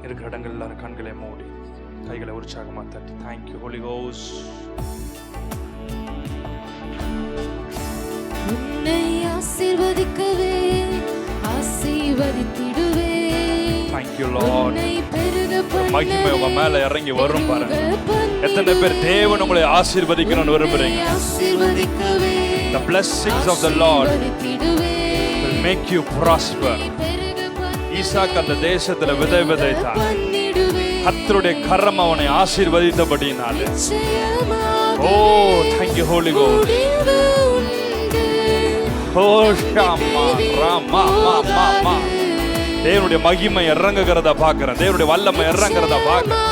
இருக்கிற இடங்கள் எல்லாரும் கண்களை மூடி கைகளை உற்சாகமா தட்டி தேங்க்யூ ஹோலி கோஸ்ட். உன்னை ஆசீர்வதிக்கவே ஆசீர்வதித்திடுவே. Thank you Lord. மகிமை உங்க மேல இறங்கி வரும் பாருங்க. எத்தனை பேர் தேவன் உங்களை ஆசீர்வதிக்கணும்னு விரும்புறீங்க? The blessings of the Lord will make you prosper. ஈசாக்கு அந்த தேசத்துல விதை விதைத்தான். கர்த்தருடைய கரம் அவனை ஆசீர்வதித்தபடியினாலே. Oh, thank you Holy Ghost. Oh, Shama Rama Mama Mama. தேவனுடைய மகிமை இறங்குகிறத பார்க்கிறேன். தேவனுடைய வல்லமை இறங்குகிறத பார்க்கிறேன்.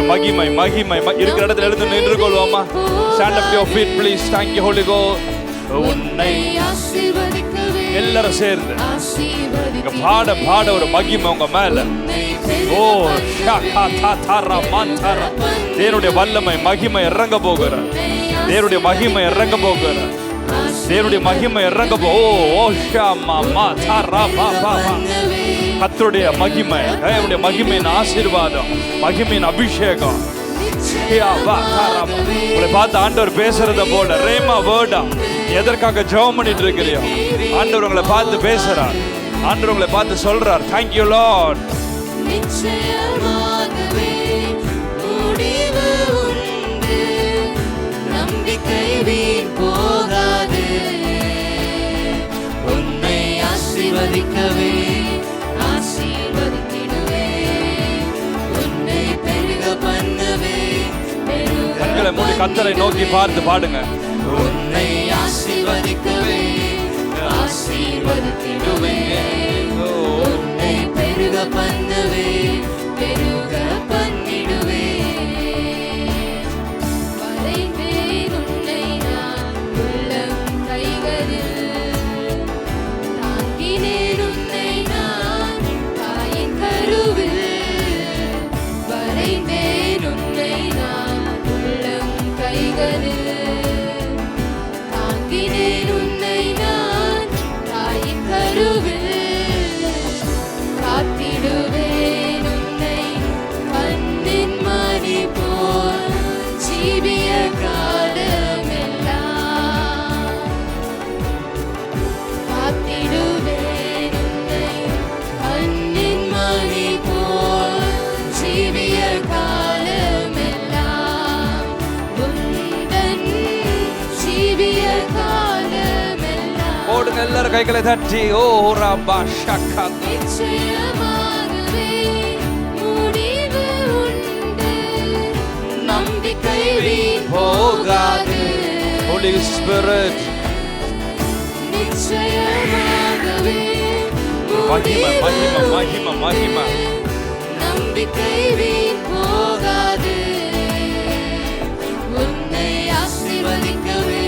மகிமை மகிமை இருக்கிற இடத்துல எழுந்து நின்று கொள்வோமா? Stand up your feet please. Thank you Holy Ghost. உன்னை எல்லாரும் சேர்ந்து பாட பாட ஒரு மகிமை உங்க மேல. ஓ தேவனுடைய வல்லமை மகிமை இறங்க போகிற. தேவனுடைய மகிமை இறங்க போகிற. தேவனுடைய மகிமை இறங்க போ. கர்த்தருடைய மகிமை, தேவனுடைய மகிமையின் ஆசீர்வாதம், மகிமையின் அபிஷேகம். உங்களை பார்த்து ஆண்டவர் பேசுறத போல ரேமா வேர்டா எதற்காக ஜெபம் பண்ணிட்டு இருக்கிறியோ ஆண்டவர் உங்களை பார்த்து பேசுறார். ஆண்டவர் உங்களை பார்த்து சொல்றார். Thank you Lord. நிச்சயமாகவே முடிவு உண்டு, நம்பிக்கை வீண் போகாது. உன்னை ஆசீர்வதிக்கவே ஆசீர்வதித்திடுவே. உன்னை பெருக பண்ணவே கண்களை மூடி கர்த்தரை நோக்கி பார்த்து பாடுங்க. உன்னை ஆசீர்வதிக்கவே ஆசீர்வதித்திடுவே. உன்னை பெருக பண்ணவே பெருக பண்ணிடுவே. வரைந்தேன் உன்னை நான் உள்ளம் கைகளில், தாங்கினேன் உன்னை நான் தாயின் கருவில். வரைந்தேன் உன்னை நான் உள்ளம் கைகளில், தாங்கினேன் உன்னை நான் தாயின் கருவில். காத்திடுவேன் உன்னை கண்ணின் மணி போல் ஜீவிய காலமெல்லாம். காத்திடுவேன் உன்னை கண்ணின் மணி போல் ஜீவிய காலமெல்லாம். உந்தன் ஜீவிய காலமெல்லாம். ஓடுங்க எல்லாரும் கைகளை தட்டி. ஓ ரபா ஷக்கா. நிச்சயமாகவே முடிவு உண்டு, நம்பிக்கை வீண் போகாது. Holy Spirit. நிச்சயமாகவே மகிமை மகிமை மகிமை மகிமை. நம்பிக்கை வீண் போகாது. உன்னை ஆசீர்வதிக்கவே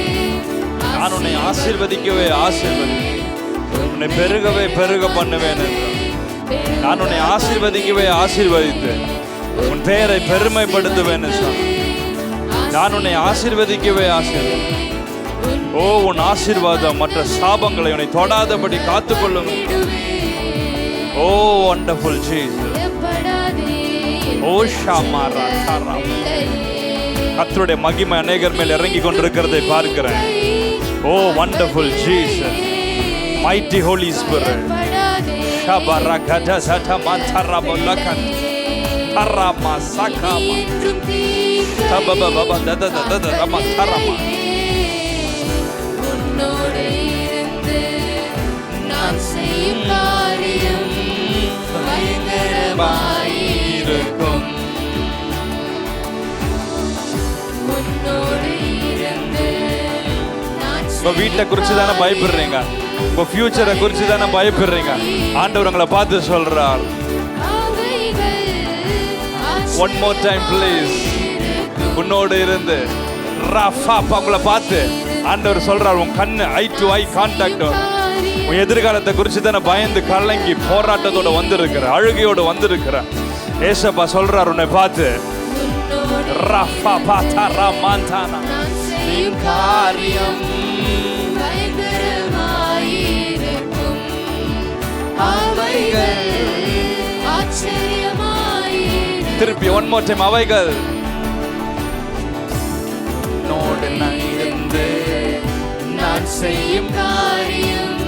நான் உன்னை ஆசீர்வதிக்கவே ஆசீர்வதி, உன்னை பெருகவே பெருக பண்ணுவேன் என்றார். நான் உன்னை ஆசீர்வதிக்கவே ஆசீர்வதித்து உன் பெயரை பெருமைப்படுத்துவேன் என்றார். நான் உன்னை ஆசீர்வதிக்கவே ஆசீர்வதி. ஓ உன் ஆசீர்வாதம் மற்ற சாபங்களை உன்னை தொடாதபடி காத்துக்கொள்ளும். Oh wonderful Jesus. ஓ ஷாமாரா சாரா. கர்த்தருடைய மகிமை அநேகர் மேல் இறங்கி கொண்டிருக்கிறதை பார்க்கிறேன். Oh wonderful Jesus. Mighty Holy Spirit. Shabara gada zata mantara bolakan. Tarama sakama. Tababa baba dada dada rama tarama. உன்னோடு இருந்து நான் செய்யும் காரியம் பயங்கரமாயிருக்கும். உன்னோடு இருந்து நான் உங்க வீட்டை குறிச்சு தானே பயப்படுறீங்க, உங்க ஃபியூச்சரை குறிச்சு தானே பயப்படுறீங்க. ஆண்டவர் உங்களை பார்த்து சொல்றார். One more time please. உன்னோடு இருந்து உங்களை பார்த்து ஆண்டவர் சொல்றார். உன் கண்ணு ஐ டு ஐ கான்டாக்ட். உன் எதிர்காலத்தை குறிச்சு தானே பயந்து கலங்கி போராட்டத்தோட வந்திருக்கிற, அழுகையோடு வந்திருக்கிற. ஏசப்பா சொல்றார் உன்னை பார்த்து. ரஃபா பாத்தா ரமாந்தானா காரியம் பயங்கரமாயிருக்கும். திருப்பி ஒன் மோர் டைம். அவைகள் நோடு இருந்து நான் செய்யும் காரியம்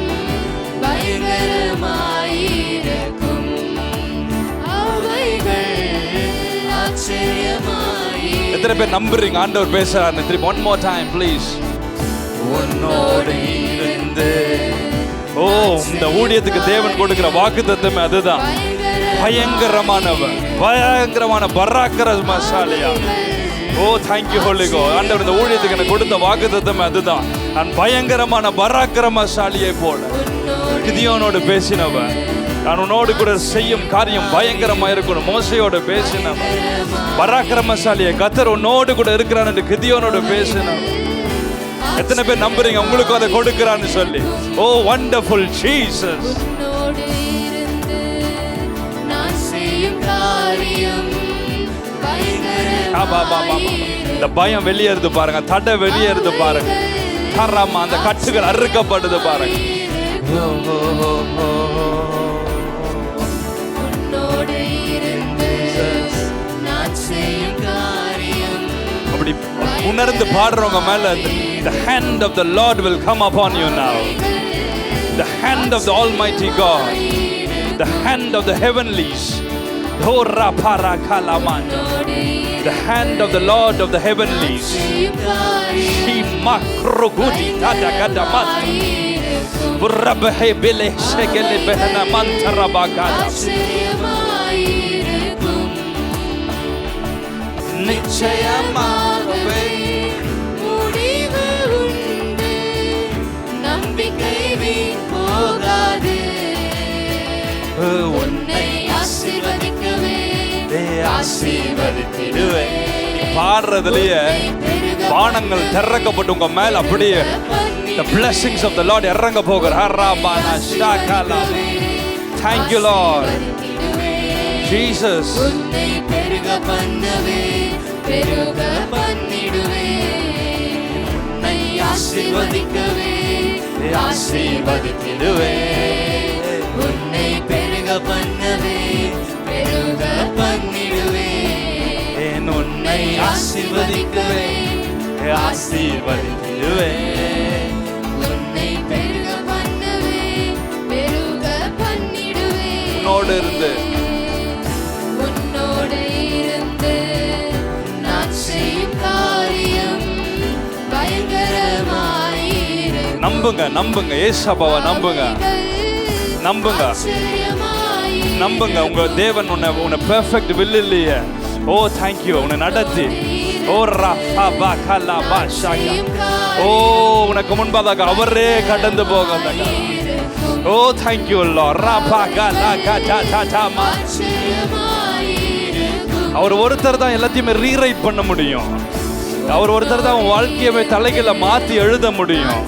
பயங்கரமாயிருக்கும். அவைகள் ஆச்சரியமாயிருக்கும். எத்தனை பேர் நம்புறீங்க ஆண்டவர் பேசுறாருன்னு? திருப்பி ஒன் மோர் டைம் ப்ளீஸ். உன்னோடு இருந்து. ஓ, இந்த ஊழியத்துக்கு தேவன் கொடுக்கிற வாக்குத்தத்தமே அதுதான். பயங்கரமானவன், பயங்கரமான பராக்கிரமசாலியா. Oh thank you holy God. ஆண்டவர் இந்த ஊழியத்துக்கு எனக்கு கொடுத்த வாக்குத்தத்தமே அதுதான். நான் பயங்கரமான பராக்கிரமசாலியை போல. கிதியோனோடு பேசினவன், நான் உன்னோடு கூட செய்யும் காரியம் பயங்கரமா இருக்கணும். மோசையோடு பேசினவன், பராக்கிரமசாலியை கர்த்தர் உன்னோடு கூட இருக்கிறான் என்று கிதியோனோடு பேசினவன். எத்தனை பேர் நம்புறீங்க உங்களுக்கு அதை கொடுக்கிறான்னு சொல்லி? ஓ வண்டர்ஃபுல் ஜீசஸ். இந்த பயம் வெளியேறுது பாருங்க, தடை வெளியேறுது பாருங்க. தராம அந்த கட்டுகள் அறுக்கப்படுது பாருங்க. அப்படி உணர்ந்து பாடுறவங்க மேல the hand of the Lord will come upon you now. The hand of the Almighty God, the hand of the heavenlies. The hand of the Lord of the heavenlies. நிச்சயமாகவே முடிவு உண்டு, நம்பிக்கை வீண் போகாது. உன்னை ஆசீர்வதிக்கவே ஆசீர்வதித்திடுவேன். பாடுறதுலயே வானங்கள் திறக்கப்பட்டு உங்க மேல அப்படியே the blessings of the Lord இறங்க போகிறார். Thank you Lord Jesus. உன்னை பெருக பண்ணவே பெருக பண்ணிடுவே. உன்னை ஆசீர்வதிக்கவே ஆசீர்வதித்திடுவே. உன்னை பெருக பண்ணவே பெருக பண்ணிடுவே. உன்னை ஆசீர்வதிக்கவே ஆசீர்வதித்திடுவே. உன்னை பெருக பண்ணவே பெருக பண்ணிடுவே. உன்னோடு இருந்து நான் செய்யும் காரியம் பயங்கரமாயிருக்கும். நம்புங்க, நம்புங்க, ஏசப்பாவை நம்புங்க, நம்புங்க, நம்புங்க. உங்க தேவன் உன்னை பெர்ஃபெக்ட் வில் இல்லையே. ஓ தேங்க் யூ. உன்னை நடத்தி ஓ ரஃபா கலபா ஷாகா. ஓ உனக்கு முன்பாக அவரே கடந்து போக. Oh thank you Lord. ரஃபா கலா கா டா டா மா. அவர் ஒருத்தர் தான் எல்லாத்தையுமே ரீரைட் பண்ண முடியும். அவர் ஒருத்தர் தான் உன் வாழ்க்கையை தலைகளை மாத்தி எழுத முடியும்.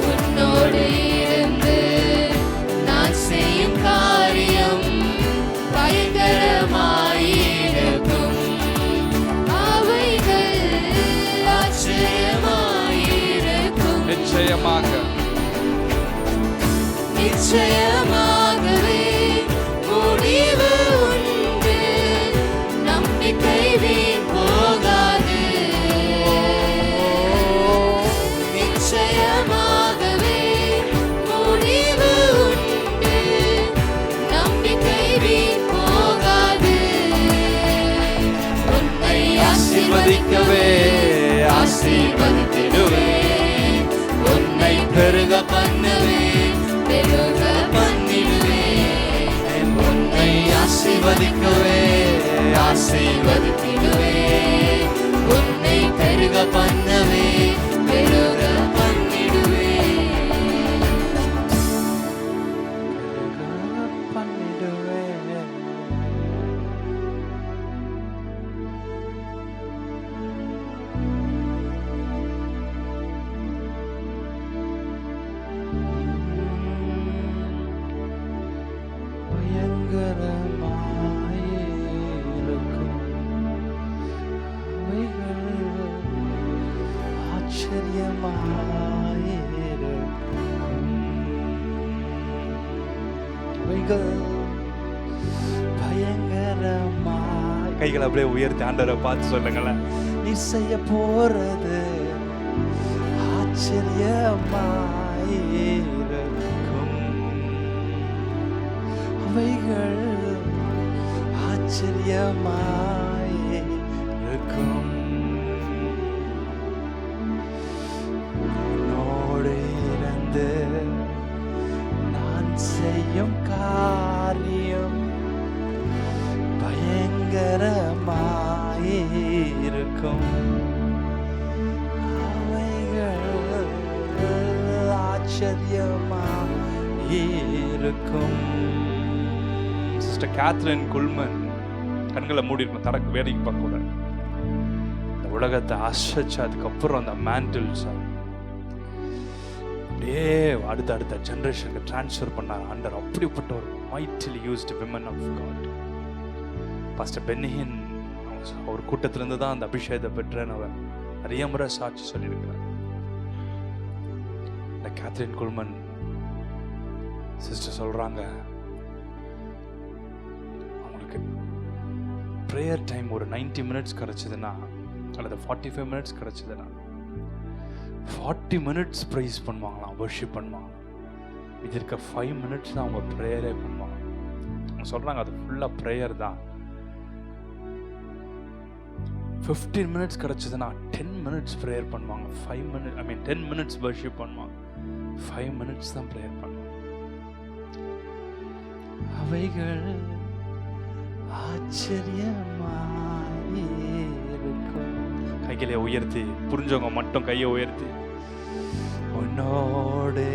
உன்னோடு இருந்து நான் செய்யும் காரியம் பயங்கரமாயிருக்கும். அவைகள் ஆச்சரியமாயிருக்கும். நிச்சயமாக நிச்சயமாகவே முடிவு உண்டு, நம்பிக்கை வீண் போகாது. நிச்சயமாகவே முடிவு உண்டு, நம்பிக்கை வீண் போகாது. உன்னை ஆசீர்வதிக்கவே ஆசீர்வதித்திடுவே. உன்னை பெருக பண்ணவே பெருக பண்ணிடுவே. உன்னை ஆசீர்வதிக்கவே ஆசீர்வதித்திடுவே. உன்னை பெருக பண்ணவே பெருக பண்ணிடுவே. அவைகள் பயங்கரமா. கைகளை அப்படியே உயர்த்தி ஆண்டவரை பார்த்து சொல்லுங்களேன். நீ செய்ய போறது ஆச்சரியமாயிருக்கும். அவைகள் ஆச்சரியமாயிருக்கும். உன்னோடு இருந்து நான் செய்யும் காரியம் பயங்கரமாயிருக்கும். அவைகள் ஆச்சரியமாயிருக்கும். சிஸ்டர் கேத்ரின் குல்மன் கண்களை மூடி இருக்கும், தரக்கு வேடிக்கை பார்க்க கூட. இந்த உலகத்தை அசைச்சு அதுக்கப்புறம் அந்த மேண்டில்ஸ் அப்படியே அடுத்த ஜெனரேஷனுக்கு டிரான்ஸ்ஃபர் பண்ணார் ஆண்டவர். அப்படிப்பட்ட ஒரு mightily used women of God. Pastor Benny Hinn அவர் கூட்டத்திலிருந்து தான் அந்த அபிஷேகத்தை பெற்றேன்னு அவர் நிறைய முறை சாட்சி சொல்லியிருக்கிறார். இந்த கேத்ரின் குல்மன் சிஸ்டர் சொல்றாங்க, அவங்களுக்கு ப்ரேயர் டைம் ஒரு 90 மினிட்ஸ் கிடைச்சதுன்னா அல்லது 45 மினிட்ஸ் கிடைச்சதுன்னா 40 மினிட்ஸ் ப்ரைஸ் பண்ணுவாங்களாம், வர்ஷிப் பண்ணுவாங்க. இது இருக்க 5 மினிட்ஸ் தான் அவங்க ப்ரேயரே பண்ணுவாங்க. அவங்க சொல்றாங்க அது ஃபுல்லாக ப்ரேயர் தான். 15 மினிட்ஸ் கிடைச்சதுன்னா 10 மினிட்ஸ் ப்ரேயர் பண்ணுவாங்க. 10 மினிட்ஸ் வர்ஷிப் பண்ணுவாங்க. 5 மினிட்ஸ் தான் ப்ரேயர் பண்ணுவாங்க. அவைகள் ஆச்சரியமாயிருக்கும். கைகளை உயர்த்தி, புரிஞ்சவங்க மட்டும் கையை உயர்த்தி, உன்னோடு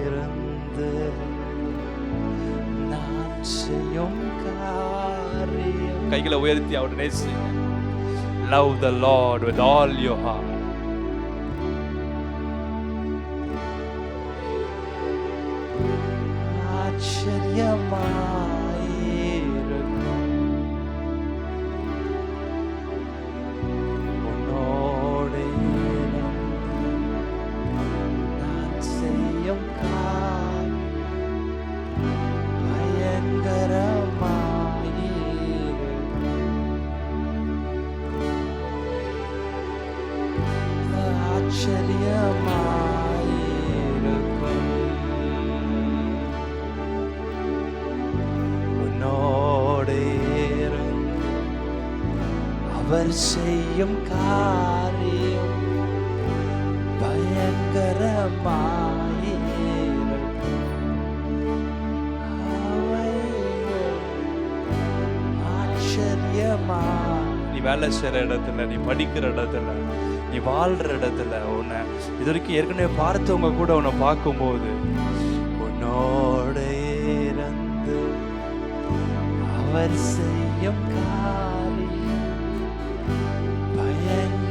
இருந்து நான் செய்யும் காரியம். கைகளை உயர்த்தி அவர் நேசி. Love the Lord with all your heart. ஆச்சரியமாயிருக்கும். உன்னோடு இருந்து நான் செய்யும் காரியம் பயங்கரமாயிருக்கும். ஆச்சரியமாயிருக்கும். உன்னோடு இருந்து அவர் செய்யும் காரியம் பயங்கரமாயிருக்கும். அவைகள் ஆச்சரியமா. நீ வேலை செய்கிற இடத்துல, நீ படிக்கிற இடத்துல, நீ வாழ்ற இடத்துல, உன்னை இது வரைக்கும் ஏற்கனவே பார்த்தவங்க கூட உன்னை பார்க்கும்போது உன்னோடு இருந்து அவர் செய்யும் காரியம் பயங்கரமாயிருக்கும்.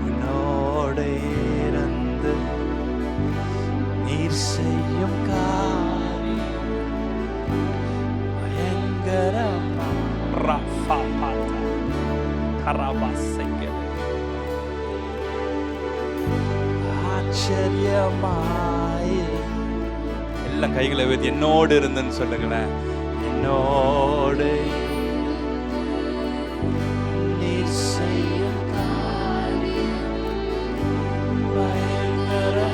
உன்னோடு இருந்து நீர் செய்யும் காரியம் பயங்கரமா. ஆச்சரியமாய். எல்லாம் கைகளை வைத்து என்னோடு இருந்துன்னு சொல்லுங்களேன். என்னோடு நீர் செய்யும் காரியம் பயங்கரமாய்.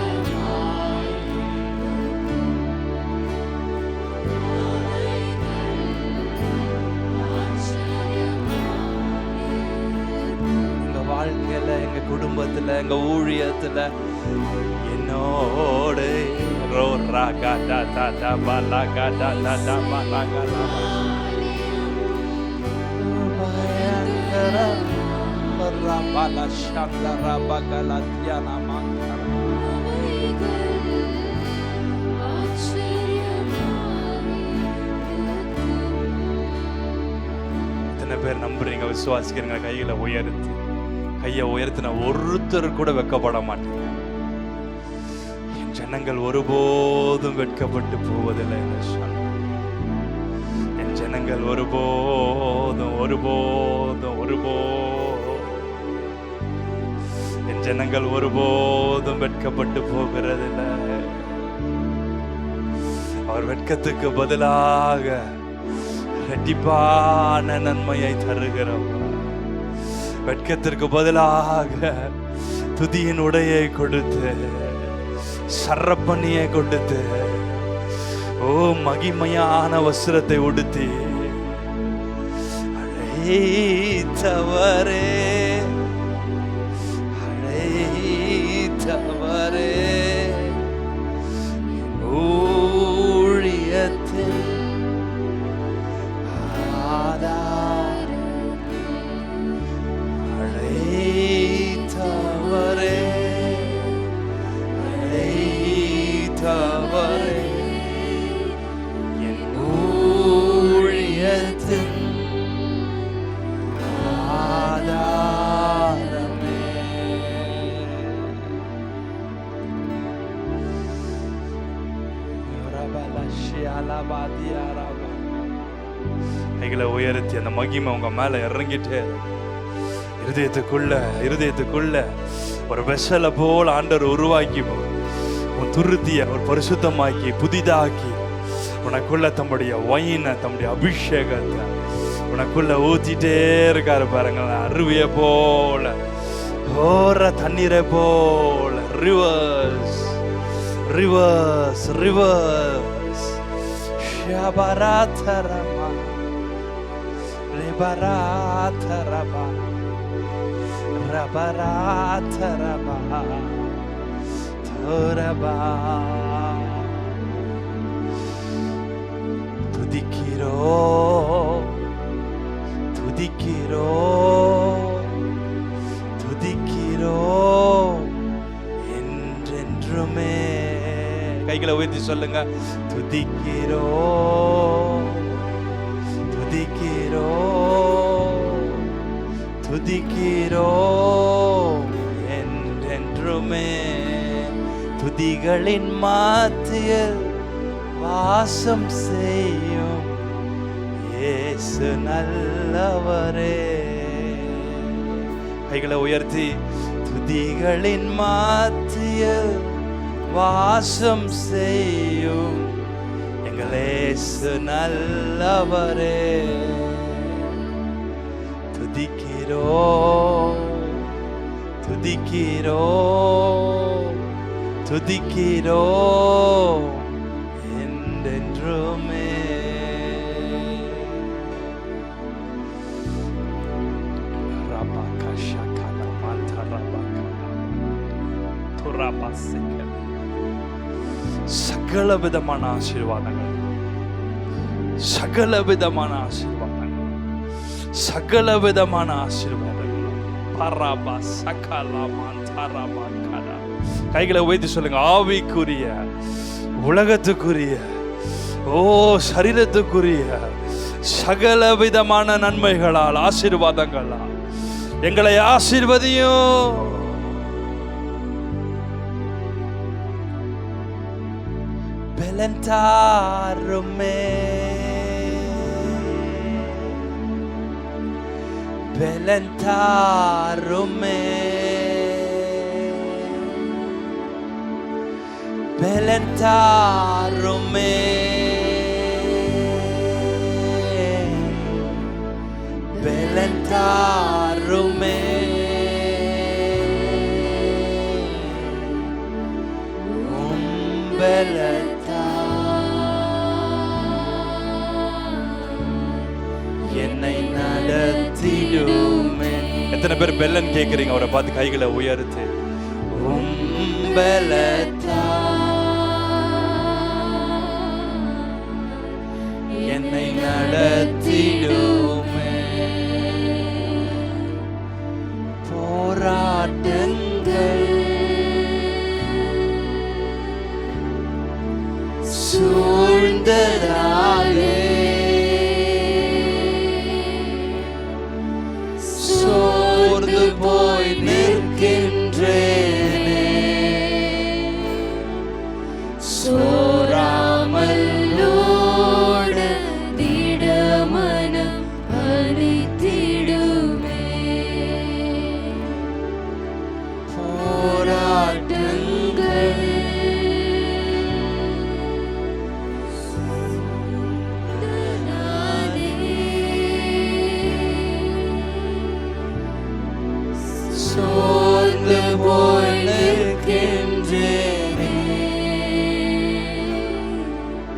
எங்க வாழ்க்கையில, எங்க குடும்பத்துல, எங்க ஊழியத்துல என்னோடு எத்தனை பேர் நம்புறீங்க, விசுவாசிக்கிறீங்க? கைகளை உயர்த்தி, கையை உயர்த்தின ஒருத்தர் கூட வெட்கப்பட மாட்டீங்க. என் ஜனங்கள் ஒருபோதும் வெட்கப்பட்டு போவதில்லை. என் ஜனங்கள் ஜனங்கள் ஒருபோதும் ஒருபோதும் என் ஜனங்கள் ஒருபோதும் வெட்கப்பட்டு போகிறதில்லை. அவர் வெட்கத்துக்கு பதிலாக இரட்டிப்பான நன்மையை தருகிறவர். வெட்கத்திற்கு பதிலாக துதியின் உடையை கொடுத்து, சர்ரப்பணியை கொடுத்து, ஓ மகிமையான வஸ்திரத்தை உடுத்தி அழைத்தவரே ஊழியத்தில் அழைத்தவரே என் ஊழியத்தில் ஆதாரமே. கைகளை உயர்த்தி அந்த மகிமை உங்க மேல இறங்கிட்டு இருதயத்துக்குள்ள ஒரு வெசல போல் ஆண்டவர் உருவாக்கி உன் துருத்திய ஒரு பரிசுத்தமாக்கி புதிதாக்கி உனக்குள்ள தம்முடைய வைனை, தம்முடைய அபிஷேகத்தை உனக்குள்ள ஊத்திட்டே இருக்காரு பாருங்களேன். அருவிய போல, ஓர தண்ணீரை போல, ரிவர்ஸ் ரிவர்ஸ் ரிவர்ஸ். ஷபராதரமா ரிபராதரமா ரபராதரமா தோரபா. துதிக்கிறோம் என்றென்றுமே. கைகளை உயர்த்தி சொல்லுங்க. துதிக்கிறோம் என்றென்றுமே. துதிகளின் மத்தியில் வாசம் செய்யும் இயேசு நல்லவரே. கைகளை உயர்த்தி துதிகளின் மத்தியில் வாசம் செய்யும் எங்கள் இயேசு நல்லவரே. துதிக்கிறோம் என்றென்றுமே. சகல விதமான ஆசீர்வாதங்கள், கைகளை உயர்த்தி சொல்லுங்க. ஆவிக்குரிய, உலகத்துக்குரிய, ஓ சரீரத்துக்குரிய சகல விதமான நன்மைகளால், ஆசீர்வாதங்களால் எங்களை ஆசீர்வதியும். பெலந்தாருமே பெலந்தாருமே பெலந்தாருமே பெலந்தாருமே உம்பலத்தா என்னை நடத்திடுமே. எத்தனை பேர் பெல்லன் கேட்குறீங்க? அவரை பார்த்து கைகளை உயர்த்து. உம்பலத்தா என்னை நடத்திடுமே. போராட்டங்கள் சூழ்ந்ததாலே சோர்ந்து போய் நிற்கின்றேனே. சோராமல் திடமாய் ஜெயித்திடுமே. போராட்டங்கள் சோர்ந்து போய் நிற்கின்றேனே.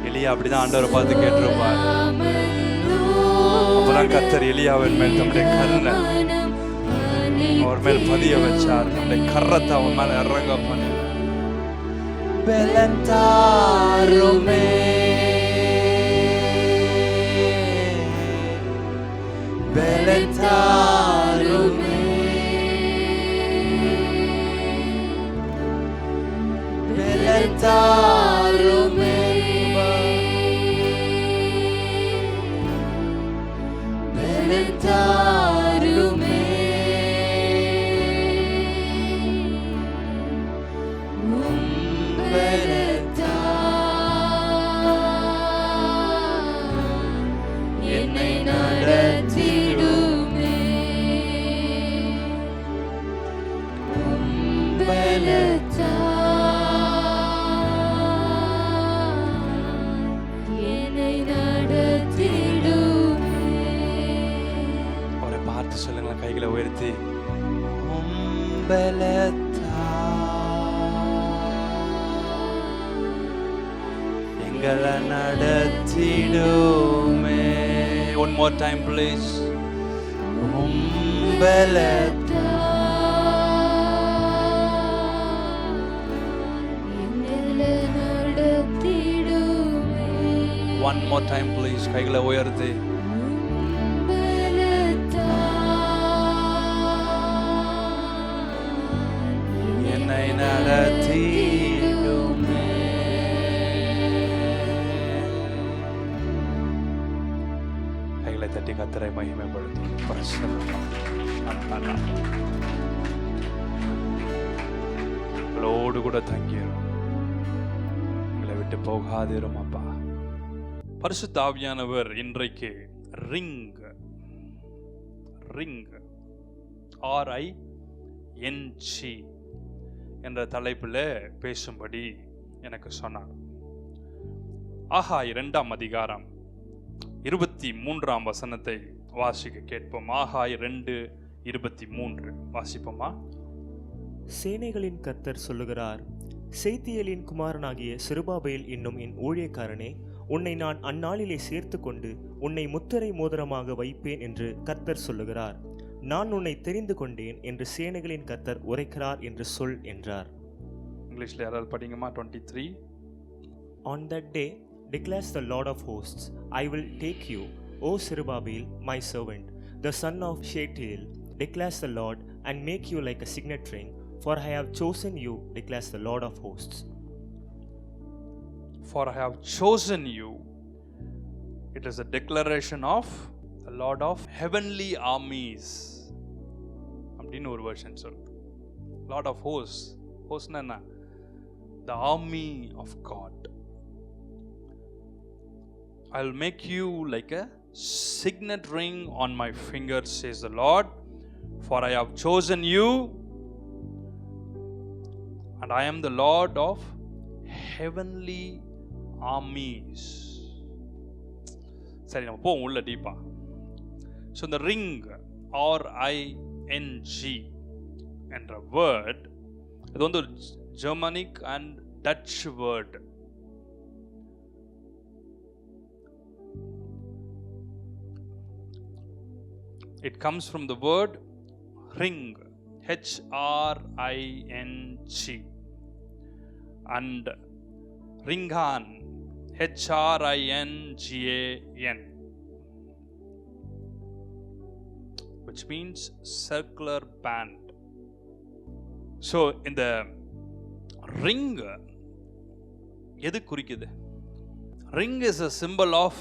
எலியா அப்படிதான் ஆண்டவரை பார்த்து கேட்டிருப்பார். அப்பதான் கர்த்தர் எலியாவின் மேல் தம்முடைய கருணை அவர் மேல் பதிய வச்சார். நம்முடைய கரத்தை அவன் மேல இறங்க பண்ணி பலன் தாருமே, பலன் தாருமே, பலன் தாருமே, பலன் தாருமே. என்னை நடத்திடுமே, என்னை நடத்திடுமே. அவரை பார்த்து சொல்லுங்களேன், கைகளை உயர்த்தி எங்களை நடத்திடுமே. One more time please. One more time please. கைகளை உயர்த்தி என்னை நடத்திடுமே. கைகளை தட்டி கர்த்தரை மகிமைப்படுத்தி உங்களோடு கூட தங்கிரும், எங்களை விட்டு போகாதிரும் அப்பா. பரிசுத்த ஆவியானவர் இன்றைக்கு ரிங் RING என்ற தலைப்பில் பேசும்படி எனக்கு சொன்னார். ஆகாய் 2ஆம் அதிகாரம் 23ஆம் வசனத்தை வாசிக்க கேட்போம். ஆகாய் 2:23 வாசிப்போமா? சேனைகளின் கர்த்தர் சொல்லுகிறார், சேத்தியேலின் குமாரனாகிய செருபாபேல் என்னும் என் ஊழியக்காரனே, உன்னை நான் அந்நாளிலே சேர்த்து கொண்டு உன்னை முத்திரை மோதிரமாக வைப்பேன் என்று கர்த்தர் சொல்லுகிறார். நான் உன்னை தெரிந்து கொண்டேன் என்று சேனைகளின் கர்த்தர் உரைக்கிறார் என்று சொல் என்றார். இங்கிலீஷ்ல யாராவது படிங்கம்மா? 23. On that day declares the Lord of hosts, I will take you, O Zerubbabel, my servant, the son of Shealtiel, declares the Lord, and make you like a signet ring, for I have chosen you, declares the Lord of hosts. For I have chosen you. It is a declaration of the Lord of heavenly armies. அப்படின்னு ஒரு version சொல்லுது. Lord of hosts. ஹோஸ்ட்னா என்ன? The army of God. I'll make you like a signet ring on my finger, says the Lord, for I have chosen you, and I am the Lord of heavenly armies. சரி, நம்ம போவோம் உள்ள டீப்பா. So இந்த ring RING என்ற word, இது வந்து ஒரு Germanic and Dutch word. It comes from the word ring, HRING, and ringan, HRINGAN, which means circular band. So in the ring, எது குறிக்குது? Ring is a symbol of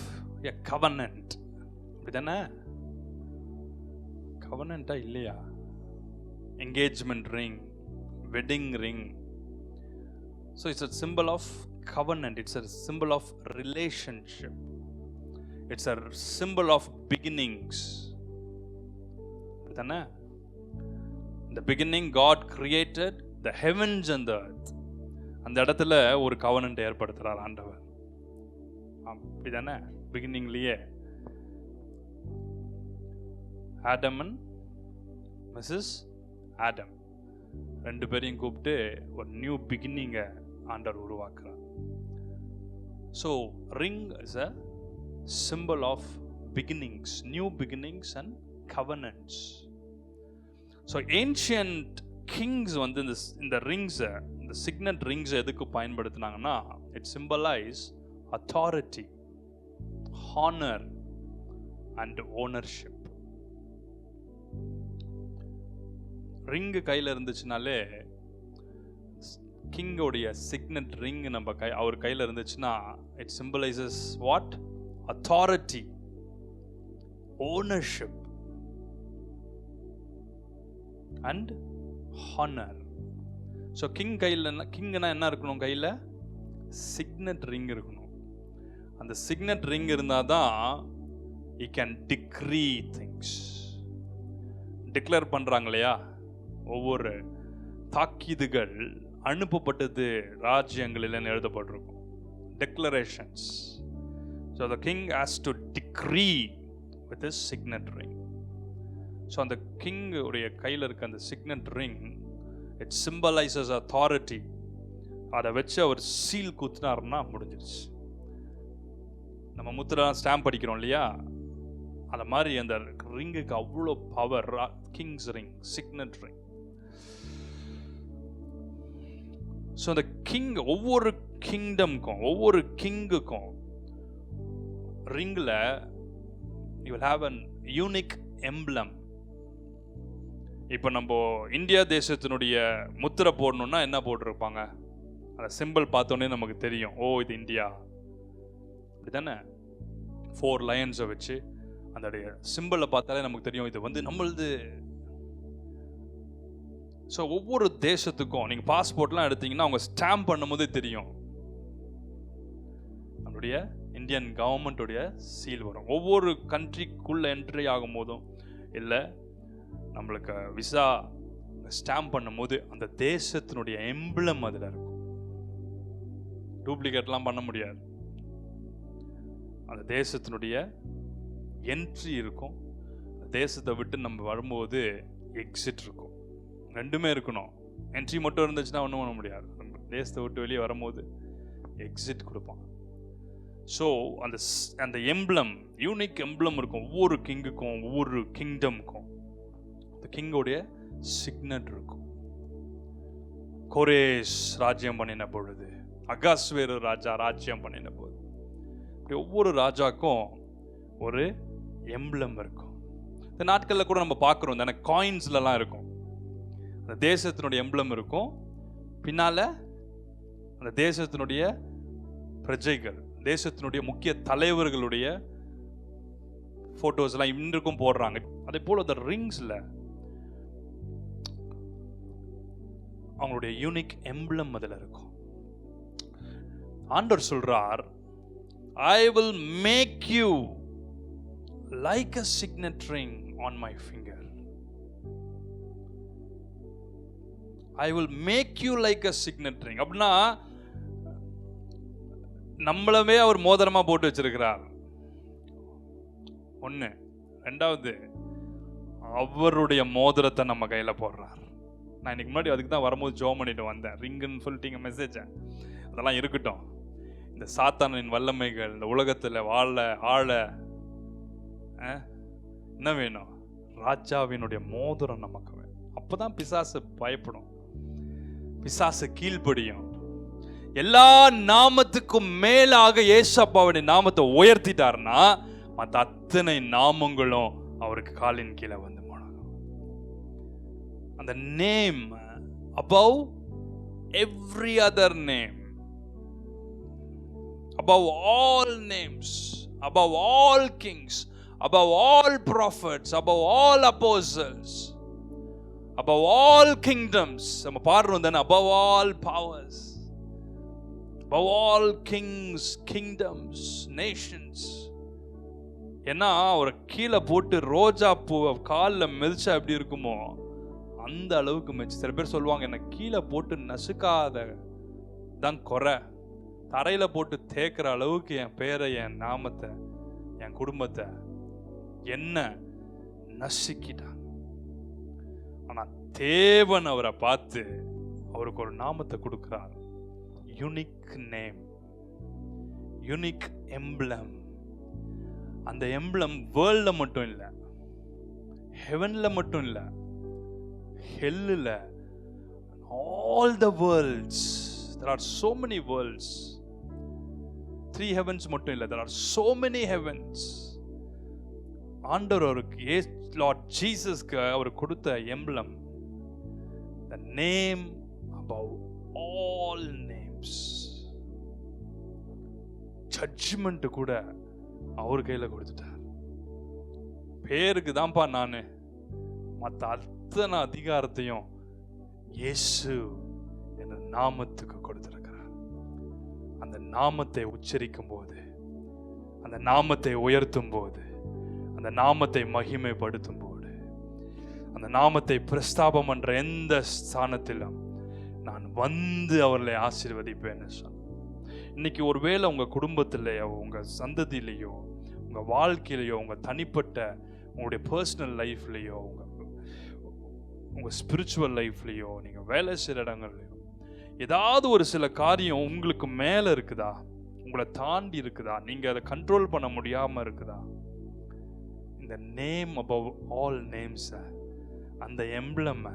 a covenant. அப்படிதானே? covenant இல்லையா? engagement ring, wedding ring. So it's a symbol of covenant. It's a symbol of relationship. It's a symbol of beginnings. தானே? In the beginning God created the heavens and the earth. அந்த இடத்துல ஒரு covenant ஏற்படுத்துறார் ஆண்டவர். அப்படிதானே? பிகினிங்லயே Adam and Mrs Adam ரெண்டு பேரையும் கூப்பிட்டு ஒரு நியூ பிகினிங்கை ஆண்டவர் உருவாக்குறார். So ring is a symbol of beginnings, new beginnings and covenants. So ancient kings வந்து இந்த rings, இந்த signet rings எதுக்கு பயன்படுத்தினாங்கன்னா it symbolize authority, honor and ownership. Ring கையில் இருந்துச்சுனாலே, கிங்கோடைய சிக்னட் ரிங் நம்ம அவர் கையில் இருந்துச்சுன்னா it symbolizes what? Authority, ownership and honour. So கிங்னா என்ன இருக்கணும்? கையில் சிக்னட் ரிங் இருக்கணும். அந்த சிக்னட் ரிங் இருந்தால் தான் he can decree things. Declare பண்ணுறாங்க இல்லையா? ஒவ்வொரு தாக்கீதுகள் அனுப்பப்பட்டது ராஜ்யங்களில் எழுதப்பட்டிருக்கும். Declarations. So the king has to decree with his signet ring. So அந்த கிங் உடைய கையில் இருக்க அந்த signet ring, it symbolizes authority. அதை வச்சு அவர் சீல் குத்துனாருன்னா முடிஞ்சிருச்சு. நம்ம முத்திரை ஸ்டாம்ப் அடிக்கிறோம் இல்லையா? அந்த மாதிரி அந்த ரிங்குக்கு அவ்வளோ power. King's ring, signet ring. So அந்த கிங், ஒவ்வொரு கிங்டம்க்கும் ஒவ்வொரு கிங்குக்கும் ரிங்கில் you will have an unique emblem. இப்போ நம்ம இந்தியா தேசத்தினுடைய முத்திரை போடணும்னா என்ன போட்டிருப்பாங்க? அந்த சிம்பிள் பார்த்தோன்னே நமக்கு தெரியும், ஓ இது இந்தியா. அப்படிதானே? 4 லயன்ஸை வச்சு அதோடைய சிம்பிளை பார்த்தாலே நமக்கு தெரியும் இது வந்து நம்மளது. ஸோ ஒவ்வொரு தேசத்துக்கும் நீங்கள் பாஸ்போர்ட்லாம் எடுத்தீங்கன்னா அவங்க ஸ்டாம்ப் பண்ணும்போதே தெரியும், நம்மளுடைய இந்தியன் கவர்மெண்ட்டுடைய சீல் வரும். ஒவ்வொரு கண்ட்ரிக்குள்ளே என்ட்ரி ஆகும் போதும் இல்லை நம்மளுக்கு விசா ஸ்டாம்ப் பண்ணும் போது அந்த தேசத்தினுடைய எம்ப்ளம் அதில் இருக்கும். டூப்ளிகேட்லாம் பண்ண முடியாது. அந்த தேசத்தினுடைய என்ட்ரி இருக்கும். தேசத்தை விட்டு நம்ம வரும்போது எக்ஸிட் இருக்கும். ரெண்டுமே இருக்கணும். என்ட்ரி மட்டும் இருந்துச்சுன்னா ஒன்றும் பண்ண முடியாது. தேசத்தை விட்டு வெளியே வரும்போது எக்ஸிட் கொடுப்பான். ஸோ அந்த எம்ப்ளம், யூனிக் எம்ப்ளம் இருக்கும் ஒவ்வொரு கிங்குக்கும், ஒவ்வொரு கிங்டமுக்கும். அந்த கிங்கோடைய சிக்னட் இருக்கும். கோரேஸ் ராஜ்யம் பண்ணின பொழுது, அகாஸ்வேரு ராஜா ராஜ்யம் பண்ணின போது, இப்படி ஒவ்வொரு ராஜாக்கும் ஒரு எம்ப்ளம் இருக்கும். இந்த நாட்களில் கூட நம்ம பார்க்குறோம், இந்த காயின்ஸ்லாம் இருக்கும். அந்த தேசத்தினுடைய எம்ப்ளம் இருக்கும். பின்னால் அந்த தேசத்தினுடைய பிரஜைகள், தேசத்தினுடைய முக்கிய தலைவர்களுடைய போட்டோஸ் எல்லாம் இன்றைக்கும் போடுறாங்க. அதே போல அந்த ரிங்ஸ்ல அவங்களுடைய யூனிக் எம்ப்ளம் அதில் இருக்கும். ஆண்டவர் சொல்றார், I will make you like a signet ring on my finger. I will make you like a signet ring. அப்படின்னா நம்மளவே அவர் மோதிரமா போட்டு வச்சிருக்கிறார். ஒண்ணு. ரெண்டாவது, அவருடைய மோதிரத்தை நம்ம கையில போடுறார். நான் இன்னைக்கு முன்னாடி அதுக்கு தான் வரும்போது ஜோம் பண்ணிட்டு வந்தேன். ரிங்குன்னு சொல்லிட்டீங்க மெசேஜ், அதெல்லாம் இருக்கட்டும். இந்த சாத்தானின் வல்லமைகள் இந்த உலகத்துல ஆள என்ன வேணும்? ராஜாவினுடைய மோதிரம் நமக்கு வேணும். அப்பதான் பிசாசு பயப்படும், பிசாசு கீழ்ப்படியும். எல்லா நாமத்துக்கும் மேலாக இயேசுவின் நாமத்தை உயர்த்திட்டார்னா மற்ற அத்தனை நாமங்களும் அவருக்கு காலின் கீழே வந்து முழங்கும். அந்த name above every other name, above all names, above all kings, above all prophets, above all apostles, above all kingdoms. நம்ம பாடுறோம் தானே, above all powers, above all kings, kingdoms, nations. ஏன்னா அவரை கீழே போட்டு ரோஜா பூ காலில் மிதிச்சா எப்படி இருக்குமோ அந்த அளவுக்கு மிதிச்சு. சில பேர் சொல்லுவாங்க, என்னை கீழே போட்டு நசுக்காத தான் குறை, தரையில போட்டு தேக்கிற அளவுக்கு என் பேரை, என் நாமத்தை, என் குடும்பத்தை என்ன நசுக்கிட்டாங்க. ஆனா தேவன் அவரை பார்த்து அவருக்கு ஒரு நாமத்தை கொடுக்கிறார். Unique name, unique emblem. அந்த எம்பளம் வேர்ல்ட்ல மட்டும் இல்லை, ஹெவன்ல மட்டும் இல்லை, ஹெல்ல, all the worlds. There are so many worlds. 3 heavens மட்டும் இல்லை, there are so many heavens. ஆண்டவர் அவருக்கு, லார்ட் ஜீசஸ்க்கு அவர் கொடுத்த emblem, the name above all names. Judgement கூட அவர் கையில கொடுத்துட்டார். பேருக்கு தான்ப்பா நானு, மற்ற அத்தனை அதிகாரத்தையும் இயேசு என்ற நாமத்துக்கு கொடுத்திருக்கிறார். அந்த நாமத்தை உச்சரிக்கும் போது, அந்த நாமத்தை உயர்த்தும் போது, அந்த நாமத்தை மகிமைப்படுத்தும் போது, அந்த நாமத்தை பிரஸ்தாபம் பண்ற எந்த ஸ்தானத்திலும் நான் வந்து அவர்களை ஆசீர்வதிப்பேன்னு சொன்ன. இன்னைக்கு ஒருவேளை உங்க குடும்பத்திலேயோ, உங்க சந்ததியிலேயோ, உங்க வாழ்க்கையிலையோ, உங்க தனிப்பட்ட உங்களுடைய பர்சனல் லைஃப்லையோ, உங்க ஸ்பிரிச்சுவல் லைஃப்லையோ, நீங்க வேலை செய்கிற இடங்கள்லையோ ஏதாவது ஒரு சில காரியம் உங்களுக்கு மேல இருக்குதா, உங்களை தாண்டி இருக்குதா, நீங்க அதை கண்ட்ரோல் பண்ண முடியாம இருக்குதா, இந்த நேம் அபவ் ஆல் நேம்ஸ், அந்த எம்பளம்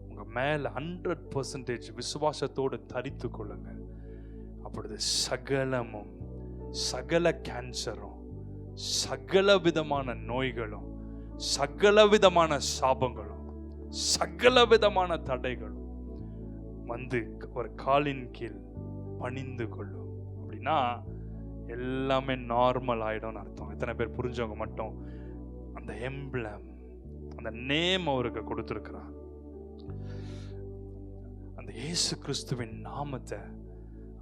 உங்க மேல 100% விசுவாசத்தோடு தரித்து கொள்ளுங்க. அப்பொழுது சகலமும், சகல கேன்சரும், சகல விதமான நோய்களும், சகல விதமான சாபங்களும், சகல விதமான தடைகளும் வந்து ஒரு காலின் கீழ் பணிந்து கொள்ளும். அப்படின்னா எல்லாமே நார்மல் ஆயிடும் அர்த்தம். எத்தனை பேர் புரிஞ்சவங்க மட்டும் அந்த எம்பளம், அந்த நேம் அவருக்கு கொடுத்திருக்கிறார். அந்த இயேசு கிறிஸ்துவின் நாமத்தை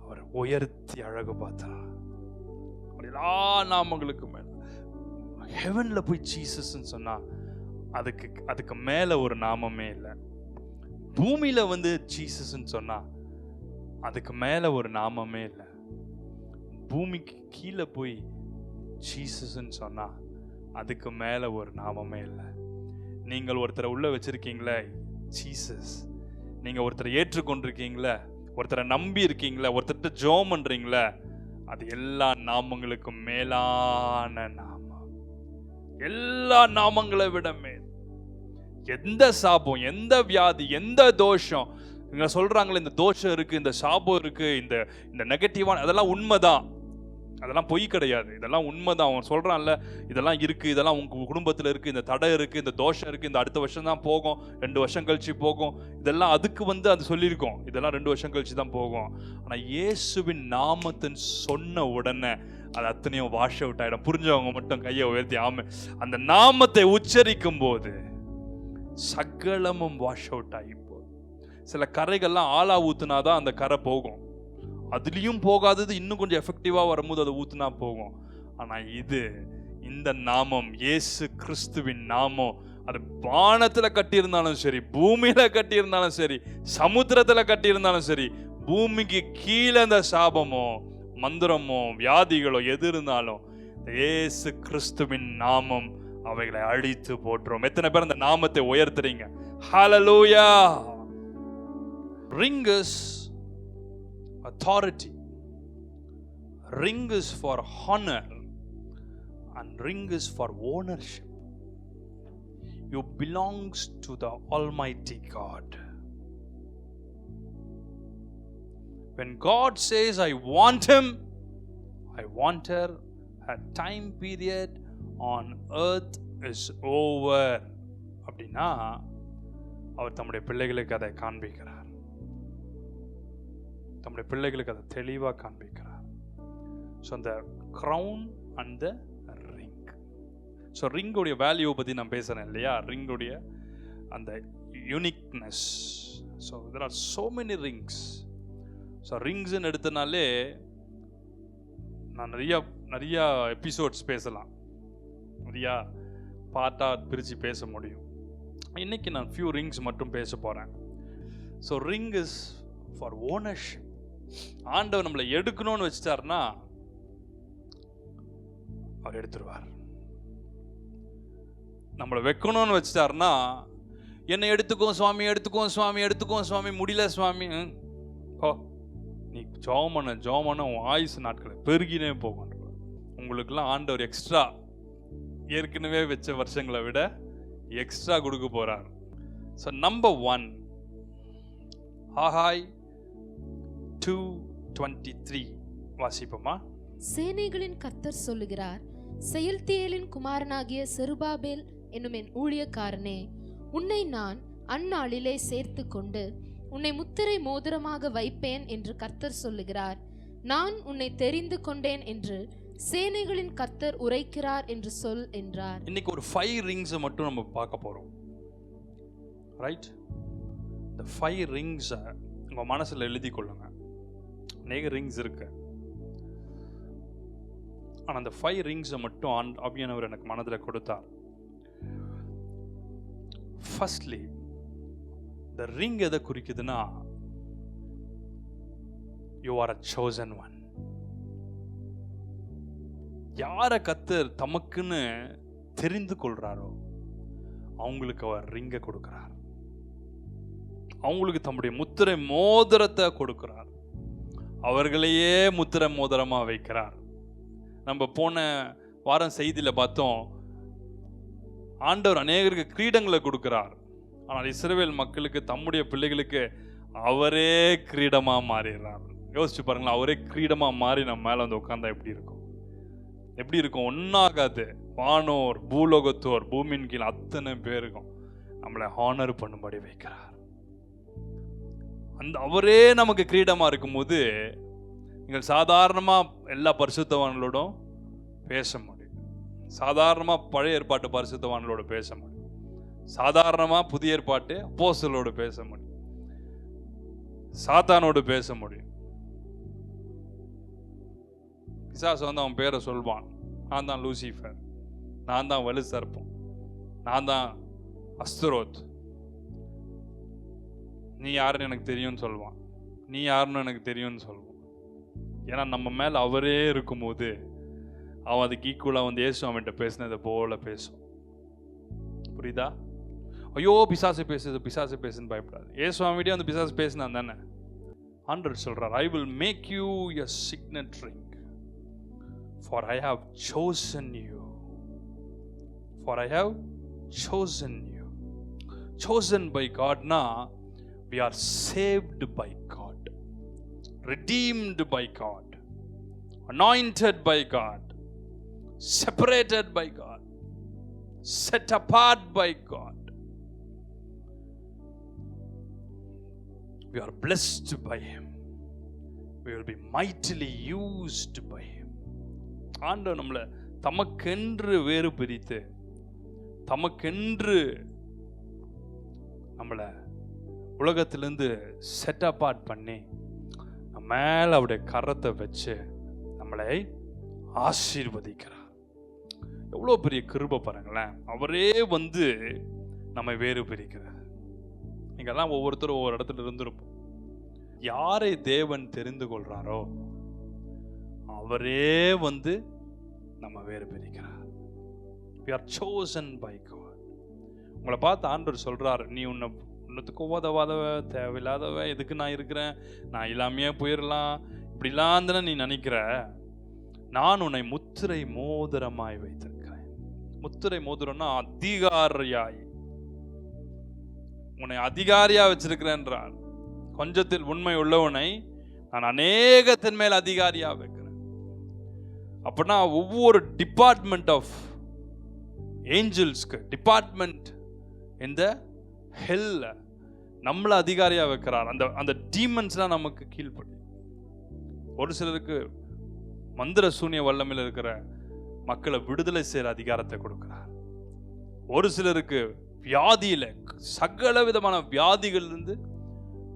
அவர் உயர்த்தி அழகு பார்த்தார். எல்லா நாமங்களுக்கு மேல ஹெவன்ல போய் ஜீசஸ் சொன்னா அதுக்கு மேல ஒரு நாமமே இல்லை. பூமியில வந்து ஜீசஸ் சொன்னா அதுக்கு மேல ஒரு நாமமே இல்லை. பூமிக்கு கீழே போய் ஜீசஸ் சொன்னா அதுக்கு மேல ஒரு நாமமே இல்லை. நீங்கள் ஒருத்தரை உள்ள வச்சிருக்கீங்களே ஜீசஸ், நீங்க ஒருத்தரை ஏற்றுக்கொண்டிருக்கீங்களே, ஒருத்தரை நம்பி இருக்கீங்களே, ஒருத்தர் ஜெபம் பண்றீங்களே, அது எல்லா நாமங்களுக்கும் மேலான நாமம், எல்லா நாமங்களை விட மேல். எந்த சாபம், எந்த வியாதி, எந்த தோஷம், இங்க சொல்றாங்களே இந்த தோஷம் இருக்கு, இந்த சாபம் இருக்கு, இந்த நெகட்டிவான, அதெல்லாம் உண்மைதான், அதெல்லாம் பொய் கிடையாது, இதெல்லாம் உண்மைதான். அவன் சொல்றான்ல, இதெல்லாம் இருக்கு, இதெல்லாம் உங்க குடும்பத்துல இருக்கு, இந்த தடை இருக்கு, இந்த தோஷம் இருக்கு, இந்த அடுத்த வருஷம் தான் போகும், 2 வருஷம் கழிச்சு போகும், இதெல்லாம் அதுக்கு வந்து அது சொல்லியிருக்கோம், இதெல்லாம் 2 வருஷம் கழிச்சு தான் போகும். ஆனா இயேசுவின் நாமத்தின் சொன்ன உடனே அது அத்தனையும் வாஷ் அவுட் ஆயிடும். புரிஞ்சவங்க மட்டும் கையை உயர்த்தி ஆமை. அந்த நாமத்தை உச்சரிக்கும் போது சகலமும் வாஷ் அவுட் ஆகி போகுது. சில கரைகள்லாம் ஆளா ஊத்துனாதான் அந்த கரை போகும், அதுலயும் போகாதது இன்னும் கொஞ்சம் எஃபெக்டிவா வரும்போது அதை ஊத்துனா போகும். ஆனா இந்த நாமம், இயேசு கிறிஸ்துவின் நாமம், அது வானத்துல கட்டியிருந்தாலும் சரி, பூமியில கட்டியிருந்தாலும் சரி, சமுத்திரத்துல கட்டியிருந்தாலும் சரி, பூமிக்கு கீழே இந்த சாபமோ மந்திரமோ வியாதிகளோ எது இருந்தாலும் இயேசு கிறிஸ்துவின் நாமம் அவைகளை அழித்து போட்டுரும். எத்தனை பேர் அந்த நாமத்தை உயர்த்துறீங்க? ஹல்லேலூயா. ring is authority, ring is for honor, and ring is for ownership. You belongs to the Almighty God. When God says I want him, I want her, her time period on earth is over அப்படின்னா அவர் தம்முடைய பிள்ளைகளுக்கு அதை காண்பிக்கிறார், தம்முடைய பிள்ளைகளுக்கு அதை தெளிவாக காண்பிக்கிறார். ஸோ அந்த crown and the ring. So ரிங்குடைய வேல்யூவை பற்றி நான் பேசுகிறேன் இல்லையா, ரிங்குடைய அந்த uniqueness. So there are so many rings. So ரிங்ஸ்ன்னு எடுத்தனாலே நான் நிறையா எபிசோட்ஸ் பேசலாம். சரியா? பார்ட்டாக பிரித்து பேச முடியும். இன்னைக்கு நான் ஃபியூ ரிங்ஸ் மட்டும் பேச போகிறேன். So ring is for ownership. ஆண்டவர் நம்மளை எடுக்கணும்னு வச்சுட்டாருன்னா அவர் எடுத்துருவார். நம்மளை வைக்கணும்னு வச்சுட்டாருன்னா, என்னை எடுத்துக்கோ சுவாமி, எடுத்துக்கோ சுவாமி, எடுத்துக்கோ சுவாமி, முடியல சுவாமி, ஓ நீ ஜோமன உன் ஆயுசு நாட்களை பெருகினே போகும். உங்களுக்கெல்லாம் ஆண்டவர் எக்ஸ்ட்ரா ஏற்கனவே வச்ச வருஷங்களை விட எக்ஸ்ட்ரா கொடுக்க போறார். So number 1, ஆகாய் 2:23 வாசிப்போமா? சேனைகளின் கர்த்தர் சொல்லுகிறார், செயல்தியேலின் குமாரனாகிய செருபாபேல் என்னும் என் ஊழியக்காரனே, உன்னை நான் அந்நாளிலே சேர்த்து கொண்டு உன்னை முத்திரை மோதிரமாக வைப்பேன் என்று கர்த்தர் சொல்லுகிறார். நான் உன்னை தெரிந்து கொண்டேன் என்று சேனைகளின் கர்த்தர் உரைக்கிறார் என்று சொல் என்றார். இன்னைக்கு ஒரு 5 ரிங்ஸ் மட்டும் நம்ம பார்க்க போறோம். ரைட்? இந்த 5 ரிங்ஸ் உங்க மனசுல எழுதி கொள்ளுங்க. அநேக ரிங்ஸ் இருக்கு, ஆனா அந்த 5 ரிங்ஸ் மட்டும் ஆவியானவர் எனக்கு மனதில் கொடுத்தார். ஃபர்ஸ்ட்லி the ring எதை குறிக்குதுன்னா, you are a chosen one. யாரை கர்த்தர் தமக்குன்னு தெரிந்து கொள்றாரோ அவங்களுக்கு அவர் ரிங்கை கொடுக்கிறார். அவங்களுக்கு தம்முடைய முத்திரை மோதிரத்தை கொடுக்கிறார். அவர்களையே முத்திரை மோதிரமா வைக்கிறார். நம்ம போன வாரம் செய்தியில பார்த்தோம், ஆண்டவர் அநேகருக்கு கிரீடங்களை கொடுக்கிறார். ஆனால் இஸ்ரவேல் மக்களுக்கு, தம்முடைய பிள்ளைகளுக்கு அவரே கிரீடமா மாறிடுறார். யோசிச்சு பாருங்களா, அவரே கிரீடமா மாறி நம்ம மேல வந்து உட்கார்ந்தா எப்படி இருக்கும்? எப்படி இருக்கும்? ஒன்னாகாது. வானோர், பூலோகத்தோர், பூமியின் கீழ் அத்தனை பேருக்கும் நம்மளை ஹானர் பண்ணும்படி வைக்கிறார். அந்த அவரே நமக்கு கிரீடமா இருக்கும்போது நீங்கள் சாதாரணமா எல்லா பரிசுத்தவான்களோடும் பேச முடியும். சாதாரணமா பழைய ஏற்பாட்டு பரிசுத்தவான்களோட பேச முடியும். சாதாரணமா புதிய ஏற்பாட்டு அப்போஸ்தலரோடு பேச முடியும். சாத்தானோடு பேச முடியும். பிசாசு வந்து அவன் பேரை சொல்வான், நான் தான் லூசிஃபர், நான் தான் வலு சர்ப்பம், நான் தான் அஸ்தரோத், நீ யாருன்னு எனக்கு தெரியும்னு சொல்லுவான், நீ யாருன்னு எனக்கு தெரியும்னு சொல்லுவான். ஏன்னா நம்ம மேல அவரே இருக்கும்போது அவன் அதுக்கு ஈக்குவலா வந்து இயேசு அவன்கிட்ட பேசினதை போல பேசும். புரியுதா? ஐயோ பிசாசு பேசுது, பிசாசு பேசுன்னு பயப்படாது. இயேசு அவன்கிட்டே வந்து பிசாசு பேசினான் தானே. ஆண்டவர் சொல்றார், I will make you a signet ring, for I have chosen you. For I have chosen you. Chosen by God na, we are saved by God, redeemed by God, anointed by God, separated by God, set apart by God. We are blessed by Him. We will be mightily used by Him. ஆண்டவர் நம்மளை தமக்கென்று வேறு பிரித்து, தமக்கென்று நம்மளை உலகத்திலிருந்து set apart பண்ணி நம்ம மேல அவருடைய கரத்தை வச்சு நம்மளை ஆசீர்வதிக்கிறார். எவ்வளோ பெரிய கிருபை பாருங்களேன். அவரே வந்து நம்மை வேறு பிரிக்கிறார். நீங்கெல்லாம் ஒவ்வொருத்தரும் ஒவ்வொரு இடத்துல இருந்திருப்போம். யாரை தேவன் தெரிந்து கொள்றாரோ அவரே வந்து நம்ம வேறு பிரிக்கிறார். We are chosen by God. உங்களை பார்த்து ஆண்டவர் சொல்றாரு, நீ உன்னத்துக்கு உதவாதவ, தேவையில்லாதவ, எதுக்கு நான் இருக்கிறேன், நான் இல்லாமையே போயிடலாம், இப்படிலாம் தானே நீ நினைக்கிற. நான் உன்னை முத்திரை மோதிரமாய் வைத்திருக்கிறேன். முத்திரை மோதிரம்னா அதிகாரியாய், உன்னை அதிகாரியா வச்சிருக்கிறேன்றான். கொஞ்சத்தில் உண்மை உள்ளவனை நான் அநேகத்தின் மேல் அதிகாரியா வைக்கிறேன். அப்படின்னா ஒவ்வொரு டிபார்ட்மெண்ட் ஆஃப் ஏஞ்சல்ஸ்க்கு, டிபார்ட்மெண்ட் இந்த ஹெல்ல நம்மள அதிகாரியா வைக்கிறார். அந்த டீமன்ஸ்லாம் நமக்கு கீழ்ப்படி. ஒரு சிலருக்கு மந்திர சூனிய வல்லமையில் இருக்கிற மக்களை விடுதலை செய்யற அதிகாரத்தை கொடுக்கிறார். ஒரு சிலருக்கு வியாதியில சகல விதமான வியாதிகள் இருந்து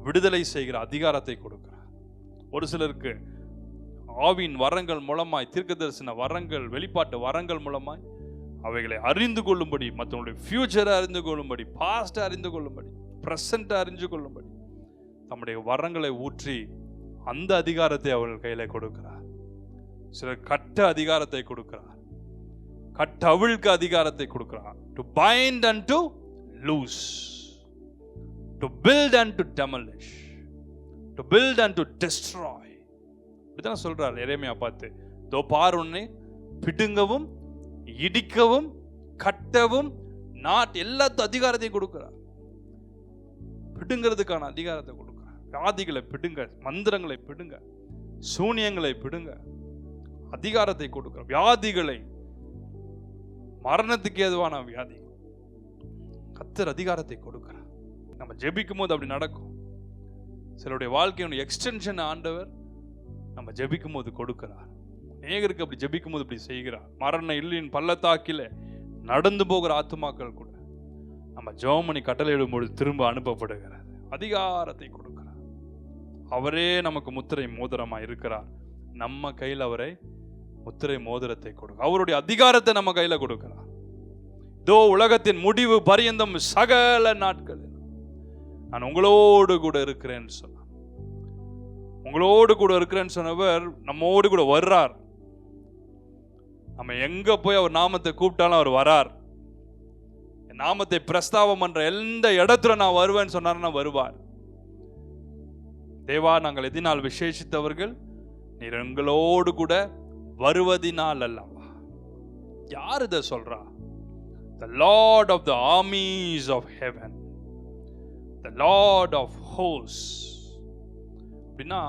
விடுதலை செய்கிற அதிகாரத்தை கொடுக்கிறார். ஒரு சிலருக்கு ஆவியின் வரங்கள் மூலமாய், தீர்க்க தரிசன வரங்கள், வெளிப்பாட்டு வரங்கள் மூலமாய் அவைகளை அறிந்து கொள்ளும்படி, மற்றவங்களுடைய ஃபியூச்சரை அறிந்து கொள்ளும்படி, பாஸ்டை அறிந்து கொள்ளும்படி, பிரசன்ட்டை அறிந்து கொள்ளும்படி தம்முடைய வரங்களை ஊற்றி அந்த அதிகாரத்தை அவர்கள் கையில கொடுக்கிறார். சிலர் கட்ட அதிகாரத்தை கொடுக்கிறார், கட்டவிழ்க்க அதிகாரத்தை கொடுக்கிறார். To bind and to loose, to build and to demolish, to build and to destroy. இப்படிதான் சொல்றார் எரேமியா பார்த்து, தோ பார் உன்னை பிடுங்கவும் இடிக்கவும் கட்டவும் எல்லாத்து அதிகாரத்தையும் கொடுக்கிறார். பிடுங்கிறதுக்கான அதிகாரத்தை கொடுக்கிறார். வியாதிகளை பிடுங்க, மந்திரங்களை பிடுங்க, சூனியங்களை பிடுங்க அதிகாரத்தை கொடுக்கிறார். வியாதிகளை, மரணத்துக்கு ஏதுவான வியாதி கர்த்தர் அதிகாரத்தை கொடுக்கிறார். நம்ம ஜெபிக்கும் போது அப்படி நடக்கும். சிலருடைய வாழ்க்கையோட எக்ஸ்டென்ஷன் ஆண்டவர் நம்ம ஜெபிக்கும் போது கொடுக்கிறார். அநேகருக்கு அப்படி ஜெபிக்கும் போது இப்படி செய்கிறார். மரண இல்லின் பள்ளத்தாக்கில நடந்து போகிற ஆத்துமாக்கள் கூட நம்ம ஜெபமணி கட்டளையிடும்போது திரும்ப அனுப்பப்படுகிறது. அதிகாரத்தை கொடுக்கிறார். அவரே நமக்கு முத்திரை மோதிரமா இருக்கிறார். நம்ம கையில் அவரை முத்திரை மோதிரத்தை கொடுக்க, அவருடைய அதிகாரத்தை நம்ம கையில கொடுக்கிறார். இதோ உலகத்தின் முடிவு பரியந்தம் சகல நாட்களில் நான் உங்களோடு கூட இருக்கிறேன்னு சொன்னார். உங்களோடு கூட இருக்கிறேன்னு சொன்னவர் நம்மோடு கூட வர்றார். நம்ம எங்க போய் அவர் நாமத்தை கூப்பிட்டாலும் அவர் வரார். என் நாமத்தை பிரஸ்தாபம் பண்ற எந்த இடத்துல நான் வருவேன்னு சொன்னார்னா வருவார். தேவா, நாங்கள் எதினால் விசேஷித்தவர்கள், நீர் எங்களோடு கூட வருவதினால் அல்லவா. யார் இதை சொல்றா? The Lord of the armies of heaven, the Lord of hosts. அப்படின்னா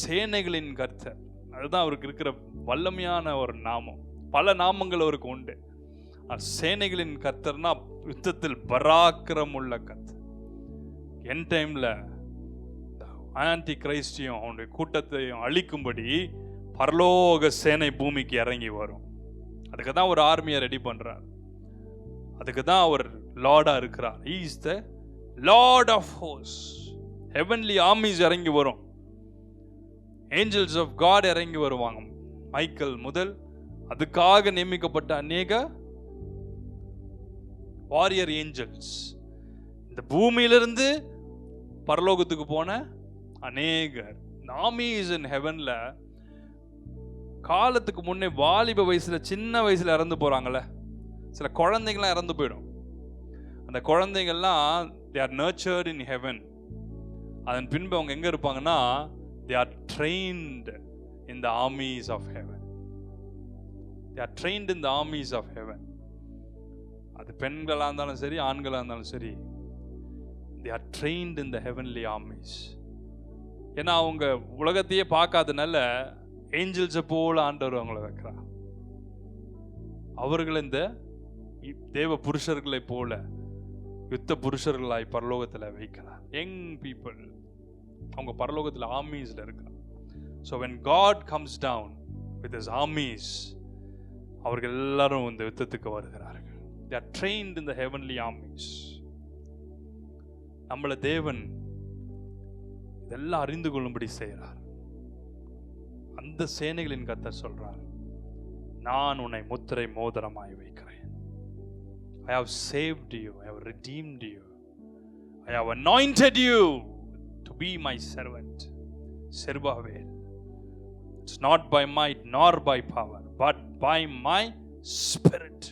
சேனைகளின் கர்த்தர். அதுதான் அவருக்கு இருக்கிற வல்லமையான ஒரு நாமம். பல நாமங்கள் அவருக்கு உண்டு. சேனைகளின் கர்த்தர்னா யுத்தத்தில் பராக்கிரம் உள்ள கர்த்தர். என் டைம்ல ஆன்டி கிரைஸ்டையும் அவனுடைய கூட்டத்தையும் அழிக்கும்படி பரலோக சேனை பூமிக்கு இறங்கி வரும். அதுக்கு தான் ஒரு ஆர்மியை ரெடி பண்றார். அதுக்கு தான் அவர் லார்டா இருக்கிறார். He is the Lord of hosts. Heavenly armies இறங்கி வரும். Angels of God இறங்கி வருவாங்க. மைக்கேல் முதல் அதுக்காக நியமிக்கப்பட்ட அநேக வாரியர் ஏஞ்சல்ஸ், இந்த பூமியிலிருந்து பரலோகத்துக்கு போன அநேகர் armies in heavenல காலத்துக்கு முன்னே வாலிப வயசுல, சின்ன வயசுல இறந்து போறாங்கல்ல, சில குழந்தைங்களாம் இறந்து போயிடும். அந்த குழந்தைங்கள்லாம் they are nurtured in heaven. அதன் பின்பு அவங்க எங்க இருப்பாங்கன்னா they are trained in the armies of heaven. They are trained in the armies of heaven. அது பெண்களா இருந்தாலும் சரி, ஆண்களா இருந்தாலும் சரி, they are trained in the heavenly armies. ஏன்னா அவங்க உலகத்தையே பார்க்காதனால ஏஞ்சல்ஸை போல ஆண்டவர் அவங்கள வைக்கிறார். அவர்கள் இந்த தேவ புருஷர்களை போல யுத்த புருஷர்களாய் பரலோகத்தில் வைக்கிறார். யங் பீப்புள் அவங்க பரலோகத்தில் ஆர்மீஸ்ல இருக்கிறார். So when God comes down with his armies, அவர்கள் எல்லாரும் இந்த யுத்தத்துக்கு வருகிறார்கள். They are trained in the heavenly armies. நம்மள தேவன் இதெல்லாம் அறிந்து கொள்ளும்படி செய்கிறார். அந்த சேனைகளின் கர்த்தர் சொல்றார், நான் உன்னை முத்திரை மோதிரமாய் வைக்கிறேன். I have saved you, I have redeemed you, I have anointed you to be my servant. Zerubbabel, it's not by might nor by power, but by my spirit,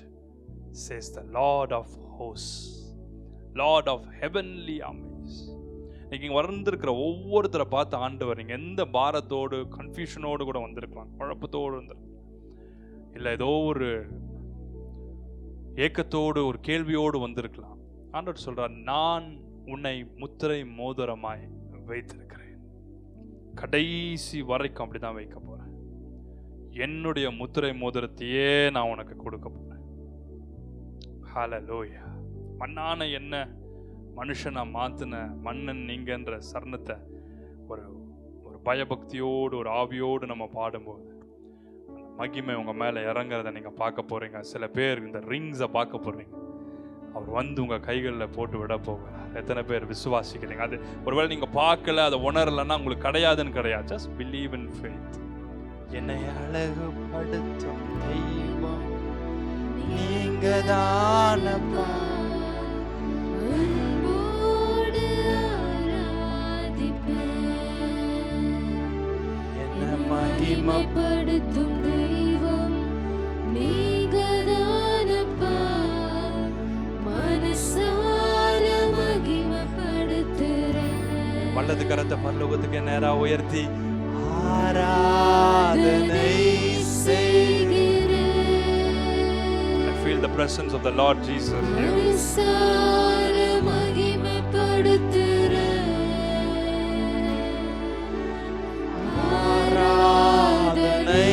says the Lord of hosts, Lord of heavenly armies. நீங்க வந்திருக்கிற ஒவ்வொருத்தரை பார்த்து ஆண்டவர், நீங்க எந்த பாரத்தோடு கன்ஃபியூஷனோடு கூட வந்திருக்கலாம், குழப்பத்தோடு வந்திருக்கலாம், இல்லை ஏதோ ஒரு ஏக்கத்தோடு ஒரு கேள்வியோடு வந்திருக்கலாம். ஆண்டவர் சொல்றார், நான் உன்னை முத்திரை மோதிரமாய் வைத்திருக்கிறேன். கடைசி வரைக்கும் அப்படிதான் வைக்க போறேன். என்னுடைய முத்திரை மோதிரத்தையே நான் உனக்கு கொடுக்க போறேன். ஹல்லேலூயா. மண்ணான என்ன மனுஷனா மாத்தின மன்னன் நீங்கன்ற சரணத்தை ஒரு ஒரு பயபக்தியோடு ஒரு ஆவியோடு நம்ம பாடும்போது மகிமை உங்க மேல இறங்குறத நீங்க பார்க்க போறீங்க. சில பேர் இந்த ரிங்ஸை பார்க்க போறீங்க. அவர் வந்து உங்க கைகளில் போட்டு விட போகிறார். எத்தனை பேர் விசுவாசிக்கிறீங்க? அது ஒருவேளை நீங்க பார்க்கல, அதை உணரலன்னா உங்களுக்கு கிடையாதுன்னு கிடையாது. Just believe in faith. என்னை அழகுபடுத்தும் தெய்வம், நீங்க தானப்பா. அன்போடு ஆராதிப்பேன். என்ன மகிமை மகிமைப்படுத்தும் தெய்வம் நீங்கதானப்பா. மனசார மகிமைப்படுத்துறேன். வலது கரத்தை பரலோகத்துக்கு நேரா உயர்த்தி ஆராதனை செய்கிறேன். I feel the presence of the Lord Jesus here. மனசார மகிமைப்படுத்துறேன். ஆராதனை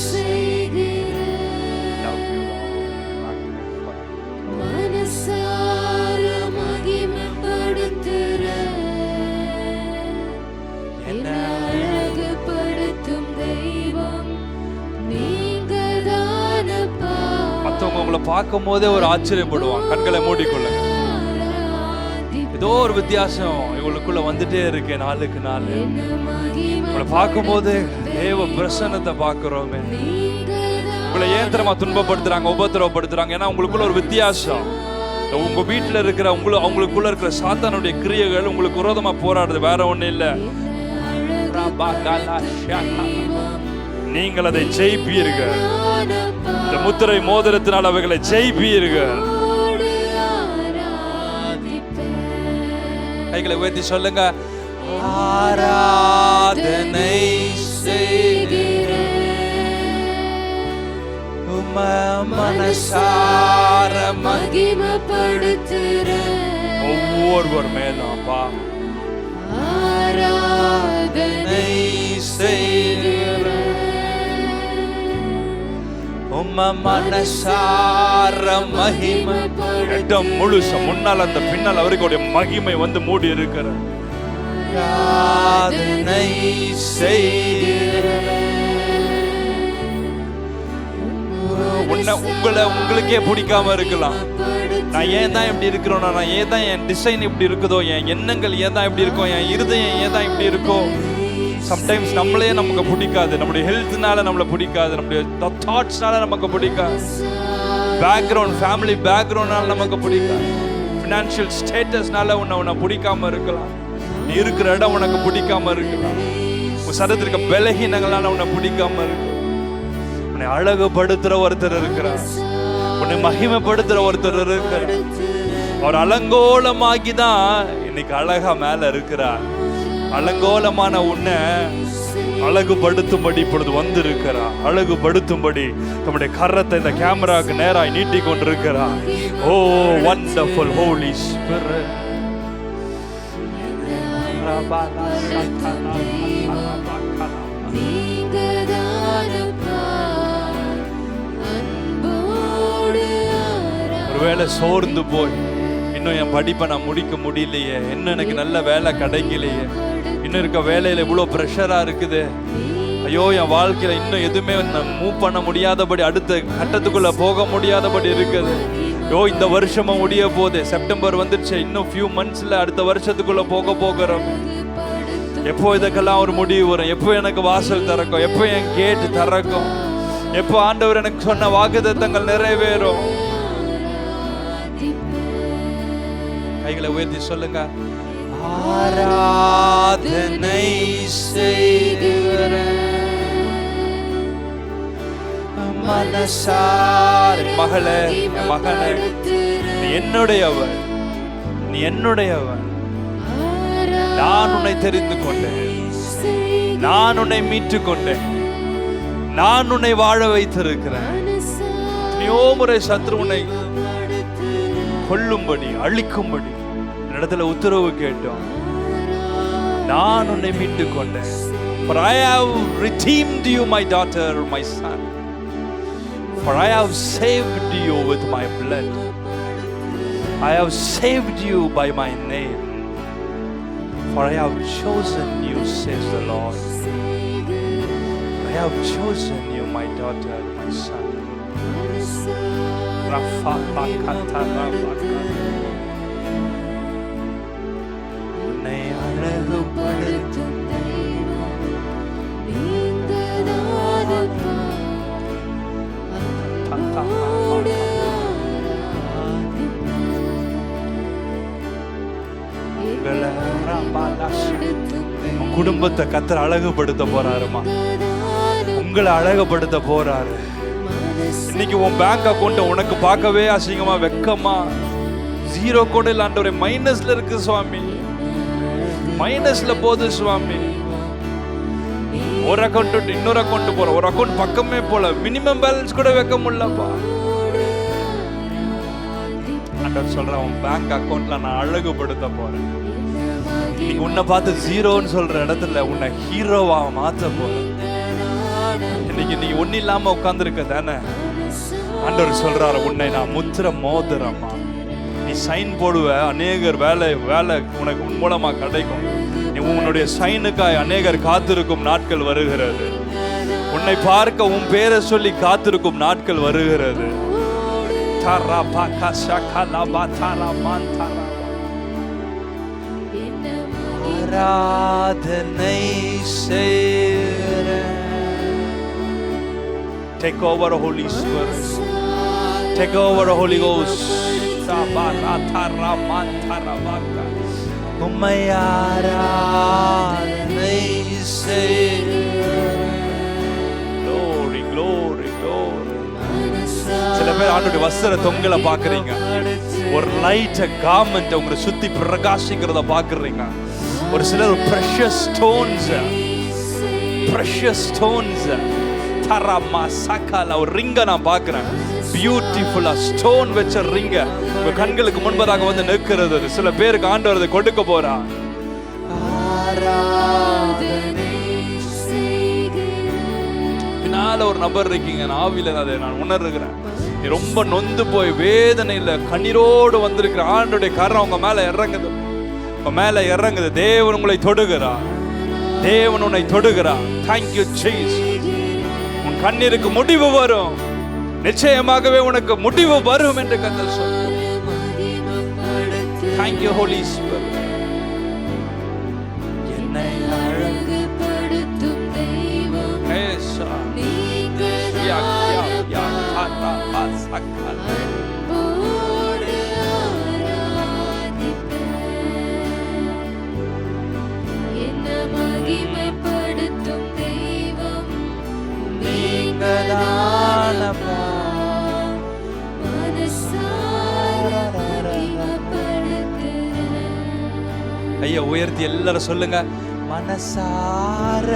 செய்கிறேன். Love you, Lord. Magnify you. மனசார மகிமைப்படுத்துறேன். என்னை அழகுபடுத்தும் தெய்வம் நீங்கதானப்பா. மத்தவங்க உங்களை பார்க்கும் போதே ஒரு ஆச்சரியப்படுவாங்க. கண்களை மூடிக்கொள்ளுங்க. ஏதோ ஒரு வித்தியாசம் இவங்களுக்குள்ள வந்துட்டே இருக்கு நாளுக்கு நாள். உங்களை பார்க்கும்போது தேவ பிரசன்னத்தை பார்க்கிறோமே. உங்களை ஏன் தெரியுமா துன்பப்படுத்துறாங்க, உபத்திரவப்படுத்துறாங்க? ஏன்னா உங்களுக்குள்ள ஒரு வித்தியாசம். உங்க வீட்டுல இருக்கிற அவங்களுக்குள்ள இருக்கிற சாத்தானுடைய கிரியைகள் உங்களுக்கு விரோதமா போராடுது, வேற ஒண்ணு இல்ல. நீங்கள் அதை ஜெயிப்பீர்கள். இந்த முத்திரை மோதிரத்தினால் அவைகளை ஜெயிப்பீர்கள். கைகளை உயர்த்தி சொல்லுங்க, ஆராதனை செய்கிறேன். உம மனசார மகிமைப்படுத்துறேன். ஒவ்வொருவர் மேலும் அப்பா ஆராதனை செய்கிறேன். உம மனசார மகிமைப்படுத்துறேன். இடம் முழுசும் முன்னால் அந்த பின்னால் அவருடைய மகிமை வந்து மூடி இருக்கிற ஆராதனை செய்கிறேன். உங்களுக்கே பிடிக்காம இருக்கலாம். நான் ஏன் தான் இப்படி இருக்கிறோம், நான் ஏன் தான் என் டிசைன் இப்படி இருக்குதோ, என் எண்ணங்கள் ஏன் தான் இப்படி இருக்கோ, என் இருதயம் ஏன் தான் இப்படி இருக்கோ. சம்டைம்ஸ் நம்மளே நமக்கு பிடிக்காது, நம்முடைய ஹெல்த்னால நம்மளை பிடிக்காது, நம்முடைய தாட்ஸ்னால நமக்கு பிடிக்காது, பேக்ரவுண்ட் ஃபேமிலி பேக்ரவுண்ட்னால நமக்கு பிடிக்காது, ஃபினான்ஷியல் ஸ்டேட்டஸ்னால உன்னை பிடிக்காம இருக்கலாம், நீ இருக்கிற இடம் உனக்கு பிடிக்காம இருக்கலாம், உன் சரத்திற்கு பலகீனங்களால உன்னை பிடிக்காம இருக்கு. உன்னை அழகுபடுத்துற ஒருத்தர் இருக்கிறார், உன்னை மகிமைப்படுத்துற ஒருத்தர் இருக்கிறார். அவர் அலங்கோலமாகி தான் இன்னைக்கு அழகா மேல இருக்கிறார். அலங்கோலமான உன்னை அழகுபடுத்தும்படி இப்பொழுது வந்திருக்கிறார். அழகுபடுத்தும்படி நம்முடைய கரத்தை இந்த கேமராவுக்கு நேராய் நீட்டி கொண்டிருக்கிறார். ஓ வண்டர்ஃபுல் ஹோலி ஸ்பிரிட். ஒருவேளை சோர்ந்து போய் இன்னும் என் படிப்பை நான் முடிக்க முடியலையே, இன்னும் எனக்கு நல்ல வேலை கிடைக்கலையே, இன்னும் இருக்க வேலையில இவ்வளவு ப்ரெஷரா இருக்குது, ஐயோ என் வாழ்க்கையில இன்னும் எதுவுமே மூவ் பண்ண முடியாதபடி, அடுத்த கட்டத்துக்குள்ள போக முடியாதபடி இருக்குது. ஐயோ இந்த வருஷமும் முடிய போகுது, செப்டம்பர் வந்துடுச்சு, இன்னும் ஃபியூ மந்த்ஸ்ல அடுத்த வருஷத்துக்குள்ள போகிறோம். எப்போ இதுக்கெல்லாம் ஒரு முடிவு வரும், எப்போ எனக்கு வாசல் திறக்கும், எப்போ என் கேட்டு திறக்கும், எப்போ ஆண்டவர் எனக்கு சொன்ன வாக்குத்தத்தங்கள் நிறைவேறும். கைகளை உயர்த்தி சொல்லுங்க, ஆராதனை செய்கிறேன். மனசார மகளே மகனே, நீ என்னுடையவன், நீ என்னுடையவன். நான் உன்னை தெரிந்து கொண்டேன், நான் உன்னை மீட்டு கொண்டேன், நான் உன்னை வாழ வைத்திருக்கிறேன். எத்தனையோ முறை சத்ரு உன்னை கொல்லும்படி அழிக்கும்படி இடத்துல உத்தரவு கேட்டோம். நான் உன்னை மீட்டு கொண்டேன். For I have redeemed you, my daughter, my son. For I have saved you with my blood. I have saved you by my name. For I have chosen you, says the Lord. I have chosen you, my daughter, my son. உன்னை அழகுபடுத்தும் நீங்கதானப்பா. உன் குடும்பத்தை கர்த்தர் அழகுபடுத்த போறாருமா. உங்களை அழகுபடுத்த போறாரு. இன்னைக்கு உன் bank account உனக்கு பார்க்கவே அசிங்கமா வெக்கமா 0 கூட இல்ல ஆண்டவரே, மைனஸ்ல இருக்கு சுவாமி, மைனஸ்ல போகுது சுவாமி. ஒரு அக்கௌண்ட் இன்னொரு அக்கௌண்ட் போற, ஒரு அக்கௌண்ட் பக்கமே போல, மினிமம் பேலன்ஸ் கூட வைக்க முடியலப்பா. ஆண்டவர் சொல்றேன், உன் பேங்க் அக்கௌண்ட்ல நான் அழகுபடுத்த போறேன். இன்னைக்கு உன்னை பார்த்து 0ன்னு சொல்ற இடத்துல உன்னை ஹீரோவா மாத்த போறேன். இன்னைக்கு நீ ஒன்னும் இல்லாம உட்கார்ந்துருக்க தானே, ஆண்டவர் சொல்றாரு, உன்னை நான் முத்திர மோதிரமா, நீ சைன் போடுவ, அநேகர் வேலை உனக்கு உன் மூலமா கிடைக்கும். நீ உன்னுடைய சைனுக்காய் அநேகர் காத்திருக்கும் நாட்கள் வருகிறது. உன்னை பார்க்க உன் பேரை சொல்லி காத்திருக்கும் நாட்கள் வருகிறது. ஆராதனை செய்ற. Take over Holy Spirit. Take over Holy Ghost. உம்மை ஆராதனை செய்ற. Glory, glory, glory. சில பேர் ஆண்டவருடைய வஸ்திர தொங்கலை பாக்குறீங்க, ஒரு லைட் கார்மெண்ட் உங்களை சுத்தி பிரகாசிக்கிறத பாக்குறீங்க. ஒரு சிலர் precious stones தரமா சகல ஒரு ரிங்க நான் பார்க்கிறேன், பியூட்டிஃபுல்லா ஸ்டோன் வச்ச ரிங்க உங்க கண்களுக்கு முன்பதாக வந்து நிற்கிறது. சில பேருக்கு ஆண்டவர் அதை கொடுக்க போறா. பின்னால ஒரு நபர் இருக்கீங்க, நான் ஆவியில அதை நான் உணர்கிறேன். நீ ரொம்ப நொந்து போய் வேதனையில கண்ணீரோடு வந்திருக்கிற, ஆண்டவருடைய கரம் உங்க மேல இறங்குது, உங்க மேல இறங்குது. தேவன் உங்களை தொடுகிறார், தேவன் உன்னை தொடுகிறார். Thank you Jesus. உன் கண்ணீருக்கு முடிவு வரும், நிச்சயமாகவே உனக்கு முடிவு வரும் என்று கர்த்தர் சொல்றார். Thank you Holy Spirit. என்னை அழகுபடுத்தும் தெய்வம் அன்போடு ஆராதிப்பேன். என்னை மகிமைப்படுத்தும் தெய்வம் நீங்கதானப்பா. ஐயா உயர்த்தி எல்லாரும் சொல்லுங்க, மனசார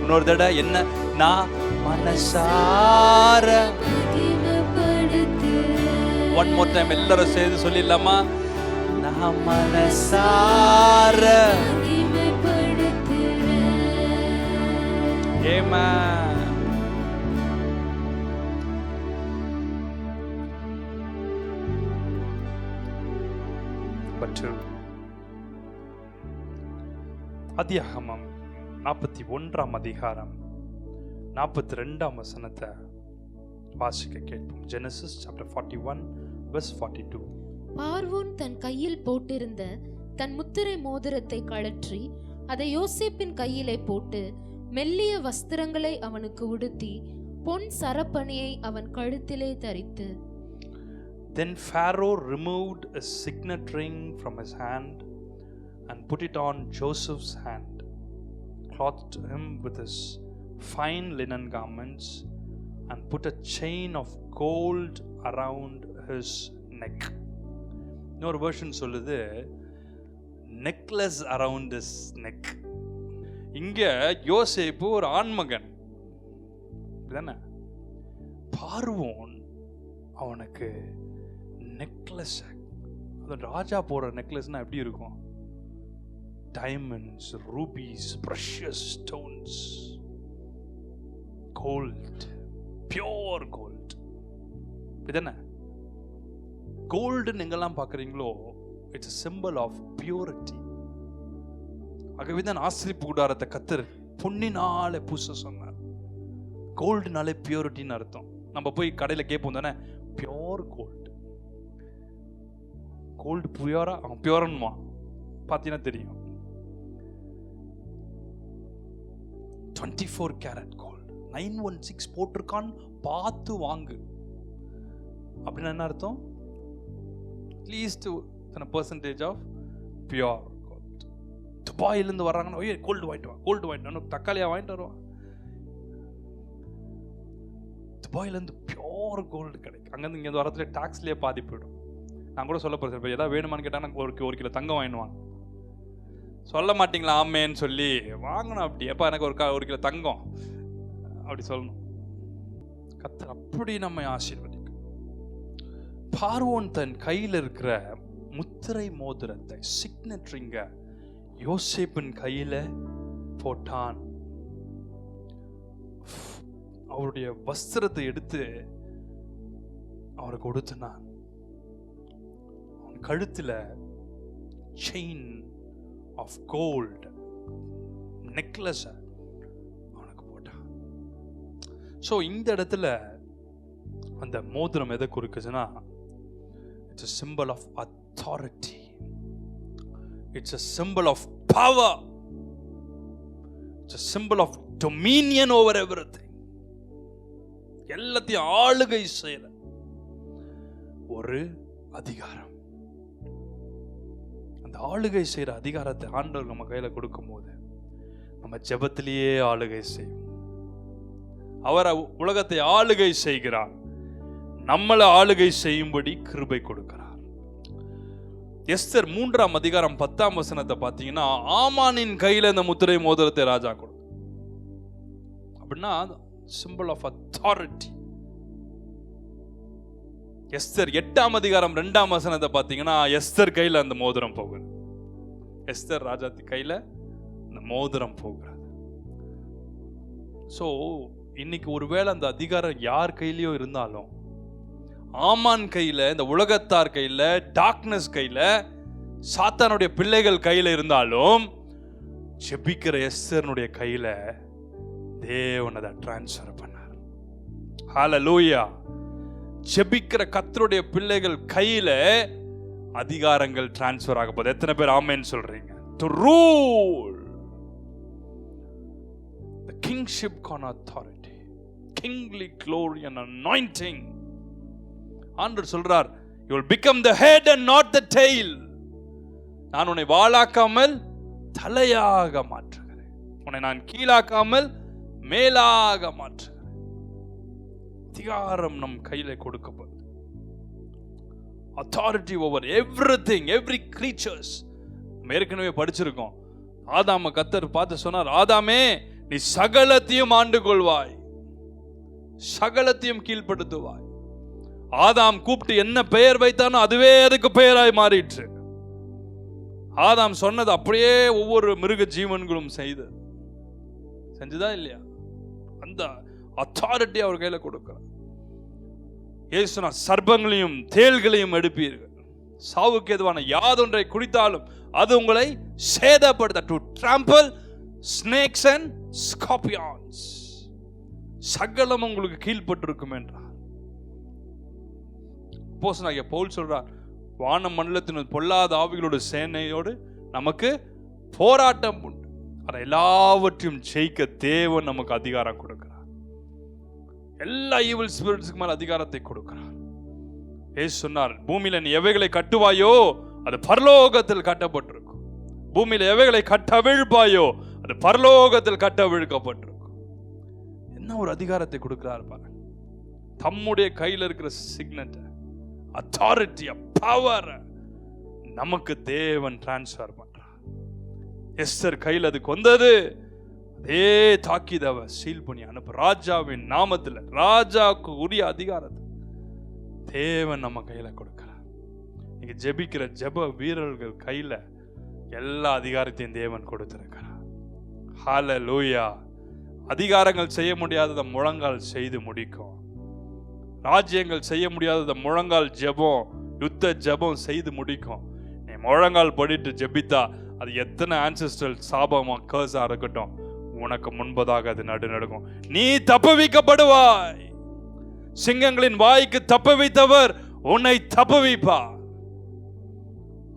இன்னொரு தடவை என்ன, நான் மனசார. ஒன் மோர் டைம் எல்லாரும் சேர்ந்து சொல்லிடலாமா, நான் மனசார. Amen. ஆதியாகமம் 41 அதிகாரம் 42 வசனத்தை வாசிக்க கேட்போம். Genesis chapter 41 verse 42. பார்வோன் தன் கையில் போட்டிருந்த தன் முத்திரை மோதிரத்தை கழற்றி அதை யோசேப்பின் கையிலே போட்டு மெல்லிய வஸ்திரங்களை அவனுக்கு உடுத்தி பொன் சரப்பணியை அவன் கழுத்திலே தரித்து. Then Pharaoh removed a signet ring from his hand and put it on Joseph's hand, clothed him with his fine linen garments, and put a chain of gold around his neck. இன்னொரு version சொல்லுது necklace around his neck. இங்க யோசேப்பு ஒரு ஆண்மகன் தானே, பார்வோன் அவனுக்கு necklace, அது ராஜா போடுற நெக்லஸ்னா எப்படி இருக்கும், diamonds, rupees, precious stones, gold, pure gold. இதுதானே கோல்டுன்னு எங்கெல்லாம் பார்க்குறீங்களோ it's a symbol of purity. ஆகவே தான் ஆசரிப்பு கூடாரத்தை கர்த்தர் பொன்னினாலே பூச சொன்னார். கோல்டுனாலே பியூரிட்டின்னு அர்த்தம். நம்ம போய் கடையில் கேட்போம் தானே, பியோர் கோல்டு, கோல்டு பியூரா, அவன் பியூரன்மா பார்த்தீங்கன்னா தெரியும். 24 கேரட் கோல்டு 916 போட்டிருக்கான்னு பார்த்து வாங்கு. அப்படின்னா என்ன அர்த்தம், at least percentage of pure gold. துபாயிலேருந்து வர்றாங்கன்னா ஓய்யே கோல்டு வாங்கிட்டு வா, கோல்டு வாங்கிட்டு வா, தக்காளியாக வாங்கிட்டு வருவான். துபாயிலேருந்து பியூர் கோல்டு கிடைக்கும். அங்கேருந்து இங்கே வரத்துல டாக்ஸ்லேயே பாதி போயிடும். நான் கூட சொல்ல போகிறேன், இப்போ எதாவது வேணுமான்னு கேட்டால் ஒரு கிலோ தங்கம் வாங்கிடுவாங்க. சொல்ல மாட்டிங்களா ஆமேன்னு சொல்லி வாங்கணும். அப்படி எப்போ எனக்கு ஒரு கிலோ தங்கம் அப்படி சொல்லணும். கர்த்தர் அப்படி நம்மை ஆசீர்வதிக்கும். பார்வோன் தன் கையில் இருக்கிற முத்திரை மோதிரத்தை சிக்னேச்சரிங்க யோசேப்பின் கையில போட்டான். அவருடைய வஸ்திரத்தை எடுத்து அவருக்கு கொடுத்தான். அவன் கழுத்துல செயின் ஆஃப் கோல்ட் நெக்லஸ் அவனுக்கு போட்டான். ஸோ இந்த இடத்துல அந்த மோதிரம் எதை குறிக்குதுன்னா, it's a symbol of authority. It's a symbol of power. It's a symbol of dominion over everything. எல்லாத்தையும் ஆளுகை செய்யற ஒரு அதிகாரம். அந்த ஆளுகை செய்யற அதிகாரத்தை ஆண்டவர் நம்ம கையில கொடுக்கும் போது நம்ம ஜெபத்திலேயே ஆளுகை செய்வோம். அவர் உலகத்தை ஆளுகை செய்கிறார், நம்மளை ஆளுகை செய்யும்படி கிருபை கொடுக்கிறார். எஸ்தர் 3ஆம் அதிகாரம் 10ஆம் வசனத்தை பார்த்தீங்கன்னா, ஆமானின் கையில இந்த முத்திரை மோதிரத்தை ராஜா கொடுக்கும். அப்படின்னா சிம்பிள் ஆஃப் அத்தாரிட்டி. எஸ்தர் 8ஆம் அதிகாரம் 2ஆம் வசனத்தை பார்த்தீங்கன்னா, எஸ்தர் கையில அந்த மோதிரம் போகுது. எஸ்தர் ராஜாத்தி கையில அந்த மோதிரம் போகிறது. ஸோ இன்னைக்கு ஒருவேளை அந்த அதிகாரம் யார் கையிலயோ இருந்தாலும், ஆமான் கையில, இந்த உலகத்தார் கையில, டார்க்னஸ் கையில, சாத்தானுடைய பிள்ளைகள் கையில இருந்தாலும், ஜெபிக்கிற எஸ்தர்னுடைய கையில தேவன் அதை டிரான்ஸ்ஃபர் பண்ணார். ஹல்லேலூயா. ஜெபிக்கிற கர்த்தருடைய பிள்ளைகள் கையில அதிகாரங்கள் டிரான்ஸ்ஃபர் ஆக போகுது. எத்தனை பேர் ஆமென் சொல்றீங்க? To rule the kingship on authority, kingly glory and anointing. ஆண்டவர் சொல்றார், you will become the head and not the tail. நான் உன்னை வாளாக்காமல் தலையாக மாற்றுகிறேன், உன்னை நான் கீழாக்காமல் மேலாக மாற்றுகிறேன். அதிகாரம் நம் கையில கொடுக்கப்படுது. authority over everything, every creatures. நம்ம ஏற்கனவே படிச்சிருக்கோம். ஆதாம கர்த்தர் பார்த்து சொன்னார், ஆதாமே நீ சகலத்தையும் ஆண்டு கொள்வாய், சகலத்தையும் கீழ்ப்படுத்துவாய். ஆதாம் கூப்பிட்டு என்ன பெயர் வைத்தானோ அதுவே அதுக்கு பெயராய் மாறிற்று. ஆதாம் சொன்னது அப்படியே ஒவ்வொரு மிருக ஜீவன்களும் செஞ்சுதா இல்லையா? அந்த அத்தாரிட்டி அவர் கையில கொடுக்கிறார். இயேசு சொன்னார், சர்ப்பங்களையும் தேள்களையும் எடுப்பீர்கள், சாவுக்கு எதுவான யாதொன்றை குடித்தாலும் அது உங்களை சேதப்படுத்த. டு ட்ராம்பிள் ஸ்னேக்ஸ் அண்ட் ஸ்கார்பியான்ஸ், சகலம் உங்களுக்கு கீழ்பட்டிருக்கும் என்றார். அப்போஸ்தலனாகிய பவுல் சொல்றார், வான மண்டலத்தின் பொல்லாத ஆவிகளோட சேனையோடு நமக்கு போராட்டம் உண்டு, அதை எல்லாவற்றையும் ஜெயிக்க தேவன் நமக்கு அதிகாரம் கொடுக்கிறார். எல்லா ஈவில் ஸ்பிரிட்ஸ்க்கு மேல அதிகாரத்தை கொடுக்கிறார். இயேசு சொன்னார், பூமியில நீ எவைகளை கட்டுவாயோ அது பரலோகத்தில் கட்டப்பட்டிருக்கும், பூமியில எவைகளை கட்டவிழ்ப்பாயோ அது பரலோகத்தில் கட்டவிழ்க்கப்பட்டிருக்கும். என்ன ஒரு அதிகாரத்தை கொடுக்கிறார் பாருங்க. தம்முடைய கையில் இருக்கிற சிக்னட் அத்தாரிட்டி, பவர் நமக்கு தேவன் டிரான்ஸ்ஃபர் பண்றார். எஸ்தர் கையில் அதுக்கு வந்தது. அதே தாக்கிதவ சீல் பண்ணி அனுப்பு ராஜாவின் நாமத்தில், ராஜாவுக்கு உரிய அதிகாரத்தை தேவன் நம்ம கையில கொடுக்கிறார். நீங்க ஜெபிக்கிற ஜெப வீரர்கள் கையில எல்லா அதிகாரத்தையும் தேவன் கொடுத்திருக்கிறார். ஹல்லேலூயா. அதிகாரங்கள் செய்ய முடியாததை முழங்கால் செய்து முடிக்கும். ராஜ்யங்கள் செய்ய முடியாததை முழங்கால் ஜெபம், யுத்த ஜெபம் செய்து முடிக்கும். நீ முழங்கால் படிட்டு ஜெபித்தா அது எத்தனை ஆன்செஸ்ட்ரல் சாபமா கர்ஸா இருக்கட்டும், உனக்கு முன்பதாக அது நடுநடுக்கும். நீ தப்புவிக்கப்படுவாய். சிங்கங்களின் வாய்க்கு தப்புவித்தவர் உன்னை தப்புவிப்பார்.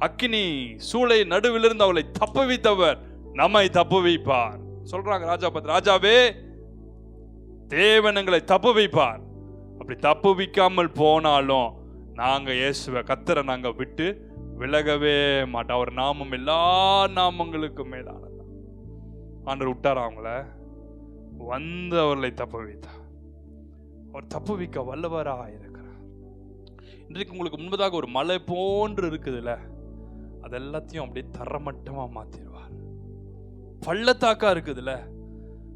அக்கினி சூளை நடுவிலிருந்து அவளை தப்புவித்தவர் நம்மை தப்புவிப்பார். சொல்றாங்க ராஜா பத்தி, ராஜாவே தேவன் எங்களை தப்புவிப்பார். அப்படி தப்புவிக்காமல் போனாலும் நாங்க இயேசுவை கர்த்தரை நாங்க விட்டு விலகவே மாட்டோம். அவர் நாமம் எல்லா நாமங்களுக்கும் மேலானது. ஆண்டவர் விட்டார் அவங்கள, வந்து அவர்களை தப்ப வைத்தார். அவர் தப்பு வைக்க வல்லவராக இருக்கிறார். இன்றைக்கு உங்களுக்கு முன்பதாக ஒரு மலை போன்று இருக்குதுல்ல, அது எல்லாத்தையும் அப்படியே தரமட்டமா மாத்திடுவார். பள்ளத்தாக்கா இருக்குதுல்ல,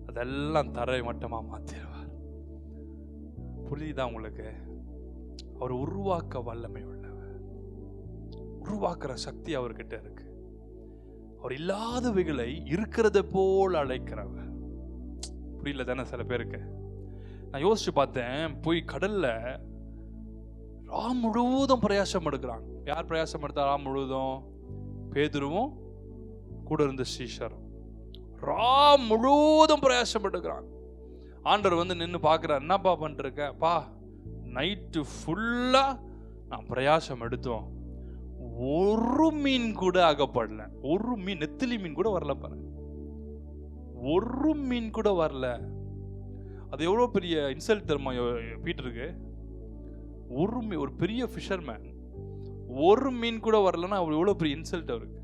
அதெல்லாம் தரை மட்டமா மாத்திடுவார். புரியுதா உங்களுக்கு? அவர் உருவாக்க வல்லமை உள்ளவர். உருவாக்குற சக்தி அவர்கிட்ட இருக்கு. அவர் இல்லாதவைகளை இருக்கிறத போல் அழைக்கிறவர். புரியல தானே சில பேருக்கு? நான் யோசிச்சு பார்த்தேன், போய் கடல்ல ராம் முழுவதும் பிரயாசம் எடுக்கிறாங்க. யார் பிரயாசம் எடுத்தா? ராம் முழுவதும் பேதுருவும் கூட இருந்த சீஷரும் ராம் முழுவதும் பிரயாசம் எடுக்கிறாங்க. ஆண்டவர் வந்து நின்று பார்க்கிறார். என்னப்பா பண்ணிருக்க? பா, நைட்டு ஃபுல்லா நான் பிரயாசம் எடுத்தோம், ஒரு மீன் கூட அகப்படல. ஒரு மீன், நெத்திலி மீன் கூட வரல பாருங்க. ஒரு மீன் கூட வரல. அது எவ்வளவு பெரிய இன்சல்ட் தெரியுமா பீட்டருக்கு? ஒரு பெரிய ஃபிஷர்மேன் ஒரு மீன் கூட வரலன்னா அவர் எவ்வளவு பெரிய இன்சல்ட் அவருக்கு.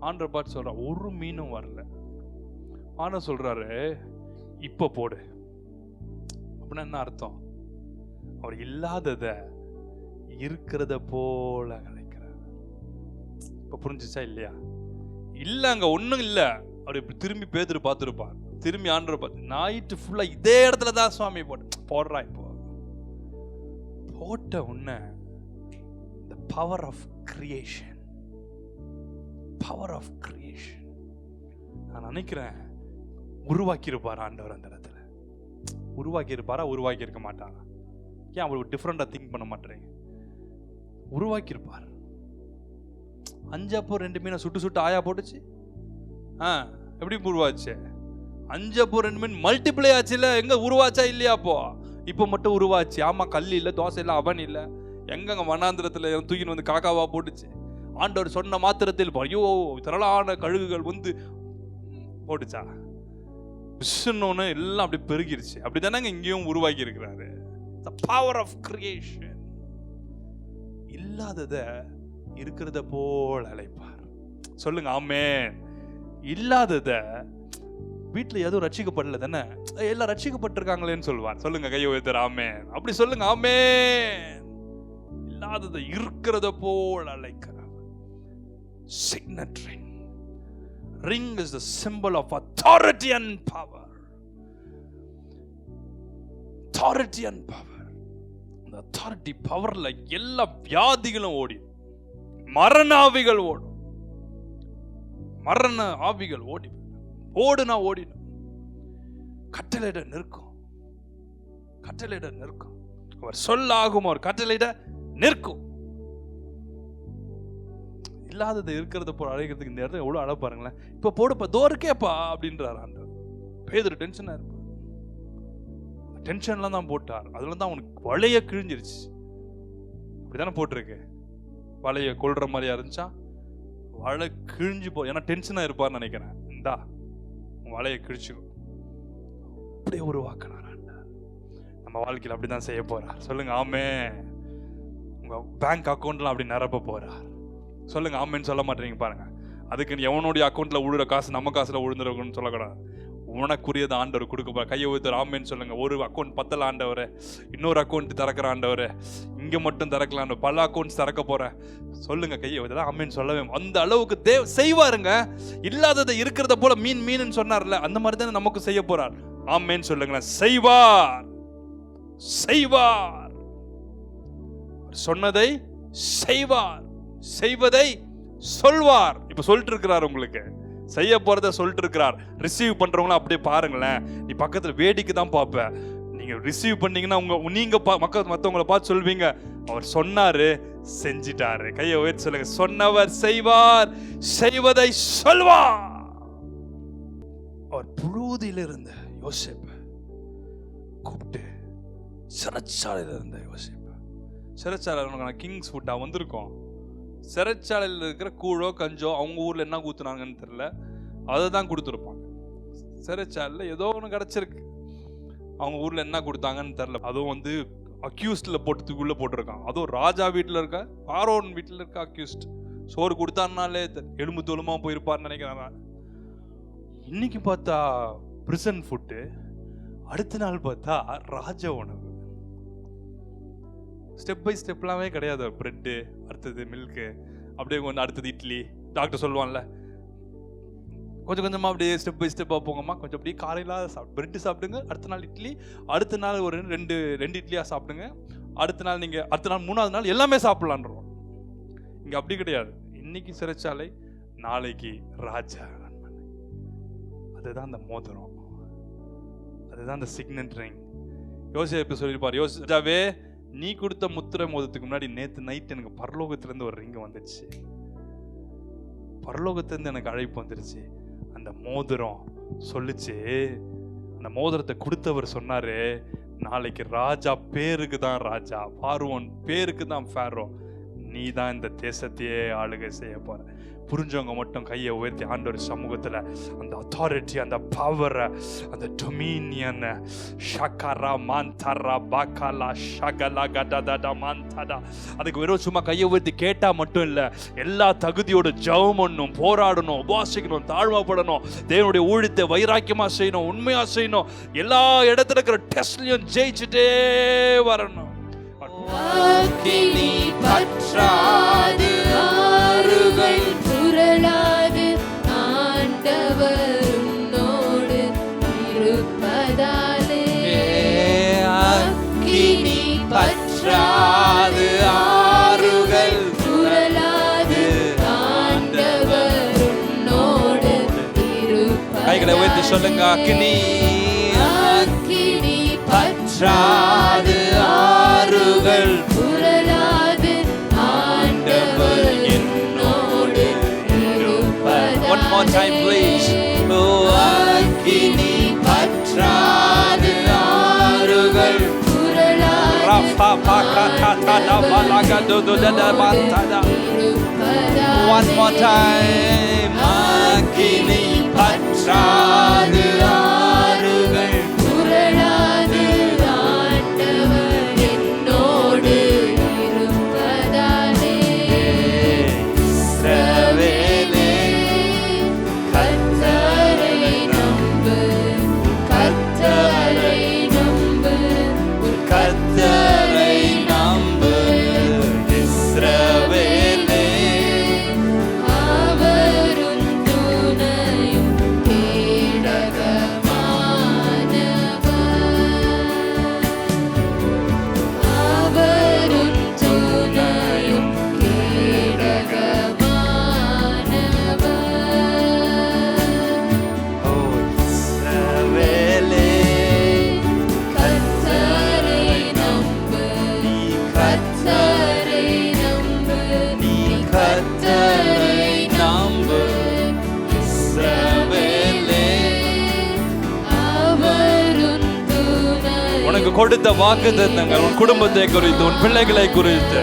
ஆண்டவர் பார்த்து சொல்ற, ஒரு மீனும் வரல. ஆண்டவர் சொல்றாரு, இப்ப போடு. அப்படின்னா என்ன அர்த்தம்? அவர் இல்லாதத இருக்கிறத போல நினைக்கிறார். இப்ப புரிஞ்சுச்சா இல்லையா? இல்ல, அங்க ஒண்ணும் இல்ல. அவர் இப்படி திரும்பி பேதுரு பார்த்துருப்பார். திரும்பி ஆண்டவர் பார்த்து, நைட்டு ஃபுல்லா இதே இடத்துல தான் சுவாமி போடுறா. இப்போ போட்ட உடனே the power of creation, power of creation, நான் நினைக்கிறேன் உருவாக்கி இருப்பார் ஆண்டவர். அந்த இடத்துல உருவாக்கி இருப்பாரா? உருவாக்கி இருக்க மாட்டாரா? ஏன் அவர் டிஃப்ரெண்டா திங்க் பண்ண மாட்டேறீங்க? உருவாக்கி இருப்பார். 5 அப்போ 2 மீனை சுட்டு சுட்டு ஆயா போட்டுச்சு. எப்படி உருவாச்சு? 5 அப்போ 2 மீன் மல்டிப்ளை ஆச்சு இல்ல? எங்க உருவாச்சா இல்லையா? அப்போ இப்ப மட்டும் உருவாச்சு. ஆமா, கல் இல்ல, தோசை இல்ல, அவன் இல்ல. எங்க வனாந்திரத்துல தூக்கின்னு வந்து காக்காவா போட்டுச்சு. ஆண்டவர் சொன்ன மாத்திரத்தில் ஐயோ திரளான கழுகுகள் வந்து போட்டுச்சா? விஷ்ணுன்னு எல்லாம் அப்படி பெருகிருச்சு. அப்படித்தானங்க இங்கேயும் உருவாக்கி இருக்கிறாரு. The power of creation. இல்லாதத இருக்கிறத போல் அழைப்பார். சொல்லுங்க ஆமென். இல்லாதத வீட்டுல எதுவும் ரட்சிக்கப்படல தானே, எல்லாம் ரட்சிக்கப்பட்டிருக்காங்களேன்னு சொல்லுவார். சொல்லுங்க கையை உயர்த்துற ஆமென். அப்படி சொல்லுங்க ஆமென். இல்லாதத இருக்கிறத போல் அழைக்கிறார். Signet ring. Ring is the symbol of authority and power. Authority and power. அந்த authority powerல எல்லா வியாதிகளும் ஓடி, மரண ஆவிகள் ஓடும். மரண ஆவிகள் ஓடி ஓடுனா ஓடிடும். கட்டளையிட நிற்கும். கட்டளையிட நிற்கும். அவர் சொல்லாகும். அவர் கட்டளையிட நிற்கும். இல்லாதது இருக்கிறத போல அழைக்கிறதுக்கு இந்த இடத்துல எவ்வளவு அழ பாருங்களேன். இப்ப போடுப்பா, தோருக்கேப்பா அப்படின்றார் ஆண்டவர். பேதுரு டென்ஷனா இருப்பார். டென்ஷன்லாம் தான் போட்டார். அதுல தான் அவனுக்கு வளைய கிழிஞ்சிருச்சு. அப்படித்தானே போட்டிருக்கு. வளைய கொள்ற மாதிரியா இருந்துச்சா? வலை கிழிஞ்சு போ. ஏன்னா டென்ஷனா இருப்பார்னு நினைக்கிறேன். இந்தா வலையை கிழிச்சுக்கும். அப்படியே உருவாக்கினார் ஆண்டவர். நம்ம வாழ்க்கையில் அப்படிதான் செய்ய போறார். சொல்லுங்க ஆமென். உங்க பேங்க் அக்கௌண்ட்லாம் அப்படி நிரப்ப போறார். சொல்லுங்க ஆமென். சொல்ல மாட்டீங்க பாருங்க. அதுக்கு எவனுடைய அக்கௌண்ட்ல விழுற காசு நம்ம காசுல விழுந்துருக்குன்னு சொல்லக்கூடாது. உனக்குரியது ஆண்டவர் கொடுக்க போற. கையை ஊத்துற ஆமென் சொல்லுங்க. ஒரு அக்கௌண்ட் பத்தல ஆண்டவரே, இன்னொரு அக்கௌண்ட் திறக்கிற ஆண்டவரே, இங்க மட்டும் திறக்கலாம், பல அக்கௌண்ட்ஸ் திறக்க போறேன். சொல்லுங்க கையை ஊத்துற ஆமென் சொல்லவே. அந்த அளவுக்கு செய்வாருங்க. இல்லாததை இருக்கிறத போல மீன் மீன் சொன்னார்ல, அந்த மாதிரி தானே நமக்கு செய்ய போறார். ஆமென் சொல்லுங்களேன். செய்வார், செய்வார். சொன்னதை செய்வார், செய்வதை சொல்வார். இப்ப சொல்லிட்டு இருக்கிறார். உங்களுக்கு செய்ய போறத சொல்லிட்டு இருக்கிறார். ரிசீவ் பண்றவங்கள அப்படியே பாருங்களேன். நீ பக்கத்துல வேடிக்கை தான் பார்ப்ப. நீங்க ரிசீவ் பண்ணீங்கன்னா நீங்க மத்தவங்களை பார்த்து சொல்வீங்க, அவர் சொன்னாரு செஞ்சிட்டாரு. கையை உயர்த்தி சொல்லுங்க. சொன்னவர் செய்வார், செய்வதை சொல்வார். அவர் புழுதியில இருந்த யோசேப்பு கூப்பிட்டு சிறைச்சாலையில இருந்த யோசேப்பு, சிறைச்சாலை கிங்ஸ் ஃபுட்டா வந்திருக்கோம். சிறைச்சாலையில் இருக்கிற கூழோ கஞ்சோ அவங்க ஊர்ல என்ன ஊத்துனாங்கன்னு தெரியல, அதை தான் கொடுத்துருப்பாங்க. சிறைச்சாலையில் ஏதோ ஒன்று கிடைச்சிருக்கு. அவங்க ஊர்ல என்ன கொடுத்தாங்கன்னு தெரியல. அதுவும் அக்யூஸ்டில் போட்டதுக்குள்ளே போட்டிருக்கான். அதுவும் ராஜா வீட்டில் இருக்க, பார்வோன் வீட்டில் இருக்க அக்யூஸ்ட். சோறு கொடுத்தாருனாலே எலும்பு தோலுமா போயிருப்பார்னு நினைக்கிறேன். இன்னைக்கு பார்த்தா பிரிசன் ஃபுட்டு, அடுத்த நாள் பார்த்தா ராஜ உணவு. ஸ்டெப் பை ஸ்டெப்லாமே கிடையாது. பிரெட்டு, அடுத்தது மில்க்கு, அப்படியே கொஞ்சம் அடுத்தது இட்லி. டாக்டர் சொல்லுவான்ல, கொஞ்சம் கொஞ்சமாக அப்படியே ஸ்டெப் பை ஸ்டெப்பாக போங்கம்மா. கொஞ்சம் அப்படியே காலையில் பிரெட்டு சாப்பிடுங்க, அடுத்த நாள் இட்லி, அடுத்த நாள் ஒரு ரெண்டு இட்லியாக சாப்பிடுங்க, அடுத்த நாள் நீங்கள் அடுத்த நாள் 3வது நாள் எல்லாமே சாப்பிட்லான்றோம். இங்கே அப்படி கிடையாது. இன்னைக்கு சிறைச்சாலை, நாளைக்கு ராஜா. அதுதான் அந்த மோதிரம், அதுதான் அந்த சிக்னட் ரிங். யோசேப்பு சொல்லியிருப்பார், யோசிச்சாவே நீ கொடுத்த முத்திரை மோதத்துக்கு முன்னாடி நேற்று நைட் எனக்கு பரலோகத்திலேருந்து ஒரு ரிங்கு வந்துடுச்சு, பரலோகத்திலேருந்து எனக்கு அழைப்பு வந்துடுச்சு. அந்த மோதிரம் சொல்லுச்சு, அந்த மோதிரத்தை கொடுத்தவர் சொன்னாரு, நாளைக்கு ராஜா பேருக்கு தான் ராஜா, பார்வோன் பேருக்கு தான் ஃபேரோ, நீ தான் இந்த தேசத்தையே ஆளுகை செய்ய போற. புரிஞ்சவங்க மட்டும் கையை உயர்த்தி ஆண்டவர் சமூகத்தில் அந்த அத்தாரிட்டி, அந்த பவரை, அந்த டொமினியன் ஷக்கரா மாந்தரா பாக்கலா ஷகலா கடடா மாந்தடா, அதுக்கு வெறும் சும்மா கையை உயர்த்தி கேட்டால் மட்டும் இல்லை, எல்லா தகுதியோடு ஜெபம் பண்ணணும், போராடணும், உபாசிக்கணும், தாழ்மைப்படணும், தேவனுடைய ஊழியத்தை வைராக்கியமாக செய்யணும், உண்மையாக செய்யணும், எல்லா இடத்துல இருக்கிற டெஸ்ட்லையும் ஜெயிச்சுட்டே வரணும். அக்கினி பற்றாது ஆறுகள் புரளாது ஆண்டவர் உன்னோடு இருப்பதாலே. அக்கினி பற்றாது ஆறுகள் புரளாது ஆண்டவர் உன்னோடு இருப்பதாலே. கைகளை உயர்த்தி சொல்லுங்க, அக்கினி பற்றாது ஆறுகள் புரளாது ஆண்டவர் என்னோடு இருப்பதாலே. One more time please. அக்கினி பற்றாது ஆறுகள் புரளாது ரஃபா பகதா பலகது துததமந்தா. One more time. அக்கினி பற்றாது ஆறுகள் புரளாது ஆண்டவர் என்னோடு இருப்பதாலே. இஸ்ரவேலே கர்த்தரை நம்பு, கர்த்தரை நம்பு, கர்த்தரை நம்பு. இஸ்ரவேலே அவரும் துணையும் உனக்கு கொடுத்த வாக்குத்தத்தங்கள், உன் குடும்பத்தை குறித்து, உன் பிள்ளைகளை குறித்து,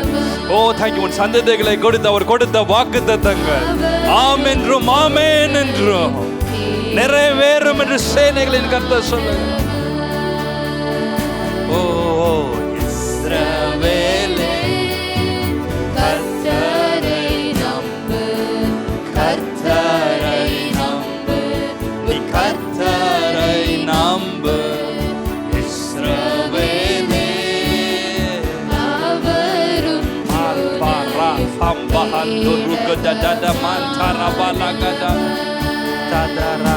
ஓ தேங்க்யூ, உன் சந்ததிகளை கொடுத்து அவர் கொடுத்த வாக்குத்தத்தங்கள் ஆம் என்றும் ஆமென் என்றும் நிறைவேறும் என்று சேனைகளின் கர்த்தர் சொல்லுகிறார். ஓ இஸ்ரவேலே கர்த்தரை நம்பு, கர்த்தரை நம்பு, நீ கர்த்தரை நம்பு. இஸ்ரவேலே அவரும் அல்பாரா சம்பஹந்து ருகதட மந்தரா பலகட ததரா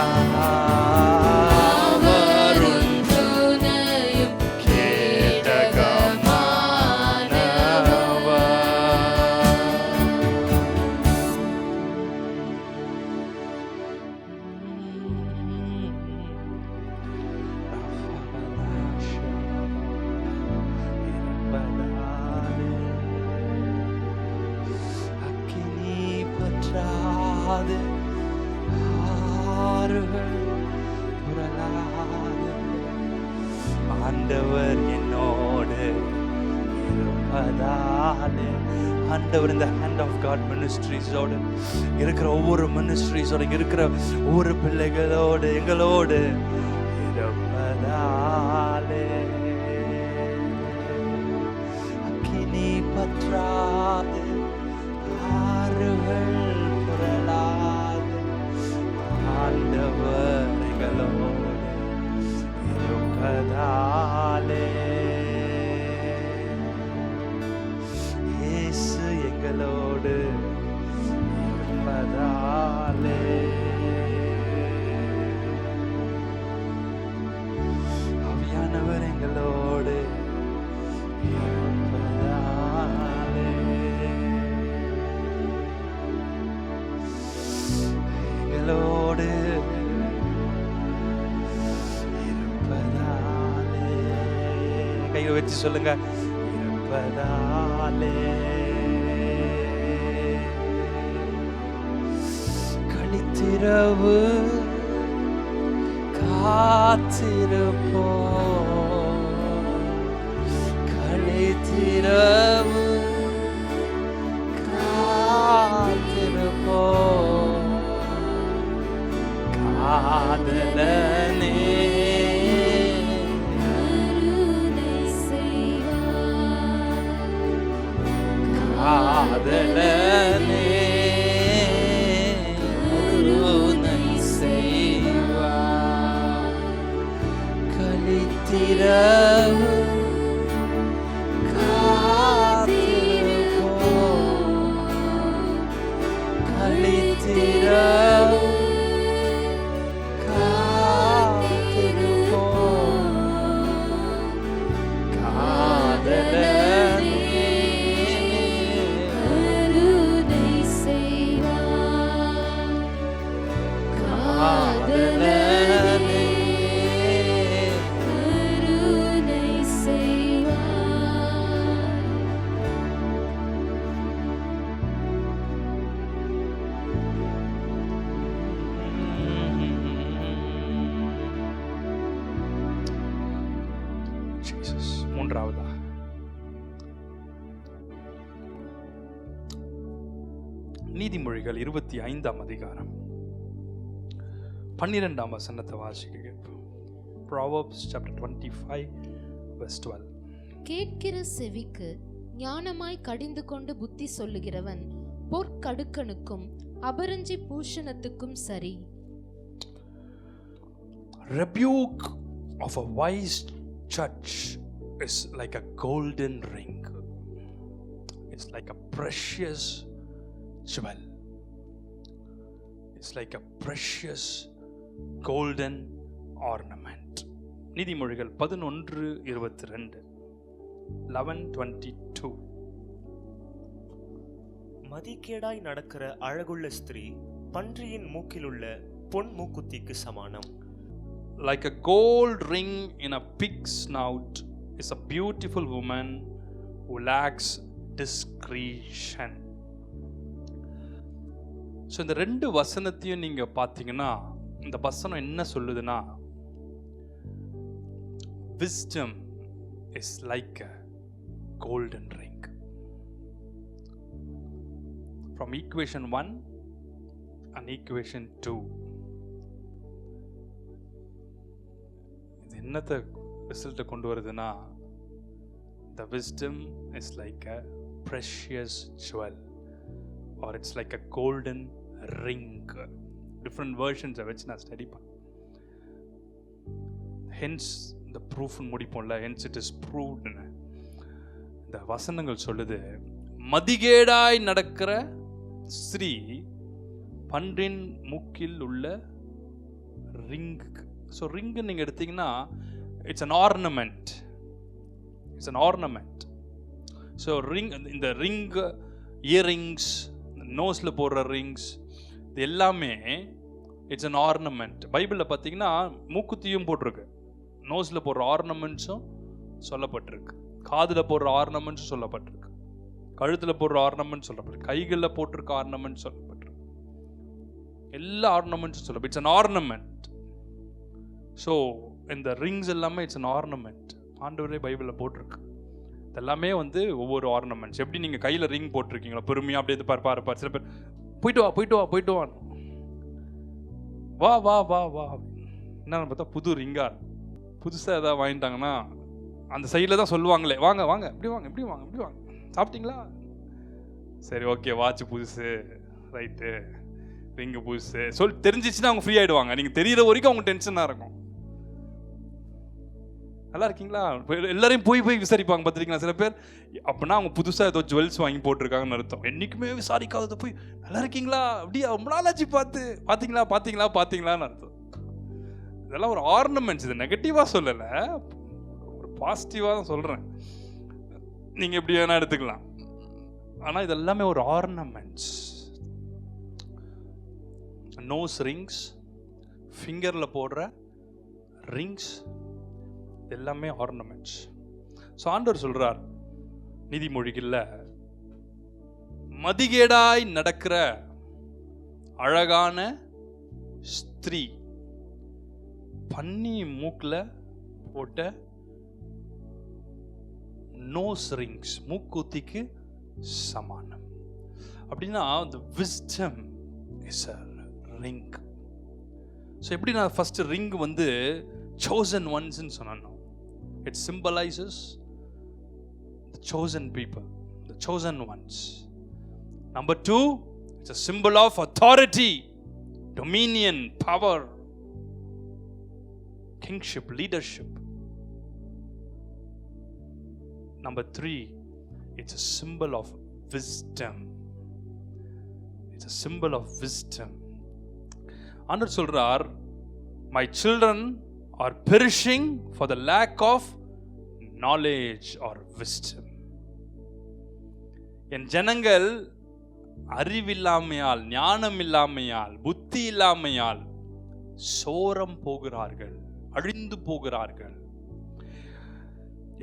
அவரும் துணையும் கேடகமானவா. அக்கினி பற்றாது ஆறுகள் புரளாது ஆண்டவர் என்னோடு இருப்பதாலே. ஆண்டவர் இந்த ஹேண்ட் ஆஃப் காட் மினிஸ்ட்ரீஸோடு இருக்கிற ஒவ்வொரு மினிஸ்ட்ரீஸோட இருக்கிற ஒவ்வொரு பிள்ளைகளோடு எங்களோடு இருப்பதாலே. எங்களோடு இருப்பதாலே. ஆவியானவர் எங்களோடு இருப்பதாலே. எங்களோடு இருப்பதாலே. கையை வச்சு சொல்லுங்க, இருப்பதாலே. கழித்திரவு காத்திருப்போ, கழித்திரவு காத்திருப்போ, காதலனே காதலனே கருணை செய்வார். கழித்திரவு காத்திருப்போ, கழித்திரவு காத்திருப்போ, காதலனே மூன்றாவதா நீதிமொழிகள் 25ஆம் அதிகாரம் 12ஆம் வசனத்தை வாசிக்க கேட்போம். Proverbs chapter 25 verse 12. கேட்கிற செவிக்கு ஞானமாய் கடிந்து கொண்டு புத்தி சொல்லுகிறவன் பொற்கடுக்கனுக்கும் அபரஞ்சி பூஷணத்துக்கும் சரி. Rebuke of a wise judge is like a golden ring. It's like a precious jewel. It's like a precious golden ornament. நீதிமொழிகள் 11:22. 11:22. மதிகேடாய் நடக்கிற அழகுள்ள ஸ்திரீ பன்றியின் மூக்கிலுள்ள பொன் மூக்குத்திக்கு சமானம். Like a gold ring in a pig's snout is a beautiful woman who lacks discretion. So இந்த ரெண்டு வசனத்தையும் நீங்க பார்த்தீங்கன்னா, இந்த வசனம் என்ன சொல்லுதுன்னா, wisdom is like a golden ring. From equation 1 and equation 2. இது என்னத்தை ரிசல்ட்டை கொண்டு வருதுன்னா, the wisdom is like a precious jewel or it's like a golden ring. Different versions வச்சு நான் ஸ்டடி பண்ணேன். hence the proof முடிப்போம்ல, hence it is proved. இந்த வசனங்கள் சொல்லுது, மதிகேடாய் நடக்கிற ஸ்ரீ பன்றின் மூக்கில் உள்ள ரிங். ஸோ ரிங்கு நீங்கள் எடுத்தீங்கன்னா it's an ornament. It's an ornament. So ring, இந்த ரிங், இயரிங்ஸ், நோஸில் போடுற ரிங்ஸ், இது எல்லாமே இட்ஸ் an ornament. பைபிளில் பார்த்தீங்கன்னா மூக்குத்தியும் போட்டிருக்கு, நோஸில் போடுற ஆர்னமெண்ட்ஸும் சொல்லப்பட்டிருக்கு, காதில் போடுற ஆர்னமெண்ட்ஸும் சொல்லப்பட்டிருக்கு, கழுத்தில் போடுற ஆர்னமெண்ட் சொல்லப்பட்டிருக்கு, கைகளில் போட்டிருக்க ஆர்னமெண்ட் சொல்லப்பட்டிருக்கு, எல்லா ஆர்னமெண்ட்ஸும் சொல்லப்பட்டு இட்ஸ் an ornament. ஸோ இந்த ரிங்ஸ் எல்லாமே இட்ஸ் an ornament. ஆண்டவரே பைபிளில் போட்டிருக்கு. இதெல்லாமே வந்து ஒவ்வொரு ஆர்னமெண்ட்ஸ். எப்படி நீங்கள் கையில் ரிங் போட்டிருக்கீங்களோ பெருமையாக அப்படியே பாரு. சில பேர் போயிட்டு வா வா வா வா வா என்னன்னு பார்த்தா புது ரிங்கா, புதுசாக எதாவது வாங்கிட்டாங்கன்னா அந்த சைடில் தான் சொல்லுவாங்களே, வாங்க வாங்க இப்படி வாங்க இப்படி வாங்க இப்படி வாங்க, சாப்பிட்டீங்களா, சரி ஓகே வாட்ச் புதுசு, ரைட்டு ரிங்கு புதுசு தெரிஞ்சிச்சுன்னா அவங்க ஃப்ரீ ஆகிடுவாங்க. நீங்கள் தெரிகிற வரைக்கும் அவங்க டென்ஷனாக இருக்கும். நல்லா இருக்கீங்களா? எல்லாரையும் போய் போய் விசாரிப்பாங்க பார்த்துருக்கீங்களா சில பேர்? அப்படின்னா அவங்க புதுசாக ஏதோ ஜுவல்ஸ் வாங்கி போட்டிருக்காங்கன்னு அர்த்தம். என்றைக்குமே விசாரிக்காதது போய் நல்லா இருக்கீங்களா, அப்படியே ரொம்ப நாளாச்சு பார்த்தீங்களான்னு அர்த்தம். இதெல்லாம் ஒரு ஆர்னமெண்ட்ஸ். இது நெகட்டிவாக சொல்லலை, ஒரு பாசிட்டிவாக தான் சொல்கிறேன். நீங்கள் எப்படி வேணால் எடுத்துக்கலாம். ஆனால் இதெல்லாமே ஒரு ஆர்னமெண்ட்ஸ். நோஸ் ரிங்ஸ், ஃபிங்கரில் போடுற ரிங்ஸ், எல்லாமே ஆர்னமெண்ட்ஸ். ஸோ ஆண்டவர் சொல்றார் நீதிமொழிகள்ல, மதிகேடாய் நடக்கிற அழகான ஸ்திரீ பன்னி மூக்குல போட்ட நோஸ் ரிங்ஸ், மூக்குத்திக்கு சமானம். அப்படின்னா the wisdom is a ring. So எப்படி நான் ஃபர்ஸ்ட் ரிங் வந்து chosen ones ன்னு சொன்னோம். It symbolizes the chosen people, the chosen ones. Number 2, it's a symbol of authority, dominion, power, kingship, leadership. Number 3, it's a symbol of wisdom. It's a symbol of wisdom. ஆண்டவர் சொல்றார், my children are perishing for the lack of knowledge or wisdom. என் ஜனங்கள் அறிவில்லாமையால், ஞானம் இல்லாமையால், புத்தி இல்லாமையால் சோரம் போகிறார்கள், அழிந்து போகிறார்கள்.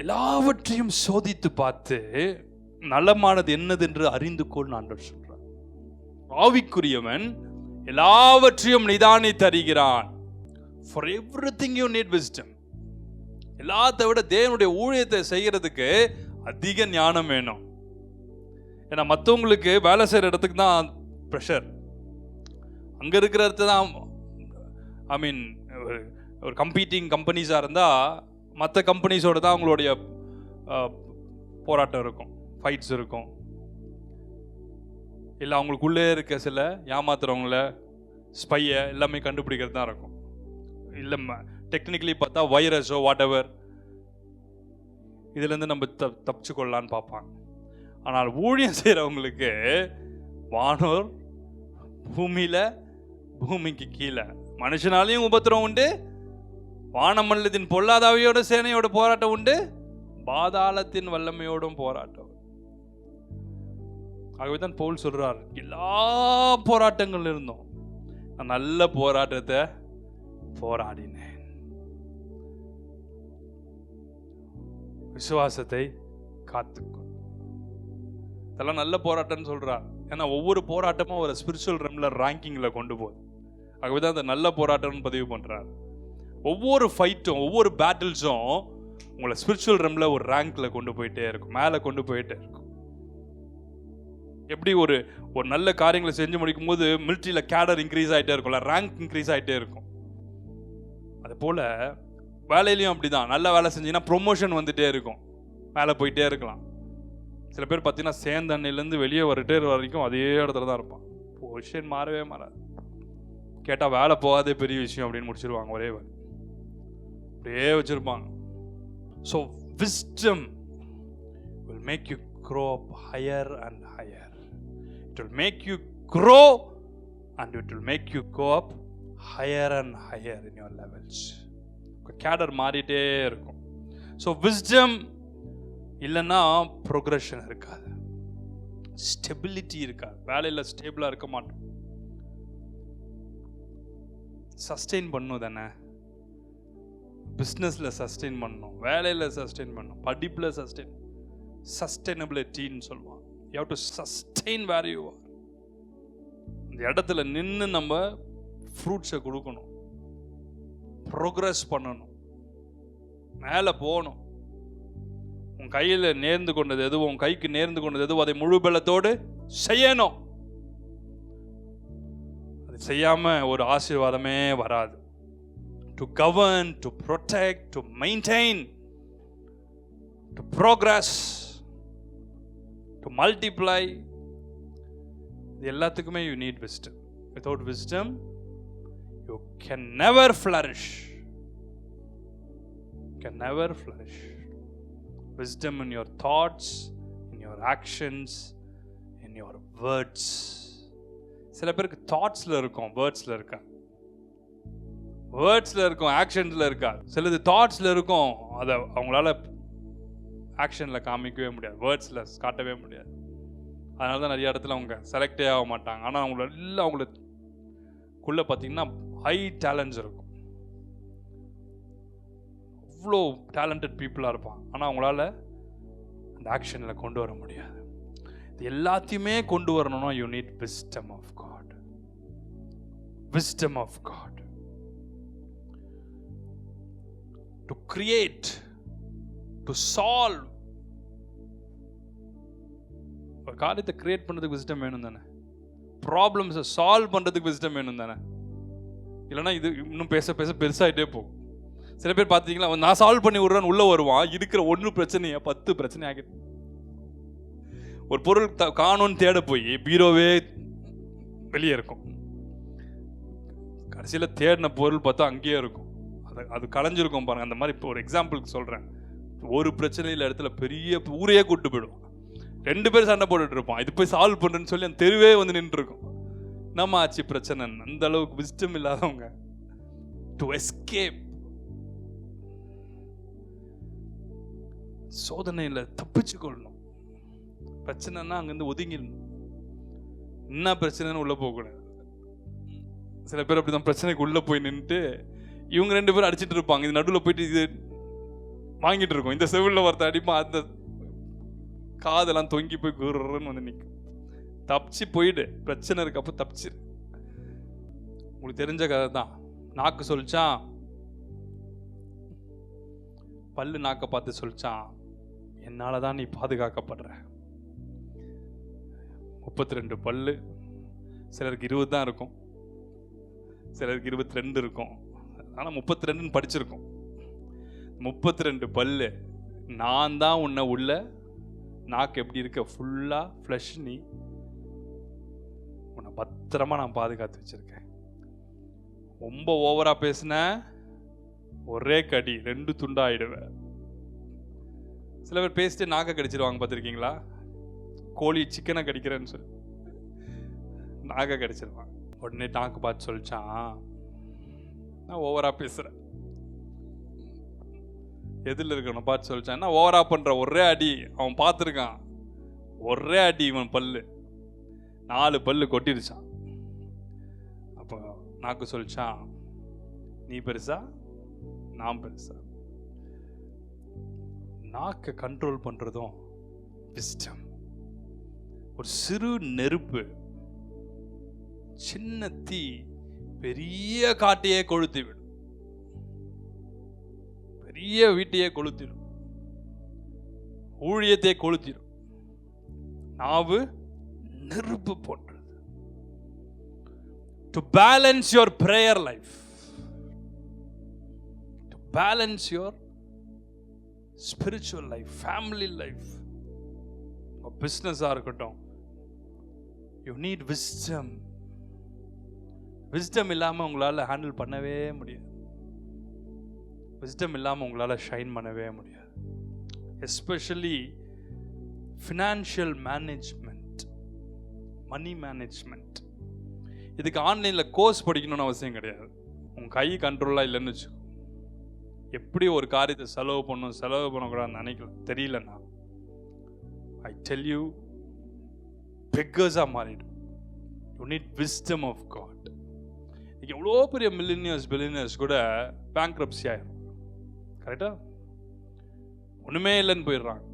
எல்லாவற்றையும் சோதித்து பார்த்து நலமானது என்னது என்று அறிந்து கொள் ஆண்டவர் சொல்றார். ஆவிக்குரியவன் எல்லாவற்றையும் நிதானித்து அறிகிறான். For everything you need wisdom. எல்லாத்தை விட தேவனுடைய ஊழியத்தை செய்யறதுக்கு அதிக ஞானம் வேணும். ஏன்னா மற்றவங்களுக்கு வேலை செய்கிற இடத்துக்கு தான் ப்ரெஷர், அங்கே இருக்கிற இடத்துல தான், ஐ மீன் ஒரு கம்பீட்டிங் கம்பெனிஸாக இருந்தால் மற்ற கம்பெனிஸோட தான் அவங்களுடைய போராட்டம் இருக்கும், ஃபைட்ஸ் இருக்கும். இல்லை அவங்களுக்குள்ளே இருக்க சில ஏமாத்துறவங்கள, ஸ்பையை எல்லாமே கண்டுபிடிக்கிறது தான் இருக்கும். இல்லை டெக்னிக்கலி பார்த்தா வைரஸோ வாட் எவர், இதுலேருந்து நம்ம தப்பிச்சு கொள்ளலான்னு பார்ப்பாங்க. ஆனால் ஊழியம் செய்கிறவங்களுக்கு வானோர் பூமியில், பூமிக்கு கீழே மனுஷனாலையும் உபத்திரம் உண்டு, வானமண்டலத்தின் பொல்லாதாவியோட சேனையோட போராட்டம் உண்டு, பாதாளத்தின் வல்லமையோடும் போராட்டம். ஆகவே தான் பவுல் சொல்றார், எல்லா போராட்டங்கள் இருந்தோம், நான் நல்ல போராட்டத்தை போராடினேன், விசுவாசத்தை காத்துக்கொள். இதெல்லாம் நல்ல போராட்டம்னு சொல்றார். ஏன்னா ஒவ்வொரு போராட்டமும் ஒரு ஸ்பிரிச்சுவல் ரெம்ல ரேங்கிங்ல கொண்டு போகுது. ஆகவே தான் அந்த நல்ல போராட்டம்னு பதிவு பண்றார். ஒவ்வொரு ஃபைட்டும், ஒவ்வொரு பேட்டில்ஸும் உங்களை ஸ்பிரிச்சுவல் ரெம்ல ஒரு ரேங்க்ல கொண்டு போயிட்டே இருக்கும், மேலே கொண்டு போயிட்டே இருக்கும். எப்படி ஒரு நல்ல காரியங்களை செஞ்சு முடிக்கும் போது மிலிட்ரியில கேடர் இன்க்ரீஸ் ஆகிட்டே இருக்கும்ல, ரேங்க் இன்க்ரீஸ் ஆகிட்டே இருக்கும். அது போல வேலையிலையும் அப்படிதான். நல்ல வேலை செஞ்சீங்கன்னா ப்ரொமோஷன் வந்துட்டே இருக்கும், மேலே போயிட்டே இருக்கலாம். சில பேர் பார்த்தீங்கன்னா சேர்ந்த அன்னையிலேருந்து வெளியே வரட்டே வரைக்கும் அதே இடத்துல தான் இருப்பான், பொசிஷன் மாறவே மாறாது. கேட்டால் வேலை போகாதே பெரிய விஷயம் அப்படின்னு முடிச்சிருவாங்க, ஒரே வேலை அப்படியே வச்சிருப்பாங்க. So wisdom will make you grow up higher and higher. It will make you grow and it will make you go up higher and higher in your levels. கேடர் மாறிட்டே இருக்கும். ஸோ wisdom இல்லைன்னா ப்ரோக்ரெஷன் இருக்காது, stability இருக்காது, வேலையில் ஸ்டேபிளாக இருக்க மாட்டோம். Sustain பண்ணும் தானே, பிஸ்னஸில் சஸ்டெயின் பண்ணணும், வேலையில் சஸ்டெயின் பண்ணணும், படிப்பில் சஸ்டெயின், சஸ்டெயினபிலிட்டின்னு சொல்லுவாங்க. You have to sustain where you are. இந்த இடத்துல நின்று நம்ம ஃப்ரூட்ஸை கொடுக்கணும், ப்ரோக்ரஸ் பண்ணணும், மேலே போகணும். உன் கையில் நேர்ந்து கொண்டது எதுவோ, உன் கைக்கு நேர்ந்து கொண்டது எதுவோ அதை முழு பலத்தோடு செய்யணும். அது செய்யாம ஒரு ஆசீர்வாதமே வராது. To govern, to protect, to maintain, to progress, to multiply, இது எல்லாத்துக்குமே you need wisdom. Without wisdom you can never flourish, can never flourish. Wisdom in your thoughts, in your actions, in your words. சில பேருக்கு தாட்ஸ்ல இருக்கும், வேர்ட்ஸ்ல இருக்கா. வேர்ட்ஸ்ல இருக்கும், ஆக்ஷன்ஸ்ல இருக்கா. சிலது தாட்ஸ்ல இருக்கும், அதை அவங்களால ஆக்ஷன்ல காமிக்கவே முடியாது, வேர்ட்ஸ்ல காட்டவே முடியாது. அதனால தான் நிறைய இடத்துல அவங்க செலக்டே ஆக மாட்டாங்க. ஆனால் அவங்களுக்குள்ள பார்த்தீங்கன்னா ஹை டேலண்ட்ஸ் இருக்கும், அவ்வளோ டேலண்டட் பீப்புளாக இருப்பான். ஆனால் அவங்களால அந்த ஆக்ஷனில் கொண்டு வர முடியாது. இது எல்லாத்தையுமே கொண்டு வரணும்னா you need wisdom of God. Wisdom of God to create, to solve. ஒரு காரியத்தை கிரியேட் பண்ணுறதுக்கு விஸ்டம் வேணும் தானே, ப்ராப்ளம்ஸை சால்வ் பண்ணுறதுக்கு விஸ்டம் வேணும் தானே. இல்லைன்னா இது இன்னும் பேச பேச பெருசாகிட்டே போகும். சில பேர் பார்த்தீங்களா, நான் சால்வ் பண்ணி விடுறேன்னு உள்ளே வருவான், இருக்கிற 1 பிரச்சனையை 10 பிரச்சனை ஆகிடும். ஒரு பொருள் காணும்னு தேட போய் பீரோவே வெளியே இருக்கும், கடைசியில் தேடின பொருள் பார்த்தா அங்கேயே இருக்கும், அது கலைஞ்சிருக்கும் பாருங்க. அந்த மாதிரி இப்போ ஒரு எக்ஸாம்பிளுக்கு சொல்கிறேன். ஒரு பிரச்சனையில் இடத்துல பெரிய ஊரையே கூப்பிட்டு போயிடுவான், 2 பேர் சண்டை போட்டுட்டு இருப்பான், இது போய் சால்வ் பண்ணுறேன்னு சொல்லி அந்த தெருவே வந்து நின்று இருக்கும். நம்ம ஆச்சு பிரச்சனை. அந்த அளவுக்கு விஸ்டம் இல்லாதவங்க டு எஸ்கேப், சோதனையில் தப்பிச்சு கொள்ளணும். பிரச்சனைனா அங்கேருந்து ஒதுங்கிடணும், என்ன பிரச்சனைன்னு உள்ளே போகக்கூடாது. சில பேர் அப்படிதான் பிரச்சனைக்கு உள்ளே போய் நின்றுட்டு இவங்க 2 பேரும் அடிச்சுட்டு இருப்பாங்க, இது நடுவில் போயிட்டு இது வாங்கிட்டு இருக்கும். இந்த செவிலில் ஒருத்த அடிப்பான், அந்த காதெல்லாம் தொங்கி போய் குருன்னு வந்து நிற்கும். தப்பிச்சு போயிடு, பிரச்சனை இருக்கு அப்போ தப்பிச்சிரு. உங்களுக்கு தெரிஞ்ச கதை தான். நாக்கு சொல்லிச்சான், பல்லு நாக்க பார்த்து சொல்லிச்சான், என்னால தான் நீ பாதுகாக்கப்படுற. 32 பல்லு, சிலருக்கு 20 தான் இருக்கும், சிலருக்கு 22 இருக்கும். ஆனால் 32ன்னு படிச்சிருக்கோம். 32 பல்லு, நான் தான் உன்னை உள்ள நாக்கு எப்படி இருக்க ஃபுல்லாக ஃப்ளஷ், நீ உன்னை பத்திரமா நான் பாதுகாத்து வச்சிருக்கேன். ரொம்ப ஓவராக பேசின ஒரே கடி 2 துண்டாயிடுவேன். சில பேர் பேசிட்டு நாக்கை கடிச்சிருவாங்க, பார்த்துருக்கீங்களா? கோழி சிக்கனை கடிக்கிறேன்னு சொல்லி நாக்கை கடிச்சிருவாங்க. உடனே நாக்கு பார்த்து சொல்லிச்சான், நான் ஓவரா பேசுறேன். எதில் இருக்கணும் பார்த்து சொல்லிச்சான், என்ன ஓவரா பண்ற, ஒரே அடி. அவன் பார்த்துருக்கான், ஒரே அடி இவன் பல்லு 4 பல்லு கொட்டிருச்சான். அப்போ நாக்கு சொல்லிச்சான், நீ பெருசா நான் பெருசா. நாக்கை கண்ட்ரோல் பண்றதும் விஸ்டம். ஒரு சிறு நெருப்பு, சின்ன தீ பெரிய காட்டையே கொளுத்தி விடும், பெரிய வீட்டையே கொளுத்திடும், ஊழியத்தை கொளுத்திடும். நாவு நெருப்பு போன்றது. To balance your prayer life, to balance your spiritual life, family life, பிஸ்னஸாக இருக்கட்டும், யூ நீட் விஸ்டம். விஸ்டம் இல்லாமல் உங்களால் ஹேண்டில் பண்ணவே முடியாது. விஸ்டம் இல்லாமல் உங்களால் ஷைன் பண்ணவே முடியாது. Especially financial management, money management. இதுக்கு ஆன்லைனில் கோர்ஸ் படிக்கணும்னு அவசியம் கிடையாது. உங்கள் கை கண்ட்ரோலாக இல்லைன்னு வச்சுக்கோ, எப்படி ஒரு காரியத்தை செலவு பண்ணக்கூடாதுன்னு நினைக்கலாம், தெரியலன்னா I tell you, beggars are married. You need wisdom of God. எவ்வளோ பெரிய பில்லியனர்ஸ் கூட பேங்க்ரப்சி ஆயிரும். கரெக்டா? ஒன்றுமே இல்லைன்னு போயிடுறாங்க.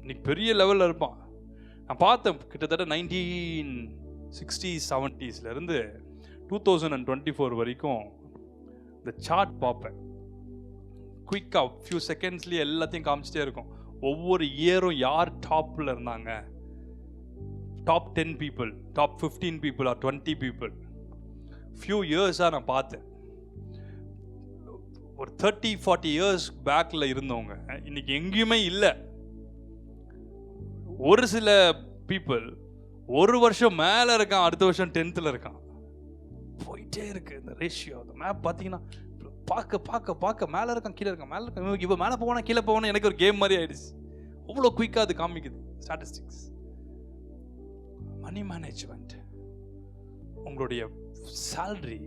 இன்னைக்கு பெரிய லெவலில் இருப்பான். நான் பார்த்தேன், கிட்டத்தட்ட 1960s 70s இருந்து 2024 வரைக்கும் இந்த சார்ட் பார்ப்பேன். குயிக்காக ஃபியூ செகண்ட்ஸ்லேயே எல்லாத்தையும் காமிச்சிட்டே இருக்கும். ஒவ்வொரு இயரும் யார் டாப்பில் இருந்தாங்க, top 10 people, top 15 people or 20 people. Few இயர்ஸாக நான் பார்த்தேன். ஒரு 30-40 இயர்ஸ் பேக்கில் இருந்தவங்க இன்னைக்கு எங்கேயுமே இல்லை. ஒரு சில பீப்புள் 1 வருஷம் மேலே இருக்கான், அடுத்த வருஷம் 10th இருக்கான். போயிட்டே இருக்கு இந்த ரேஷியோ. அந்த மேப் பார்த்தீங்கன்னா பார்க்க பார்க்க பார்க்க மேலே இருக்கான் கீழே இருக்கான் மேலே இருக்கான், இப்போ மேலே போவானா கீழே போவானா, எனக்கு ஒரு கேம் மாதிரி ஆயிடுச்சு. அவ்வளோ குயிக்காக அது காமிக்குது ஸ்டாட்டிஸ்டிக்ஸ். மணி மேனேஜ்மெண்ட், உங்களுடைய சேலரி,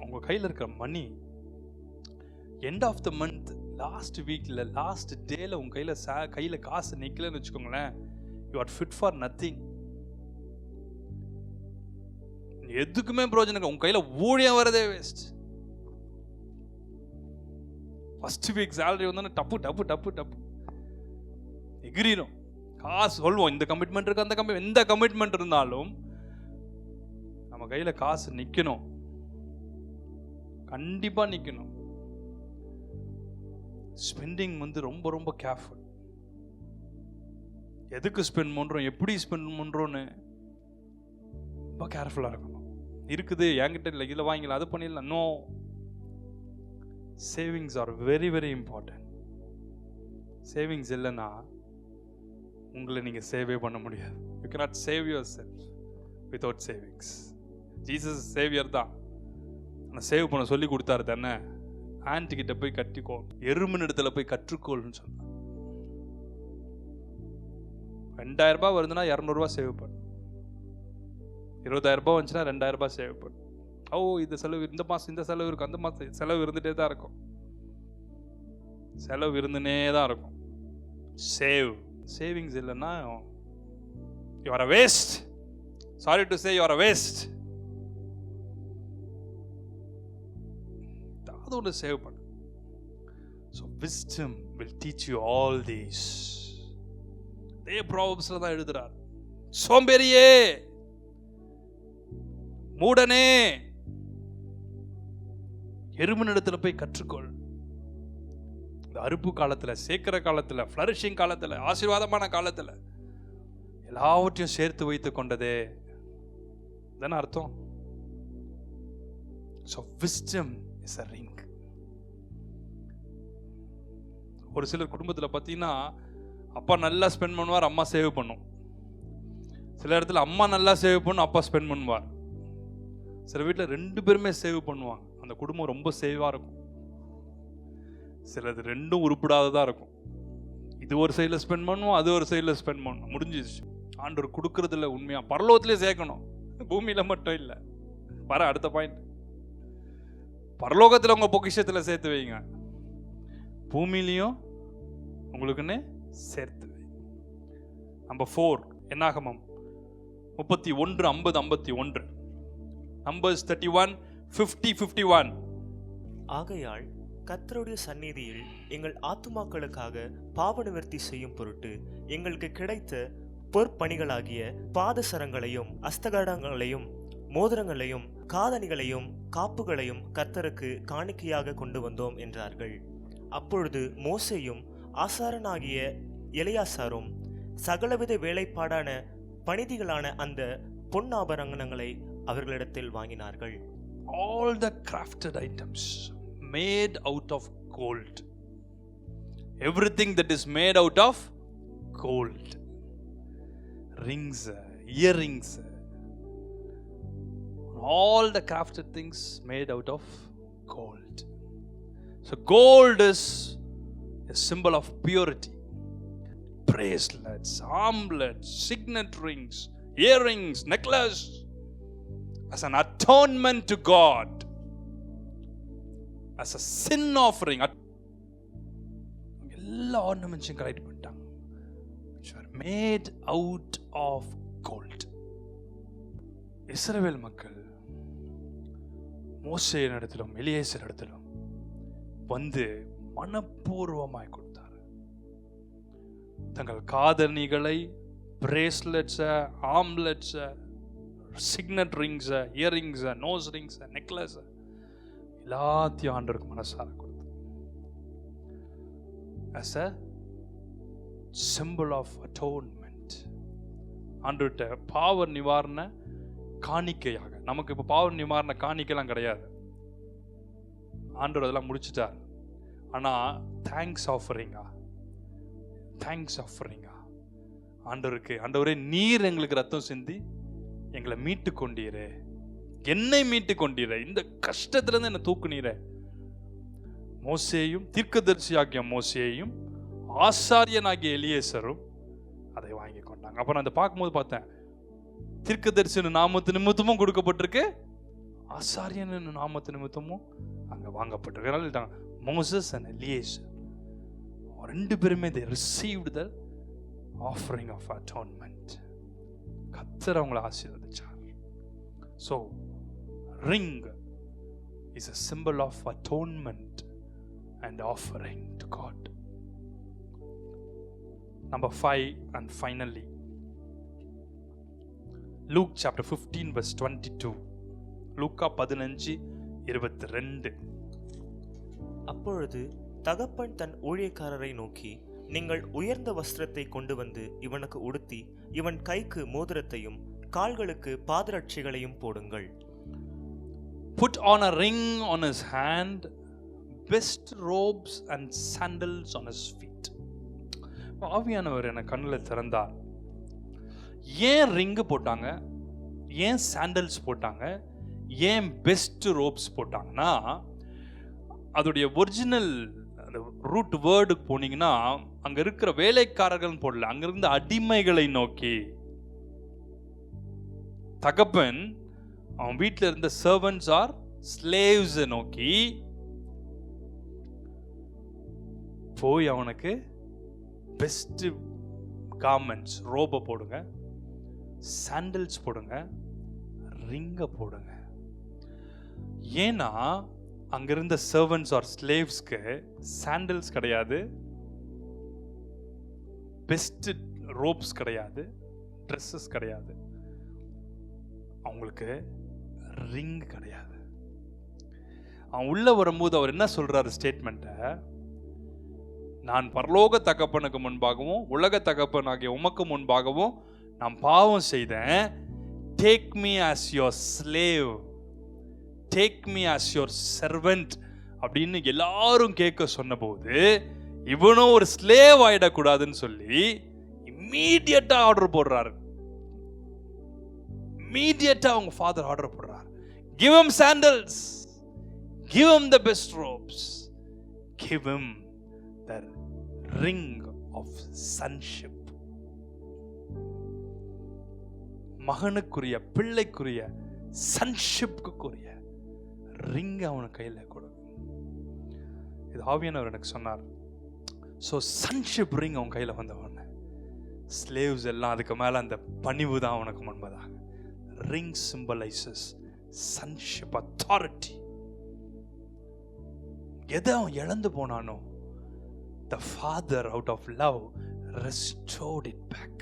உங்கள் கையில் இருக்கிற money, end of the month last வீக்கில் லாஸ்ட் டேல உங்கள் கையில் காசு நிற்கலன்னு வச்சுக்கோங்களேன், you are fit for nothing. எதுக்குமே பிரயோஜனம். உங்க கையில ஊழியம் வரதே வேஸ்ட். ஃபர்ஸ்ட் வீக் சேலரி வந்தோன்னா டப்பு டப்பு டப்பு டப்பு எகிரிடும். காசு சொல்லுவோம், இந்த கமிட்மெண்ட் இருக்கு, அந்த எந்த கமிட்மெண்ட் இருந்தாலும் நம்ம கையில காசு நிக்கணும், கண்டிப்பா நிக்கணும். ஸ்பெண்டிங் ரொம்ப ரொம்ப கேர்ஃபுல். எதுக்கு ஸ்பெண்ட் பண்றோம், எப்படி ஸ்பெண்ட் பண்றோம்னு ரொம்ப கேர்ஃபுல்லா இருக்கணும். இருக்குது என்கிட்ட இல்லை, இதில் வாங்கிக்கலாம், அது பண்ணிடலாம். No, savings are very very important. Savings இல்லைன்னா உங்களை நீங்கள் சேவே பண்ண முடியாது. You cannot save yourself without savings. Jesus saviour தான், ஆனால் சேவ் பண்ண சொல்லி கொடுத்தாரு தானே. ஆன்டிகிட்ட போய் கட்டிக்கோ, எறும்பின் இடத்துல போய் கற்றுக்கோள்னு சொன்னார். 2000 ரூபாய் வருதுன்னா 200 ரூபாய் சேவ் பண்ணு. 20,000 ரூபாய் வந்துச்சுன்னா 2000 ரூபாய் சேவ் பண்ணு. ஓ, இந்த செலவு, இந்த மாதம் இந்த செலவு இருக்கும், அந்த மாதம் செலவு இருந்துகிட்டே தான் இருக்கும். செலவு இருந்துனே தான் இருக்கும். சேவிங்ஸ் இல்லைன்னா you are a waste. Sorry to say you are a waste. அது ஒன்று சேவ் பண்ணு. So wisdom will teach you all these. அதே ப்ராவர்ப்ஸ்ல தான் எழுதுறார். சோம்பேறியே, மூடனே, எறும்பினிடத்துல போய் கற்றுக்கொள். இந்த அறுப்பு காலத்துல, சேர்க்கிற காலத்துல, ஃப்ளரிஷிங் காலத்துல, ஆசீர்வாதமான காலத்துல எல்லாவற்றையும் சேர்த்து வைத்து கொண்டதே தானே அர்த்தம். So wisdom is a ring. ஒரு சிலர் குடும்பத்தில் பார்த்தீங்கன்னா அப்பா நல்லா ஸ்பெண்ட் பண்ணுவார், அம்மா சேவ் பண்ணும். சில இடத்துல அம்மா நல்லா சேவ் பண்ணும், அப்பா ஸ்பெண்ட் பண்ணுவார். சில வீட்டில் 2 பேருமே சேவ் பண்ணுவாங்க, அந்த குடும்பம் ரொம்ப சேவாக இருக்கும். சிலது 2ம் உருப்படாததாக இருக்கும். இது ஒரு சைடில் ஸ்பெண்ட் பண்ணுவோம், அது ஒரு சைடில் ஸ்பெண்ட் பண்ணணும், முடிஞ்சிச்சு. ஆண்டவர் கொடுக்கறதுல உண்மையாக பரலோகத்திலே சேர்க்கணும், பூமியில் மட்டும் இல்லை. வர அடுத்த பாயிண்ட், பரலோகத்தில் உங்கள் பொக்கிஷத்தில் சேர்த்து வைங்க, பூமியிலையும் உங்களுக்குன்னு சேர்த்து வை. நம்பர் 4, என்னாகமம் 31:50-51. Numbers 31:50-51. ஆகையால் கர்த்தருடைய சந்நிதியில் எங்கள் ஆத்துமாக்களுக்காக பாவ நிவர்த்தி செய்யும் பொருட்டு எங்களுக்கு கிடைத்த பொற்பணிகளாகிய பாதசரங்களையும் அஸ்தகடங்களையும் மோதிரங்களையும் காதணிகளையும் காப்புகளையும் கர்த்தருக்கு காணிக்கையாக கொண்டு வந்தோம் என்றார்கள். அப்பொழுது மோசேயும் ஆசாரனாகிய எலியாசாரும் சகலவித வேலைப்பாடான பணிதிகளான அந்த பொன்னாபரணங்களை அவர்களிடத்தில் வாங்கினார்கள். All the crafted items made out of gold. Everything that is made out of gold. Rings, earrings, all the crafted things made out of gold. So gold is a symbol of purity. Bracelets, armlets, signet rings, earrings, necklace, as an atonement to God, as a sin offering. எல்லா ஆர்னமெண்ட்ஸும் collect பண்ணிட்டாங்க, which were made out of gold. இஸ்ரவேல் மக்கள் மோசேயின் இடத்திலும் Eleazar இடத்திலும் வந்து மனப்பூர்வமாய் கொடுத்தார். தங்கள் காதணிகளை, பிரேஸ்லெட்ஸை, ஆம்லெட்ஸை, சிக்னட் ரிங்ஸை, இயரிங்ஸை, நோஸ் ரிங்ஸை, நெக்லஸை எல்லாத்தையும் ஆண்டவருக்கு மனசார கொடுத்து as a symbol of atonement. ஆண்டவர்கிட்ட பாவ நிவாரண காணிக்கையாக. நமக்கு இப்போ பாவ நிவாரண காணிக்கைலாம் கிடையாது, ஆண்டவர் அதெல்லாம் முடிச்சுட்டார். ஆனால் தேங்க்ஸ் ஆஃபரிங்கா, தேங்க்ஸ் ஆஃபரிங்கா ஆண்டவருக்கு, ஆண்டவரே நீர் எங்களுக்கு ரத்தம் சிந்தி எங்களை மீட்டு கொண்டீரே, என்னை மீட்டு கொண்டீரே, இந்த கஷ்டத்துலேருந்து என்னை தூக்குனீரே, மோசேயும் தீர்க்கதரிசியாகிய மோசேயும் ஆசாரியனாகிய எலியேசரும் அதை வாங்கி கொண்டாங்க. அப்புறம் அதை பார்க்கும்போது பார்த்தேன், தீர்க்கதரிசியின் நாமத்து நிமித்தமும் கொடுக்கப்பட்டிருக்கு, ஆசாரியன் நாமத்து நிமித்தமும் அங்க வாங்கப்பட்டிருக்கு. மோசஸ் அண்ட் எலியேசர் ரெண்டு பேருமே they received the offering of atonement. கர்த்தர் அவங்களை ஆசீர்வதிச்சார். So ring is a symbol of atonement and offering to God. Number 5 and finally, Luke chapter 15 verse 22. லூக்கா 15:22. அப்பொழுது தகப்பன் தன் ஊழியக்காரரை நோக்கி, நீங்கள் உயர்ந்த வஸ்திரத்தை கொண்டு வந்து இவனுக்கு உடுத்தி இவன் கைக்கு மோதிரத்தையும் கால்களுக்கு பாதரட்சைகளையும் போடுங்கள். Put on a ring on his hand, best robes and sandals on his feet. ஆவியானவர் என கண்ணில் திறந்தார். ஏன் ரிங்கு போட்டாங்க, ஏன் சாண்டல்ஸ் போட்டாங்க, ஏன் பெஸ்ட் ரோப்ஸ் போட்டாங்கன்னா, அதோடைய ஒரிஜினல் ரூட் வேர்டுக்கு போனீங்கன்னா அங்க இருக்கிற வேலைக்காரர்கள் போடல, அங்க இருந்த அடிமைகளை நோக்கி. தகப்பன் அவன் வீட்டில் இருந்த சர்வன்ட்ஸ் ஆர் ஸ்லேவ்ஸ் நோக்கி போய் அவனுக்கு பெஸ்ட் கார்மெண்ட்ஸ் ரோபை போடுங்க, சாண்டல்ஸ் போடுங்க, ரிங்க போடுங்க. ஏன்னா அங்க இருந்த சர்வன்ட்ஸ் ஆர் ஸ்லேவ்ஸ்க்கு சாண்டல்ஸ் கிடையாது, பெஸ்ட் ரோப்ஸ் கிடையாது, ட்ரெஸ்ஸஸ் கிடையாது, அவங்களுக்கு ரிங் கிடையாது. அவன் உள்ள வரும்போது அவர் என்ன சொல்றாரு ஸ்டேட்மெண்ட்டை, நான் பரலோக தகப்பனுக்கு முன்பாகவும் உலக தகப்பனாகிய உமக்கு முன்பாகவும் நான் பாவம் செய்தேன், take me as your slave, take me as your servant அப்படின்னு எல்லாரும் கேட்க சொன்னபோது இவனும் ஒரு ஸ்லேவ் ஆயிடக்கூடாதுன்னு சொல்லி இம்மீடியட்டா ஆர்டர் போடுறாரு. இம்மீடியட்டா அவங்க ஃபாதர் ஆர்டர் போடுறாரு, give him sandals, give him the best robes, give him the ring of sonship. மகனுக்குரிய பிள்ளைக்குரிய சன்ஷிப்க்குரிய ரிங் அவன் கையில கொடு. இது ஆவியானவர் எனக்கு சொன்னார். ஸோ சன்ஷிப் ரிங் அவன் கையில வந்தவன ஸ்லேவ்ஸ் எல்லாம் அதுக்கு மேல அந்த பணிவு தான் அவனுக்கு முன்பதாக. Ring symbolises sonship, authority. எதை அவன் இழந்து போனானோ the father out of love restored it back.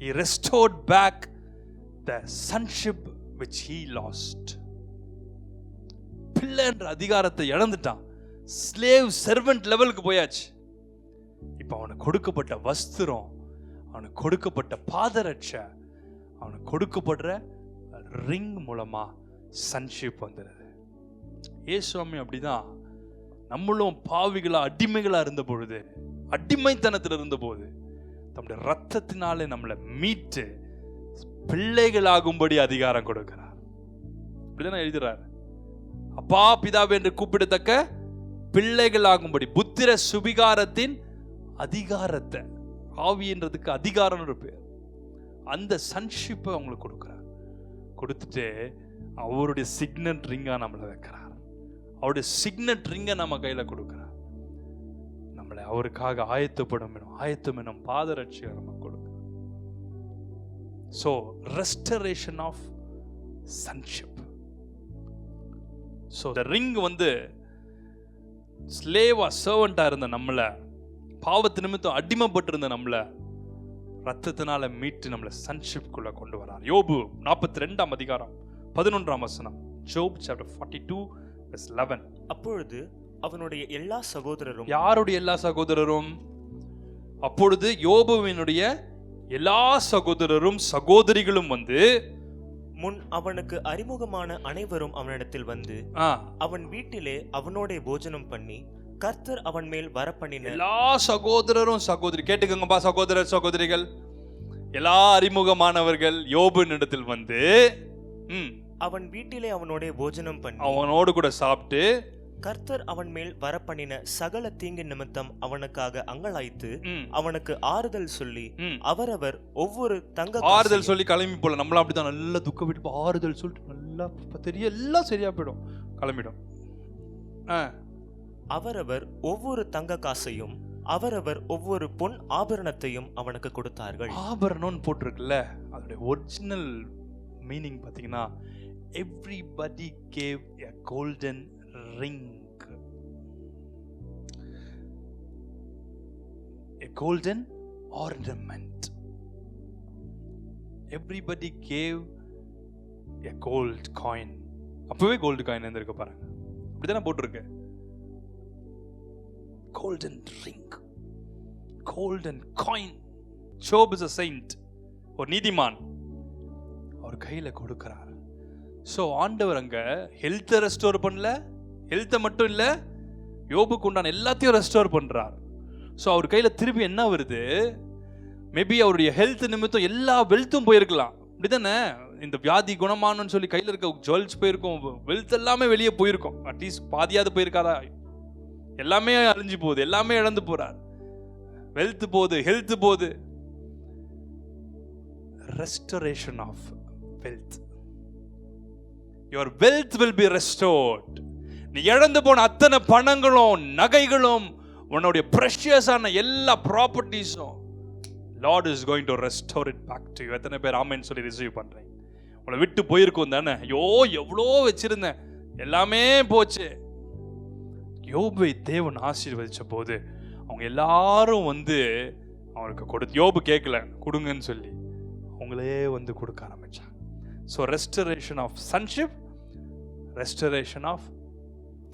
He restored back the sonship which he lost. பிள்ளை என்ற அதிகாரத்தை இழந்துட்டான், ஸ்லேவ் சர்வெண்ட் லெவலுக்கு போயாச்சு. இப்ப அவனுக்கு கொடுக்கப்பட்ட வஸ்திரம், அவனுக்கு கொடுக்கப்பட்ட பாதரட்சை, அவனுக்கு கொடுக்கப்படுற ரிங் மூலமா சன்ஷிப் வந்துடுது. இயேசுவாமி அப்படிதான் நம்மளும் பாவிகளா அடிமைகளா இருந்த பொழுது, அடிமைத்தனத்தில் இருந்த போது தம்முடைய ரத்தத்தினாலே நம்மளை மீட்டு பிள்ளைகளாகும்படி அதிகாரம் கொடுக்கிறார். இப்படிதான் எழுதுறார், அப்பா பிதாவே என்று கூப்பிடத்தக்க பிள்ளைகளாகும்படி புத்திர சுபிகாரத்தின் அதிகாரத்தை, ஆவின்றதுக்கு அதிகாரம் பேர், அந்த சன்ஷிப்பை அவங்களுக்கு கொடுக்கிறார். கொடுத்துட்டு அவருடைய சிக்னட் ரிங்கா நம்மளை வைக்கிறார், அவருடைய சிக்னட் ரிங்கை நம்ம கையில கொடுக்கிறார். நம்மளை அவருக்காக ஆயத்தம் எனும் பாதரட்சியை நம்ம கொடுக்கிறார். So restoration of sonship. So the ring வந்து ஸ்லேவா சர்வெண்டா இருந்த நம்மளை, பாவத்து நிமித்தம் அடிமைப்பட்டு இருந்த நம்மளை ரத்தத்தினால மீட்டு நம்மளை சன்ஷிப்குள்ள கொண்டு வரார். யோபு 42 அதிகாரம் 11 வசனம். ஜோப் chapter 42 verse 11. அப்பொழுது அவனுடைய எல்லா சகோதரரும், யாருடைய எல்லா சகோதரரும்? அப்பொழுது யோபுவினுடைய எல்லா சகோதரரும் சகோதரிகளும் வந்து முன் அவனுக்கு அறிமுகமான அனைவரும் அவனிடத்தில் வந்து அவன் வீட்டிலே அவனோட போஜனம் பண்ணி கர்த்தர் அவன் மேல் வரப்பண்ணின எல்லா சகோதரரும் சகோதரி, கேட்டுக்கோங்கப்பா சகோதரர் சகோதரிகள், எல்லா அறிமுகமானவர்கள் யோபுவின் இடத்தில் வந்து அவன் வீட்டிலே அவனோட போஜனம் பண்ணி அவனோடு கூட சாப்பிட்டு கர்த்தர் அவன் மேல் வரப்பண்ணின சகல தீங்கு நிமித்தம் அவனுக்காக அங்கலாய்த்து அவனுக்கு ஆறுதல் சொல்லி அவரவர் ஒவ்வொரு தங்க ஆறுதல் சொல்லி கிளம்பி போல. நம்மளாம் அப்படிதான், நல்லா துக்க விட்டு ஆறுதல் சொல்லிட்டு நல்லா தெரிய எல்லாம் சரியா போயிடும், கிளம்பிடும். அவரவர் ஒவ்வொரு தங்க காசையும் அவரவர் ஒவ்வொரு பொன் ஆபரணத்தையும் அவனுக்கு கொடுத்தார்கள். ஆபரணம் போட்டிருக்குல்ல, அதோட ஒரிஜினல் மீனிங் பாத்தீங்கன்னா everybody gave a golden ring, a golden ornament. Everybody gave a gold coin. அப்பவே கோல்டு காயின் இருந்திருக்கு பாருங்க, அப்படிதானே போட்டிருக்கு. golden ring, golden coin. Job is a saint, ஒரு நீதிமான், அவர் கையில கொடுக்கிறார். சோ ஆண்டவர் அங்க ஹெல்த்தை ரெஸ்டோர் பண்ணல, ஹெல்த்தை மட்டும் இல்ல, யோபுக்கு உண்டான எல்லாத்தையும் ரெஸ்டோர் பண்றார். சோ அவர் கையில திருப்பி என்ன வருது? மேபி அவருடைய ஹெல்த் நிமித்தம் எல்லா வெல்த்தும் போயிருக்கலாம், அப்படிதானே? இந்த வியாதி குணமானு சொல்லி கையில இருக்க ஜுவல்ஸ் போயிருக்கும், வெல்த் எல்லாமே வெளியே போயிருக்கும், அட்லீஸ்ட் பாதியாவது போயிருக்காதா? எல்லாமே அழிஞ்சு போகுது, எல்லாமே இழந்து போறார். வெல்த் போகுது, ஹெல்த் போகுது. Restoration of wealth. your wealth will be restored. நீ இழந்து போன அத்தனை பணங்களும் நகைகளும் உன்னுடைய precious ஆன எல்லா ப்ராப்பர்ட்டிஸும் Lord is going to restore it back to you. எத்தனை பேர் ஆமென் சொல்லி ரிசீவ் பண்றீங்க? உங்களை விட்டு போயிருக்கும் தானே, ஐயோ எவ்வளோ வச்சிருந்தேன் எல்லாமே போச்சு. யோபை தேவன் ஆசீர்வதிச்ச போது அவங்க எல்லாரும் வந்து அவனுக்கு கொடுத்து, யோபு கேட்கல கொடுங்கன்னு சொல்லி, அவங்களே வந்து கொடுக்க ஆரம்பிச்சாங்க. So restoration of sonship, restoration of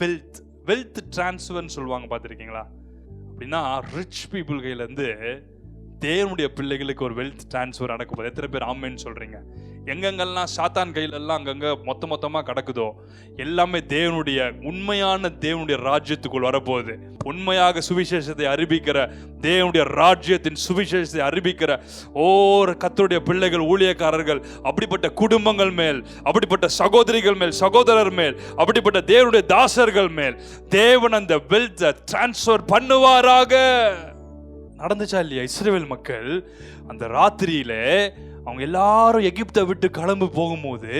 wealth. Wealth டிரான்ஸ்ஃபர்னு சொல்லுவாங்க, பார்த்துருக்கீங்களா? அப்படின்னா ரிச் பீப்புள் கையிலேருந்து தேவனுடைய பிள்ளைகளுக்கு ஒரு வெல்த் டிரான்ஸ்ஃபர் நடக்கும்போது எத்தனை பேர் ஆமென்னு சொல்றீங்க? எங்கெங்கெல்லாம் சாத்தான் கையிலெல்லாம் அங்கங்க மொத்தமாக கிடக்குதோ எல்லாமே தேவனுடைய உண்மையான தேவனுடைய ராஜ்யத்துக்குள் வரப்போகுது. உண்மையாக சுவிசேஷத்தை அறிவிக்கிற தேவனுடைய ராஜ்யத்தின் சுவிசேஷத்தை அறிவிக்கிற கர்த்தருடைய பிள்ளைகள், ஊழியக்காரர்கள், அப்படிப்பட்ட குடும்பங்கள் மேல், அப்படிப்பட்ட சகோதரிகள் மேல், சகோதரர் மேல், அப்படிப்பட்ட தேவனுடைய தாசர்கள் மேல் தேவன் அந்த வெல்த்தை டிரான்ஸ்ஃபர் பண்ணுவாராக. நடந்துச்சா இல்லையா? இஸ்ரவேல் மக்கள் அந்த ராத்திரியில அவங்க எல்லாரும் எகிப்தை விட்டு கிளம்பு போகும்போது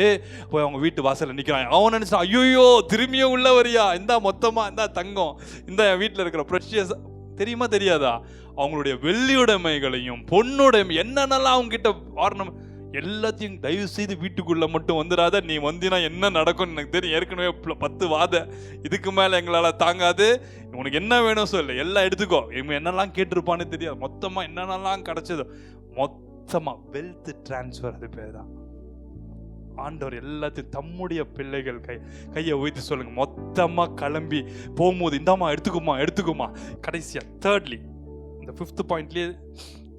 போய் அவங்க வீட்டு வாசல்ல நிக்கிறாங்க. அவன் நினைச்சான், ஐயோ திரும்பியும் உள்ள வரியா, இந்தா மொத்தமா இந்தா தங்கம், இந்த வீட்டுல இருக்கிற ப்ரெஷியஸ், தெரியுமா தெரியாதா? அவங்களுடைய வெள்ளியுடைமைகளையும் பொண்ணுடைமை என்னென்னலாம் அவங்க கிட்ட வாரணம் எல்லாத்தையும் தயவு செய்து வீட்டுக்குள்ள மட்டும் வந்துடாத, நீ வந்தினா என்ன நடக்கும் எனக்கு தெரியும், ஏற்கனவே 10 வாத, இதுக்கு மேல எங்களால தாங்காது, உனக்கு என்ன வேணும் சொல்லு, எல்லாம் எடுத்துக்கோ. இவங்க என்னெல்லாம் கேட்டிருப்பான்னு தெரியாது, மொத்தமா என்னென்னலாம் கிடைச்சதோ மொத்தமா வெல்த் டிரான்ஸ்ஃபர், அது பேர் தான். ஆண்டவர் எல்லாத்தையும் தம்முடைய பிள்ளைகள் கையை உயர்த்தி சொல்லுங்க, மொத்தமா கிளம்பி போகும்போது இந்தாமா எடுத்துக்குமா. கடைசியா தேர்ட்லி, இந்த 5th பாயிண்ட்லயே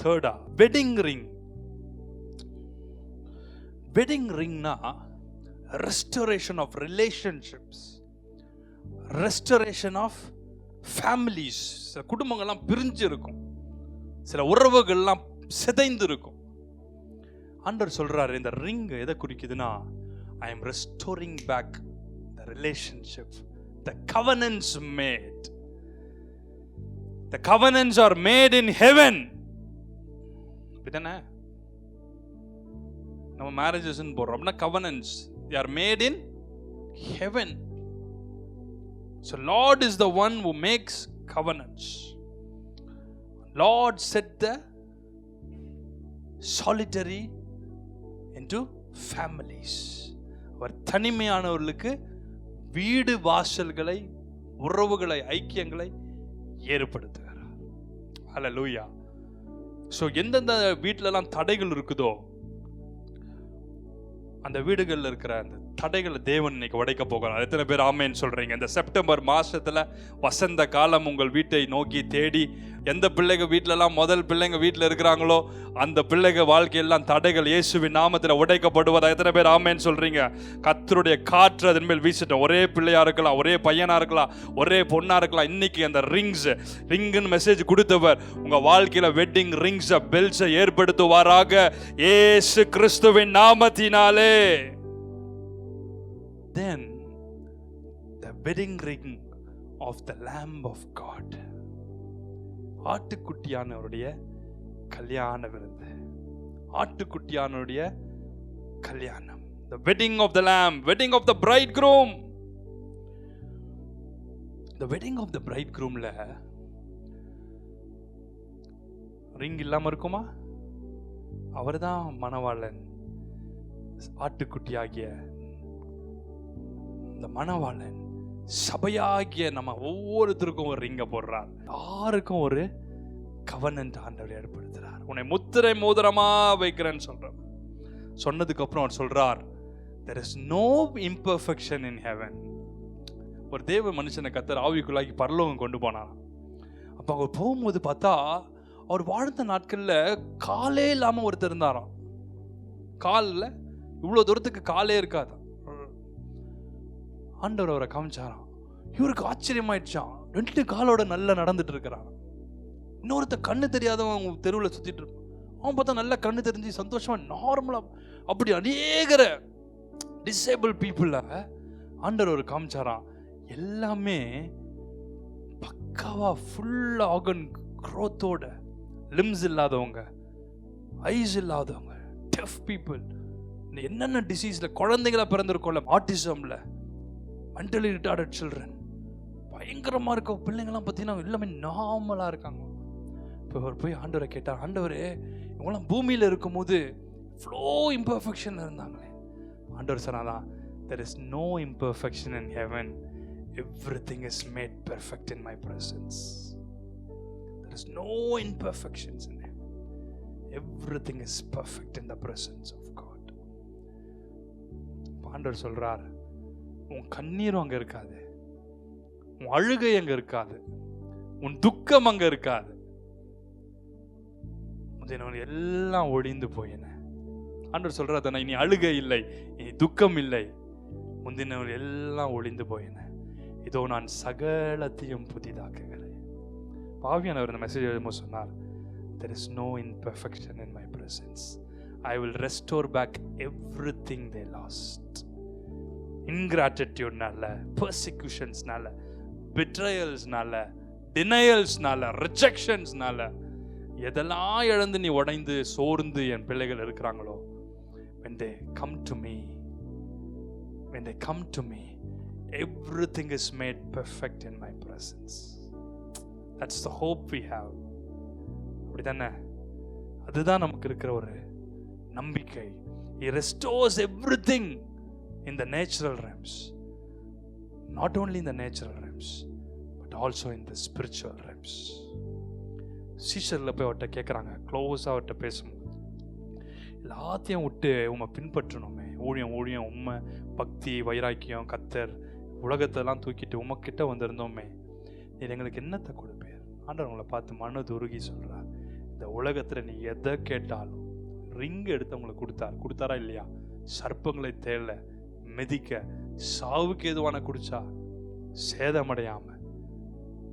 தேர்டா, வெட்டிங் ரிங். வெட்டிங் ரிங்னா restoration of relationships, restoration of families. சில குடும்பங்கள்லாம் பிரிஞ்சு இருக்கும், சில உறவுகள்லாம் சிதைந்து இருக்கும். ஆண்டவர் சொல்றாரு, இந்த ரிங் எதை குறிக்குதுன்னா, I am restoring back the relationship, the covenants made. The covenants are made in heaven. அப்படிதானே? நம்ம மேரேஜஸ் போடுறோம் அப்படின்னா covenants, they are made in heaven. So Lord is the one who makes covenants. Lord set the solitary into families. அவர் தனிமையானவர்களுக்கு வீடு வாசல்களை, உறவுகளை, ஐக்கியங்களை ஏற்படுத்துகிறார். ஹல்லேலூயா. So எந்தெந்த வீட்டிலலாம் தடைகள் இருக்குதோ அந்த வீடுகளில் இருக்கிற அந்த தடைகளை தேவன் இன்னைக்கு உடைக்க போகிறார். எத்தனை பேர் ஆமேன்னு சொல்றீங்க? இந்த செப்டம்பர் மாசத்துல வசந்த காலம் உங்கள் வீட்டை நோக்கி தேடி, எந்த பிள்ளைங்க வீட்டிலலாம் முதல் பிள்ளைங்க வீட்டில் இருக்கிறாங்களோ அந்த பிள்ளைங்க வாழ்க்கையெல்லாம் தடைகள் இயேசுவின் நாமத்தில் உடைக்கப்படுவதா? எத்தனை பேர் ஆமேன்னு சொல்றீங்க? கர்த்தருடைய காற்று அதன் மேல் வீசிட்டோம். ஒரே பிள்ளையா இருக்கலாம், ஒரே பையனா இருக்கலாம், ஒரே பொண்ணா இருக்கலாம். இன்னைக்கு அந்த ரிங்குன்னு மெசேஜ் கொடுத்தவர் உங்க வாழ்க்கையில வெட்டிங் ரிங்ஸ் பெல்ஸ் ஏற்படுத்துவாராக இயேசு கிறிஸ்துவின் நாமத்தினாலே. Then the wedding ring of the lamb of God. ஆட்டுக்குட்டியானவருடைய கல்யாண விருந்து, ஆட்டுக்குட்டியானவருடைய கல்யாணம். The wedding of the lamb, wedding of the bridegroom. The wedding of the bridegroomல ரிங் இல்லாம இருக்குமா? அவர்தான் மணவாளன். ஆட்டுக்குட்டியாகிய இந்த மணவாளன் சபையாகிய நம்ம ஒவ்வொருத்தருக்கும் ஒரு ரிங்க போடுறார். யாருக்கும் ஒரு கவனன்ட் ஆண்டவர் ஏற்படுத்துறார். உன்னை முத்திரை மோதிரமா வைக்கிறேன்னு சொல்றார். சொன்னதுக்கு அப்புறம் அவர் சொல்றார், there is no imperfection in heaven. ஒரு தேவ மனுஷனை கர்த்தர் ஆவிக்குள்ளாகி பரலோகம் கொண்டு போனார். அப்ப அவர் போகும்போது பார்த்தா அவர் வாழ்ந்த நாட்கள்ல காலே இல்லாம ஒருத்தர் இருந்தாராம். காலில் இவ்வளவு தூரத்துக்கு காலே இருக்காது. ஆண்டவர் அவரை காமிச்சாராம். இவருக்கு ஆச்சரியமாயிடுச்சான். 2 காலோட நல்லா நடந்துட்டு இருக்கிறான். இன்னொருத்த கண்ணு தெரியாதவன் தெருவில் சுத்திட்டு இருப்பான். அவன் பார்த்தா நல்லா கண்ணு தெரிஞ்சு சந்தோஷமா நார்மலா அப்படி அநேகர டிசேபிள் பீப்புள ஆண்டவர் ஒரு காமிச்சாராம். எல்லாமே பக்காவா ஃபுல் ஆர்கன் க்ரோத்தோட, லிம்ஸ் இல்லாதவங்க, ஐஸ் இல்லாதவங்க, டெஃப் பீப்புள், என்னென்ன டிசீஸ்ல குழந்தைங்களா பிறந்திருக்கோம்ல, ஆட்டிசம்ல, மென்டலி ரிட்டார்டட் சில்ட்ரன், பயங்கரமா இருக்க பிள்ளைங்களாம் பார்த்தீங்கன்னா எல்லாமே நார்மலா இருக்காங்க. இப்போ அவர் போய் ஆண்டவரை கேட்டார், ஆண்டவரே இவங்களாம் பூமியில இருக்கும்போது இவ்வளோ இம்பர்ஃபெக்ஷன் இருந்தாங்களே. ஆண்டவர் சொன்னாதான், there is no imperfection in heaven, everything is made perfect in my presence. There is no imperfections in heaven, everything is perfect in the presence of God. ஆண்டவர் சொல்றார், உன் கண்ணீரும் அங்க இருக்காது, உன் அழுகை அங்க இருக்காது, உன் துக்கம் அங்க இருக்காது, எல்லாம் ஒழிந்து போயின. ஆண்டவர் சொல்றார், இனி அழுகை இல்லை, இனி துக்கம் இல்லை, முந்தினவர் எல்லாம் ஒழிந்து போயின, இதோ நான் சகலத்தையும் புதிதாக்குகிறேன். பாவியானவர் இந்த மெசேஜ் எழுதும்போது சொன்னார், there is no imperfection in my presence, I will restore back everything they lost. ingratitudeனால, persecutionsனால, betrayalsனால, denialsனால, rejectionsனால எதெல்லாம் இழந்து நீ உடைந்து சோர்ந்து என் பிள்ளைகள் இருக்கிறாங்களோ, when they come to me, when they come to me, everything is made perfect in my presence. That's the hope we have. அப்படிதானே? அதுதான் நமக்கு இருக்கிற ஒரு நம்பிக்கை. He restores everything in the natural realms, not only in the natural realms but also in the spiritual realms. சீஷர்ல போய் அவர்கிட்ட கேட்குறாங்க, க்ளோஸாக அவர்கிட்ட பேசும்போது, எல்லாத்தையும் விட்டு உண்மை பின்பற்றணுமே, ஊழியம் ஊழியம் உண்மை பக்தி வைராக்கியம் கத்தர் உலகத்தெல்லாம் தூக்கிட்டு உமக்கிட்ட வந்திருந்தோமே, நீ எங்களுக்கு என்னத்தை கொடுப்பேர்? ஆண்டவர் உங்களை பார்த்து மனது உருகி சொல்றார், இந்த உலகத்தில் நீ எதை கேட்டாலும் ரிங் எடுத்து உங்களுக்கு கொடுத்தாரா இல்லையா? சர்ப்பங்களை தேட, மிதிக்க, சாவுக்கு எதுவான குடிச்சா சேதமடையாம,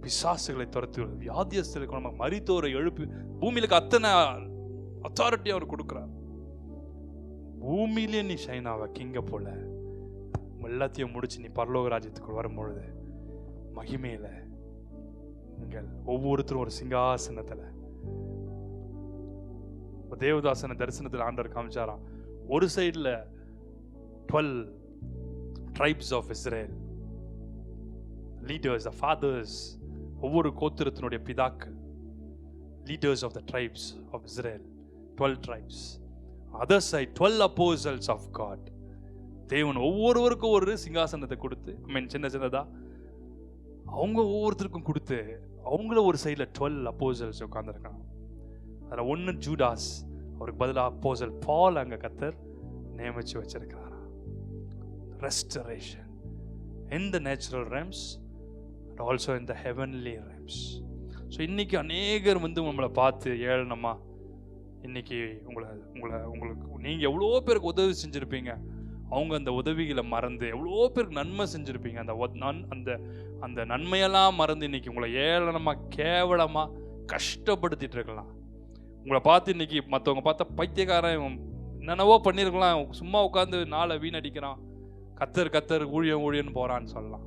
பிசாசுகளை துரத்து, வியாதியஸ்தர்களுக்கு நம்ம மரித்தோரை எழுப்பி, பூமியிலுக்கு அத்தனை அத்தாரிட்டி அவர் கொடுக்கிறார். பூமியிலே நீ ஷைனாவ கிங்க போல எல்லாத்தையும் முடிச்சு நீ பரலோக ராஜ்யத்துக்குள் வரும்பொழுது மகிமையில நீங்கள் ஒவ்வொருத்தரும் ஒரு சிங்காசனத்துல, தேவதாசன தரிசனத்தில் ஆண்டவர் காமிச்சாராம். ஒரு சைடுல 12 tribes of Israel, leaders, the fathers, ஒவ்வொரு கோத்திரத்தினுடைய பிதாக்கள், leaders of the tribes of Israel, 12 tribes. Other side 12 apostles of God. தேவன் ஒவ்வொருவருக்கும் ஒரு சிங்காசனத்தை கொடுத்து, சின்ன சின்னதா அவங்க ஒவ்வொருத்தருக்கும் கொடுத்து, அவங்கள ஒரு சைடில் 12 அப்போஸ்தலர்ஸ் உட்கார்ந்துருக்காங்க. அதில் ஒன்று ஜூடாஸ், அவருக்கு பதிலாக அப்போஸ்தலர் பால் அங்கே கர்த்தர் நியமிச்சு வச்சிருக்கிறாரா. Restoration in the natural realms and also in the heavenly realms. ஸோ இன்னைக்கு அநேகர் நம்மளை பார்த்து ஏழனமா, இன்னைக்கு உங்களுக்கு நீங்கள் எவ்வளோ பேருக்கு உதவி செஞ்சுருப்பீங்க, அவங்க அந்த உதவிகளை மறந்து எவ்வளோ பேருக்கு நன்மை செஞ்சுருப்பீங்க, அந்த நன்மையெல்லாம் மறந்து இன்னைக்கு உங்களை ஏளனமாக கேவலமாக கஷ்டப்படுத்திட்டு இருக்கலாம். உங்களை பார்த்து இன்னைக்கு மற்றவங்க பார்த்தா பைத்தியக்காரன் என்னென்னவோ பண்ணியிருக்கலாம், சும்மா உட்காந்து நாளை வீணடிக்கிறான், கத்தர் ஊழியன்னு போகிறான்னு சொல்லலாம்,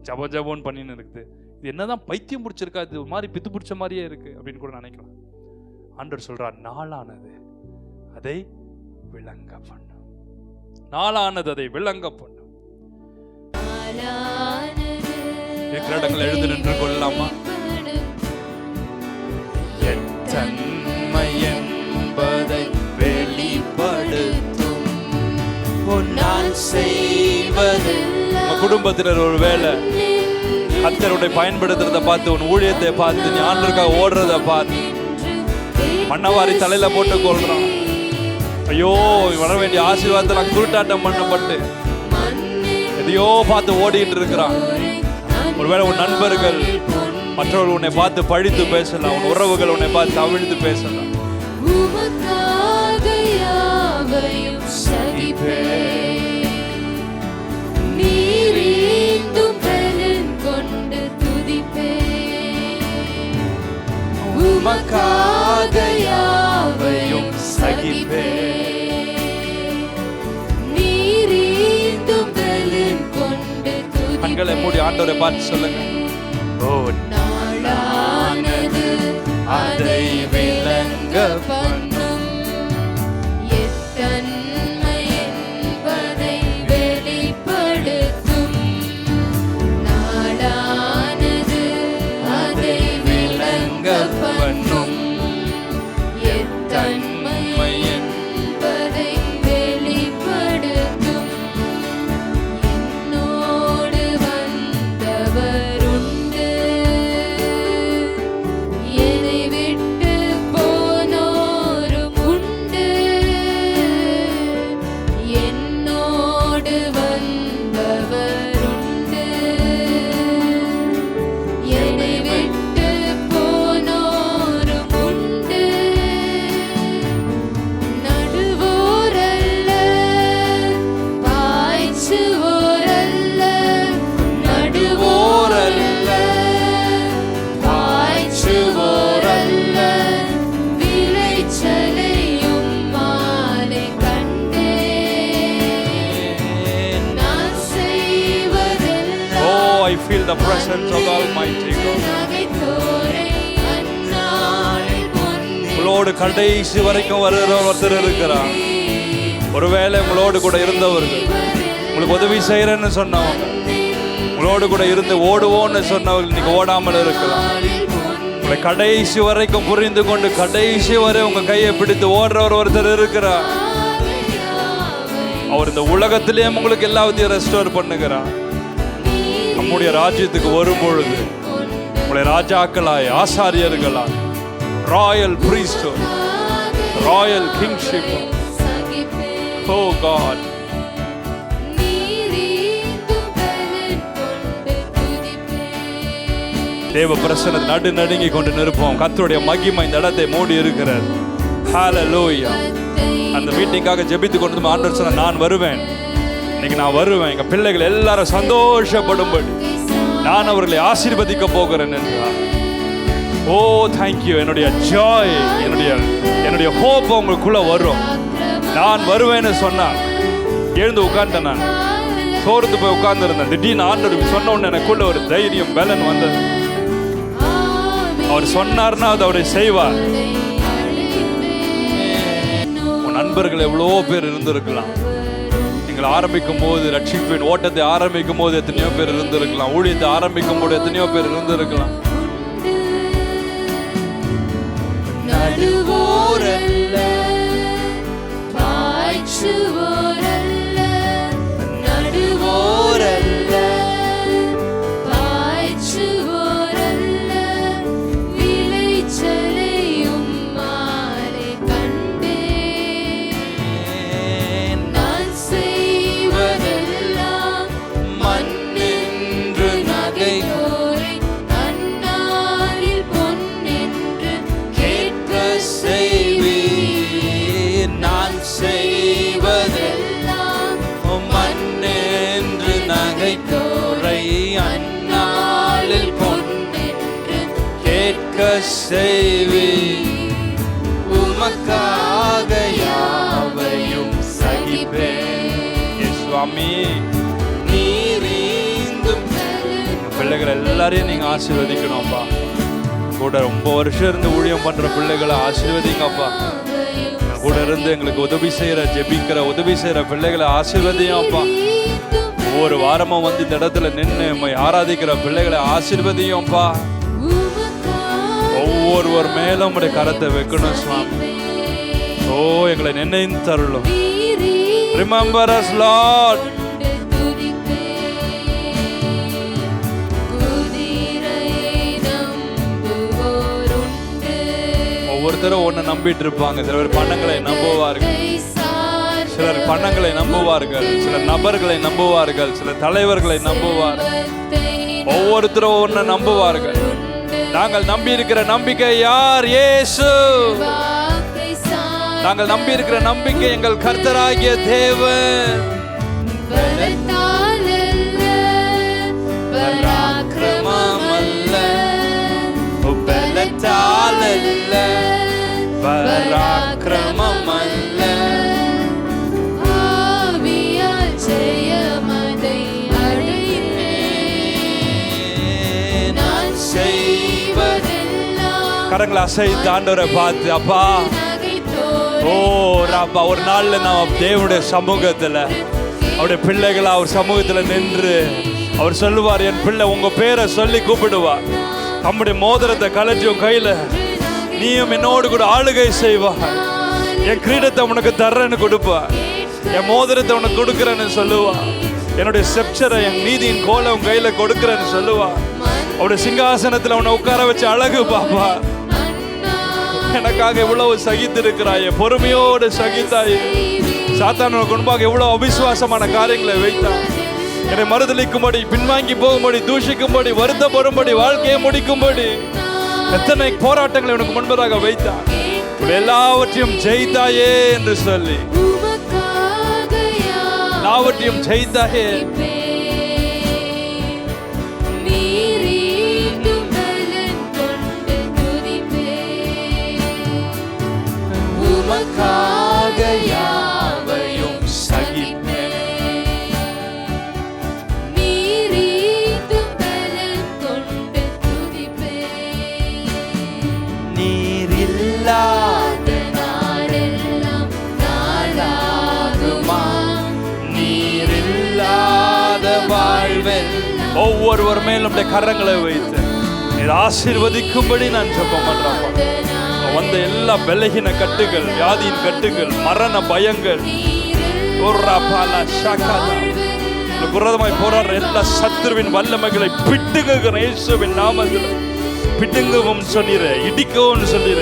ஜபோன்னு பண்ணின்னு இருக்குது. இது என்னதான் பைத்தியம் பிடிச்சிருக்கா, இது ஒரு மாதிரி பித்து பிடிச்ச மாதிரியே இருக்கு அப்படின்னு கூட நினைக்கலாம். ஆண்டவர் சொல்றார், நாளானது அதை விளங்க பண்ணும். நாளானது அதை விளங்க பண்ணும். இருக்கிற இடங்கள் எழுந்து நின்று கொள்ளலாமா? என் தன்மை என்பதை வெளிப்படுத்தும் நான் செய்வது. உங்க குடும்பத்தினர் ஒரு வேலை கர்த்தருடைய பயன்படுத்துறத பார்த்து, உன் ஊழியத்தை பார்த்து, நீ ஆண்டவருக்காக ஓடுறத பார்த்து மண்ணவாரி தலையில போட்டு கொள்றான். ஐயோ, வர வேண்டிய ஆசீர்வாதத்தை நான் குருட்டாட்டம் பண்ணப்பட்டு எதையோ பார்த்து ஓடிட்டு இருக்கிறான். ஒருவேளை உன் நண்பர்கள் மற்றவர்கள் உன்னை பார்த்து பழித்து பேசலாம், உன் உறவுகள் உன்னை பார்த்து அவிழ்த்து பேசலாம். உமக்காக யாவையும் சகிப்பே. கண்களை மூடி ஆண்டவரை பார்த்து சொல்லுங்க. ஓ, நாளானது அதை விளங்க பண்ணும். எத்தன்மை என்பதை வெளிப்படுத்தும். நாளானது அதை விளங்க பண்ணும். எத்தன்மை என்பதை வெளிப்படுத்தும். என்னோடு வந்தவர் உண்டு, என்னை விட்டு போனோரும் உண்டு. என்னோடு வந்தவர் உண்டு, என்னை விட்டு போனோரும் உண்டு. நடுவோரல்ல, பாய்ச்சுவோரல்ல. நடுவோரல்ல, பாய்ச்சுவோரல்ல. விளைச்சலையும் மாலை கண்டேன். நான் செய்வதெல்லாம் Oh, I feel the presence of the Almighty God. நகைத்தோரை அந்நாளில் பொன்னே. உங்களோடு கடைசி வரைக்கும் வருகிற ஒருத்தர் இருக்கிறார். ஒருவேளை உங்களோடு கூட இருந்தவர்கள், உங்களுக்கு உதவி செய்யறேன்னு சொன்னவங்க, உங்களோடு கூட இருந்து ஓடுவோன்னு சொன்னவர்கள் நீங்க ஓடாமல் இருக்கலாம். உங்களை கடைசி வரைக்கும் புரிந்து கொண்டு கடைசி வரை உங்க கையை பிடித்து ஓடுறவர் ஒருத்தர் இருக்கிறார். அவர் இந்த உலகத்திலேயே உங்களுக்கு எல்லாத்தையும் ரெஸ்டோர் பண்ணுகிறார். நம்முடைய ராஜ்யத்துக்கு வரும் பொழுது உங்களை ராஜாக்களாய், ஆசாரியர்களாய், ராயல் பிரீஸ்ட்ஹுட், ராயல் கிங்ஷிப். ஓ காட், தேவ பிரசன்னத்தை நடு நடுங்கி கொண்டு நிற்போம். கர்த்தருடைய மகிமை இந்த இடத்தை மூடி இருக்கிறார். ஹalleluya. அந்த மீட்டிங்காக ஜெபித்து கொண்டு ஆண்டவர் சொன்ன, நான் வருவேன், இன்னைக்கு நான் வருவேன், எங்க பிள்ளைகள் எல்லாரும் சந்தோஷப்படும்படி நான் அவர்களை ஆசீர்வதிக்க போகிறேன் என்றார். ஓ தேங்க்யூ. என்னுடைய ஜாய், என்னுடைய ஹோப் உங்களுக்குள்ள வரும். நான் வருவேன்னு சொன்னான். எழுந்து உட்கார்ந்தேன். நான் சோர்ந்து போய் உட்கார்ந்து இருந்தேன். திடீர்னு ஆண்டவர் சொன்ன உடனே எனக்குள்ள ஒரு தைரியம், பலன் வந்தது. அவர் சொன்னார்னா அது அவரை செய்வார். உன் நண்பர்கள் எவ்வளோ பேர் இருந்திருக்கலாம். நீங்கள் ஆரம்பிக்கும் போது, ரட்சிப்பின் ஓட்டத்தை ஆரம்பிக்கும் போது எத்தனையோ பேர் இருந்திருக்கலாம். ஊழியத்தை ஆரம்பிக்கும் போது எத்தனையோ பேர் இருந்திருக்கலாம். நடுவோரல்ல, பாய்ச்சுவோரல்ல. நடுவோரல்ல, பாய்ச்சுவோரல்ல. விளைச்சலையும் மாலை கண்டேன். நான் செய்வதெல்லாம் மண்ணென்று நகைத்தோரை அந்நாளில் பொன்னென்று கேட்க செய்வீர். நான் செய்வதெல்லாம் மண்ணென்று நகைத்தோரை அந்நாளில் பொன்னென்று கேட்க செய்வீர். உமக்காக யாவையும் சகிப்பேன். சுவாமி, நீரீந்தும் பிள்ளைகளை எல்லாரையும் நீங்க ஆசீர்வதிக்கணும்ப்பா. கூட ரொம்ப வருஷம் இருந்து ஊழியம் பண்ற பிள்ளைகளை ஆசீர்வதிங்கப்பா. கூட இருந்து எங்களுக்கு உதவி செய்யற, ஜெபிக்கிற, உதவி செய்யற பிள்ளைகளை ஆசீர்வதியம்ப்பா. ஒவ்வொரு வாரமும் வந்து இந்த இடத்துல நின்று நம்மை ஆராதிக்கிற பிள்ளைகளை ஆசீர்வதியம்ப்பா. ஒவ்வொருவர் மேலும் உடைய கரத்தை வைக்கணும் சுவாமி. ஓ, எங்களை நினைந்து தருளும். Remember us, Lord. ஒவ்வொருத்தரும் ஒன்ன நம்பிட்டு இருப்பாங்க. சிலர் பணங்களை நம்புவார்கள், சிலர் பணங்களை நம்புவார்கள், சிலர் நபர்களை நம்புவார்கள், சிலர் தலைவர்களை நம்புவார்கள். ஒவ்வொருத்தரும் ஒன்ன நம்புவார்கள். நாங்கள் நம்பி இருக்கிற நம்பிக்கை யார்? இயேசு. நாங்கள் நம்பி இருக்கிற நம்பிக்கை எங்கள் கர்த்தராகிய தேவன். பராக்கிரமம் அல்ல, பலத்தால் அல்ல, பராக்கிரமம் அல்ல, ஆவியால் ஜெயமதை அடைவேன். நான் செய்வதெல்லாம் கரங்களை அசைத்து ஆண்டவரை பார்த்து, அப்பா ஓ ராப்பா, ஒரு நாள்ல நான் தேவனுடைய சமூகத்துல, அவருடைய பிள்ளைகளை அவர் சமூகத்துல நின்று அவர் சொல்லுவார், என் பிள்ளை உங்க பேரை சொல்லி கூப்பிடுவார். நம்முடைய மோதிரத்தை கலட்டி உன் கையில, நீயும் என்னோடு கூட ஆளுகை செய்வார். என் கிரீடத்தை உனக்கு தர்றேன்னு கொடுப்பார், என் மோதிரத்தை உனக்கு கொடுக்குறேன்னு சொல்லுவார், என்னுடைய செப்சரை, என் நீதியின் கோலை உன் கையில கொடுக்குறேன்னு சொல்லுவார். அவருடைய சிங்காசனத்துல உன்னை உட்கார வச்சு அழகு பாப்பா. எனக்காக இவ்வளவு சகித்து இருக்கிறாயே, பொறுமையோடு சகித்தாயே. சாத்தான முன்பாக எவ்வளவு அவிசுவாசமான காரியங்களை வைத்தான். என்னை மறுதளிக்கும்படி, பின்வாங்கி போகும்படி, தூஷிக்கும்படி, வருத்தப்படும்படி, வாழ்க்கையை முடிக்கும்படி எத்தனை போராட்டங்களை உனக்கு முன்பதாக வைத்தான். எல்லாவற்றையும் ஜெயித்தாயே என்று சொல்லி, எல்லாவற்றையும் ஜெயித்தாயே. உமக்காக யாவையும் சகிப்பேன். நீரீதும் பலன் கொண்டு துதிப்பேன். நீரில்லாத நாளெல்லாம் நாளாகுமா? நீரில்லாத வாழ்வெல்லாம். ஒவ்வொருவர் மேலும் கரங்களை வைத்து நீர் ஆசீர்வதிக்கும்படி நான் ஜெபம் பண்றேன். வந்த எல்லா பலகீன கட்டுகள், வியாதியின் கட்டுகள், மரண பயங்கள், குரதமாய் போராடுற எல்லா சத்துருவின் வல்லமைகளை பிட்டுங்குகிற இயேசுவின் நாமத்தில் பிட்டுங்கவும் சொன்னீர, இடிக்கவும் சொன்னீர,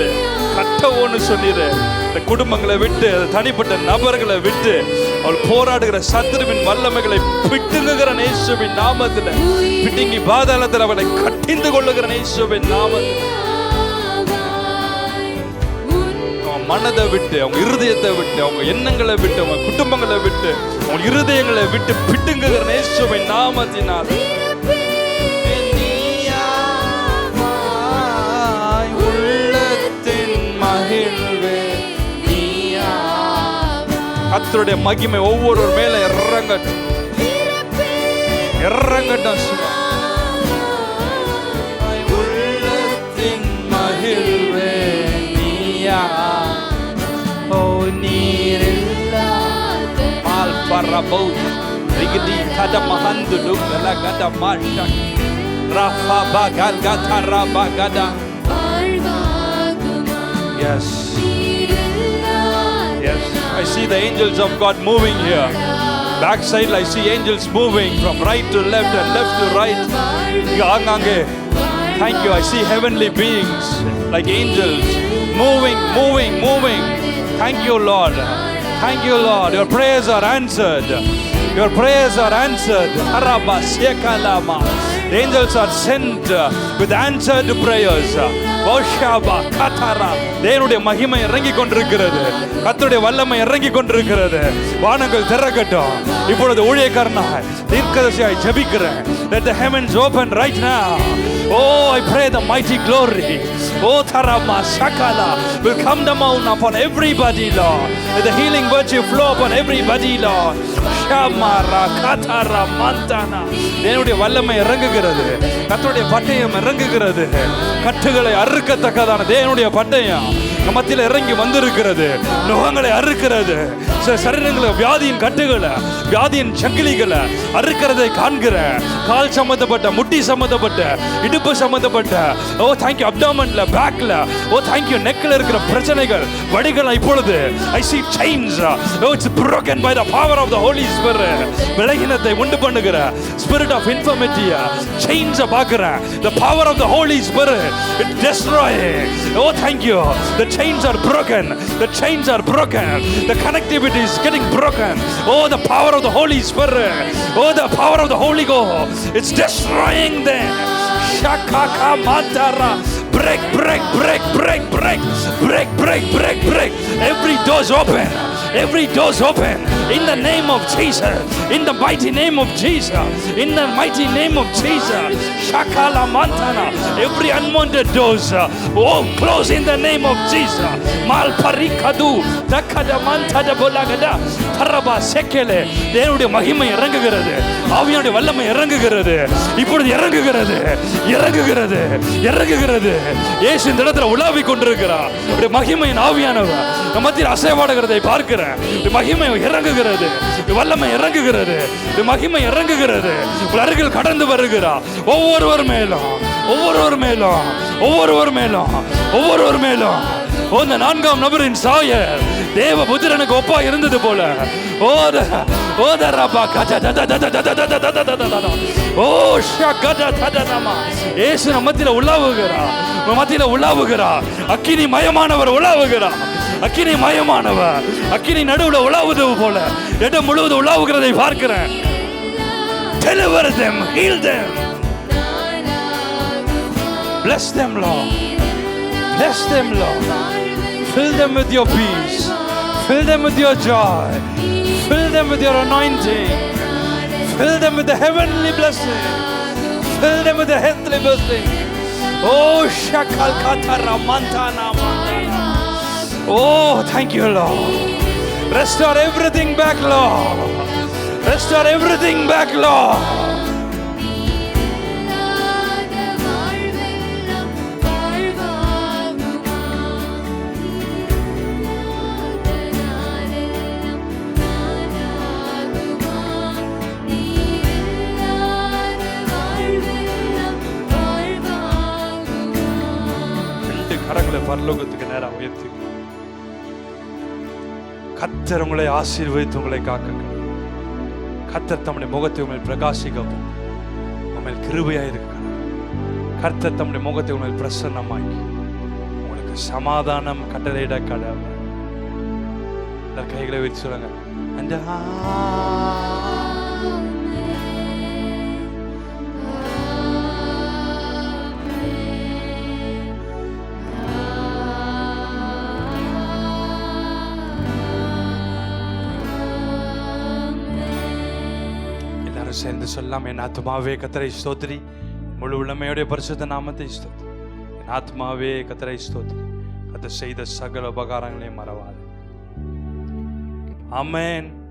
கட்டவும் சொன்னீர. இந்த குடும்பங்களை விட்டு, தனிப்பட்ட நபர்களை விட்டு அவள் போராடுகிற சத்துருவின் வல்லமைகளை பிட்டுங்குகிற இயேசுவின் நாமத்தில், பிட்டுங்கி பாதாளத்தில் அவளை கட்டிந்து கொள்ளுகிற இயேசுவின் நாமத்தில், மனதை விட்டு, அவங்க இருதயத்தை விட்டு, அவங்க எண்ணங்களை விட்டு, அவங்க குடும்பங்களை விட்டு, அவங்க இருதயங்களை விட்டு பிட்டுங்குகிற இயேசுவின் நாமத்தினால் உள்ளத்தின் மகிழ்வே நீயா. கர்த்தருடைய மகிமை ஒவ்வொரு மேல இறங்கட்டும், இறங்கட்டும். உள்ளத்தின் மகிழ்வே நீயா. ஓ நீரில்லாத Parabot, Rigidi Kadamahandu, Lagada Mashak, Rafa Bagal Gatara Bagada. Yes. Yes. I see the angels of God moving here. Backside, I see angels moving from right to left and left to right. Thank you. I see heavenly beings like angels moving, moving, moving. Thank you, Lord. Thank you, Lord. Your prayers are answered. Your prayers are answered. The angels are sent with answered prayers. தேவனுடைய மகிமை இறங்கி கொண்டிருக்கிறது, கர்த்தருடைய வல்லமை இறங்கி கொண்டிருக்கிறது. வானங்கள் திறக்கட்டும். இப்பொழுது ஊழியக்காரனாய் தீர்க்கதரிசியாய் ஜெபிக்கிறேன். Let the heavens open right now. Oh, I pray the mighty glory, oh Tarama Shakala, will come down upon everybody, Lord. Let the healing virtue flow upon everybody, Lord. Shamara Katara Mantana. என்னுடைய வல்லமை இறங்குகிறது, கர்த்தருடைய பட்டயம் இறங்குகிறது. கட்டுகளை அறுக்கத்தக்கதான தேவனுடைய பட்டயம் மத்தியில் இறங்கி வந்திருக்கிறது. நுகங்களை அறுக்கிறது, சரீரங்களை வியாதியின் கட்டுகளை, வியாதியின் சங்கிலிகளை அறுக்கிறதை காண்கிற. கால் சம்பந்தப்பட்ட, முட்டி சம்பந்தப்பட்ட, இடுப்பு சம்பந்தப்பட்ட, ஓ தேங்க்யூ, அப்டாமன்ல, பேக்ல, ஓ தேங்க்யூ, நெக்ல இருக்கிற பிரச்சனைகள், வடிகள் இப்பொழுது I see chains. Oh, it's broken by the power of the Holy Spirit. விலகினத்தை உண்டு பண்ணுகிற spirit of infirmity, chains பார்க்கிறேன். The power of the Holy Spirit, it destroying. Oh thank you, the chains are broken, the chains are broken, the connectivity is getting broken. Oh, the power of the Holy Spirit, oh the power of the Holy Ghost, it's destroying them. Shakaka Matara. Break, break, break, break, break, break, break, break, break. Every door's open. Every door's open. In the name of Jesus. In the mighty name of Jesus. In the mighty name of Jesus. Shakala Mantana. Every unwanted doors. Oh, close in the name of Jesus. Mal Parikadu. Dakada Mantada Bolagada. Paraba Sekele. தேவனுடைய மகிமை இறங்குகிறது. ஆவியானுடைய வல்லமை இறங்குகிறது. இப்பொழுது இறங்குகிறது. இறங்குகிறது. இறங்குகிறது. இயேசு இந்த இடத்துல உலாவிக் கொண்டிருக்கிறார். மகிமையின் ஆவியானவர் நம்ம மத்தியில் அசைவாடுகிறதை பார்க்கிறேன். மகிமை இறங்குகிறது, வல்லமை இறங்குகிறது, மகிமை இறங்குகிறது. அருகில் கடந்து வருகிறார். ஒவ்வொருவர் மேலும், ஒவ்வொருவர் மேலும், ஒவ்வொருவர் மேலும், ஒவ்வொருவர் மேலும். இந்த நான்காம் நபரின் சாயல் தேவபுத்திரனுக்கு ஒப்பா இருந்தது போல. இயேசு நம்ம மத்தியில உலாவுகிறார், மத்தியில உலாவுகிறார். அக்கினி மயமானவர் உலாவுகிறார். அக்கினி மயமானவர், அக்கினி நடுவுல உலாவுது போல இடம் முழுவதும் உலாவுகிறதை பார்க்கிறேன். Deliver them, heal them, bless them, Lord. Bless them, Lord. Fill them with your peace. Fill them with your joy. Fill them with your anointing. Fill them with the heavenly blessing. Fill them with the heavenly blessing. Oh, Shakal Katara Mantana Mantana. Oh, thank you, Lord. Restore everything back, Lord. Restore everything back, Lord. கரங்களை பரலோகத்துக்கு நேரா உயர்த்தி, கர்த்தர் உங்களை ஆசீர்வதித்து உங்களை காக்க, கர்த்தர் தம்முடைய முகத்தை உங்கள் பிரகாசிக்கவும் உங்கள் கிருபையாக இருக்க, கர்த்தர் தம்முடைய முகத்தை உங்கள் பிரசன்னமாக்கி உங்களுக்கு சமாதானம் கட்டளையிட கடவுள். கைகளை வச்சு சொல்லுங்க. அந்த சேர்ந்து சொல்லாம். என் ஆத்மாவே கர்த்தரை ஸ்தோத்திரி, முழு உள்ளமையுடைய பரிசுத்த நாமத்தை ஸ்தோத்திரி. என் ஆத்மாவே கர்த்தரை ஸ்தோத்திரி, கர்த்தர் செய்த சகல உபகாரங்களையும் மறவாதே. ஆமென்.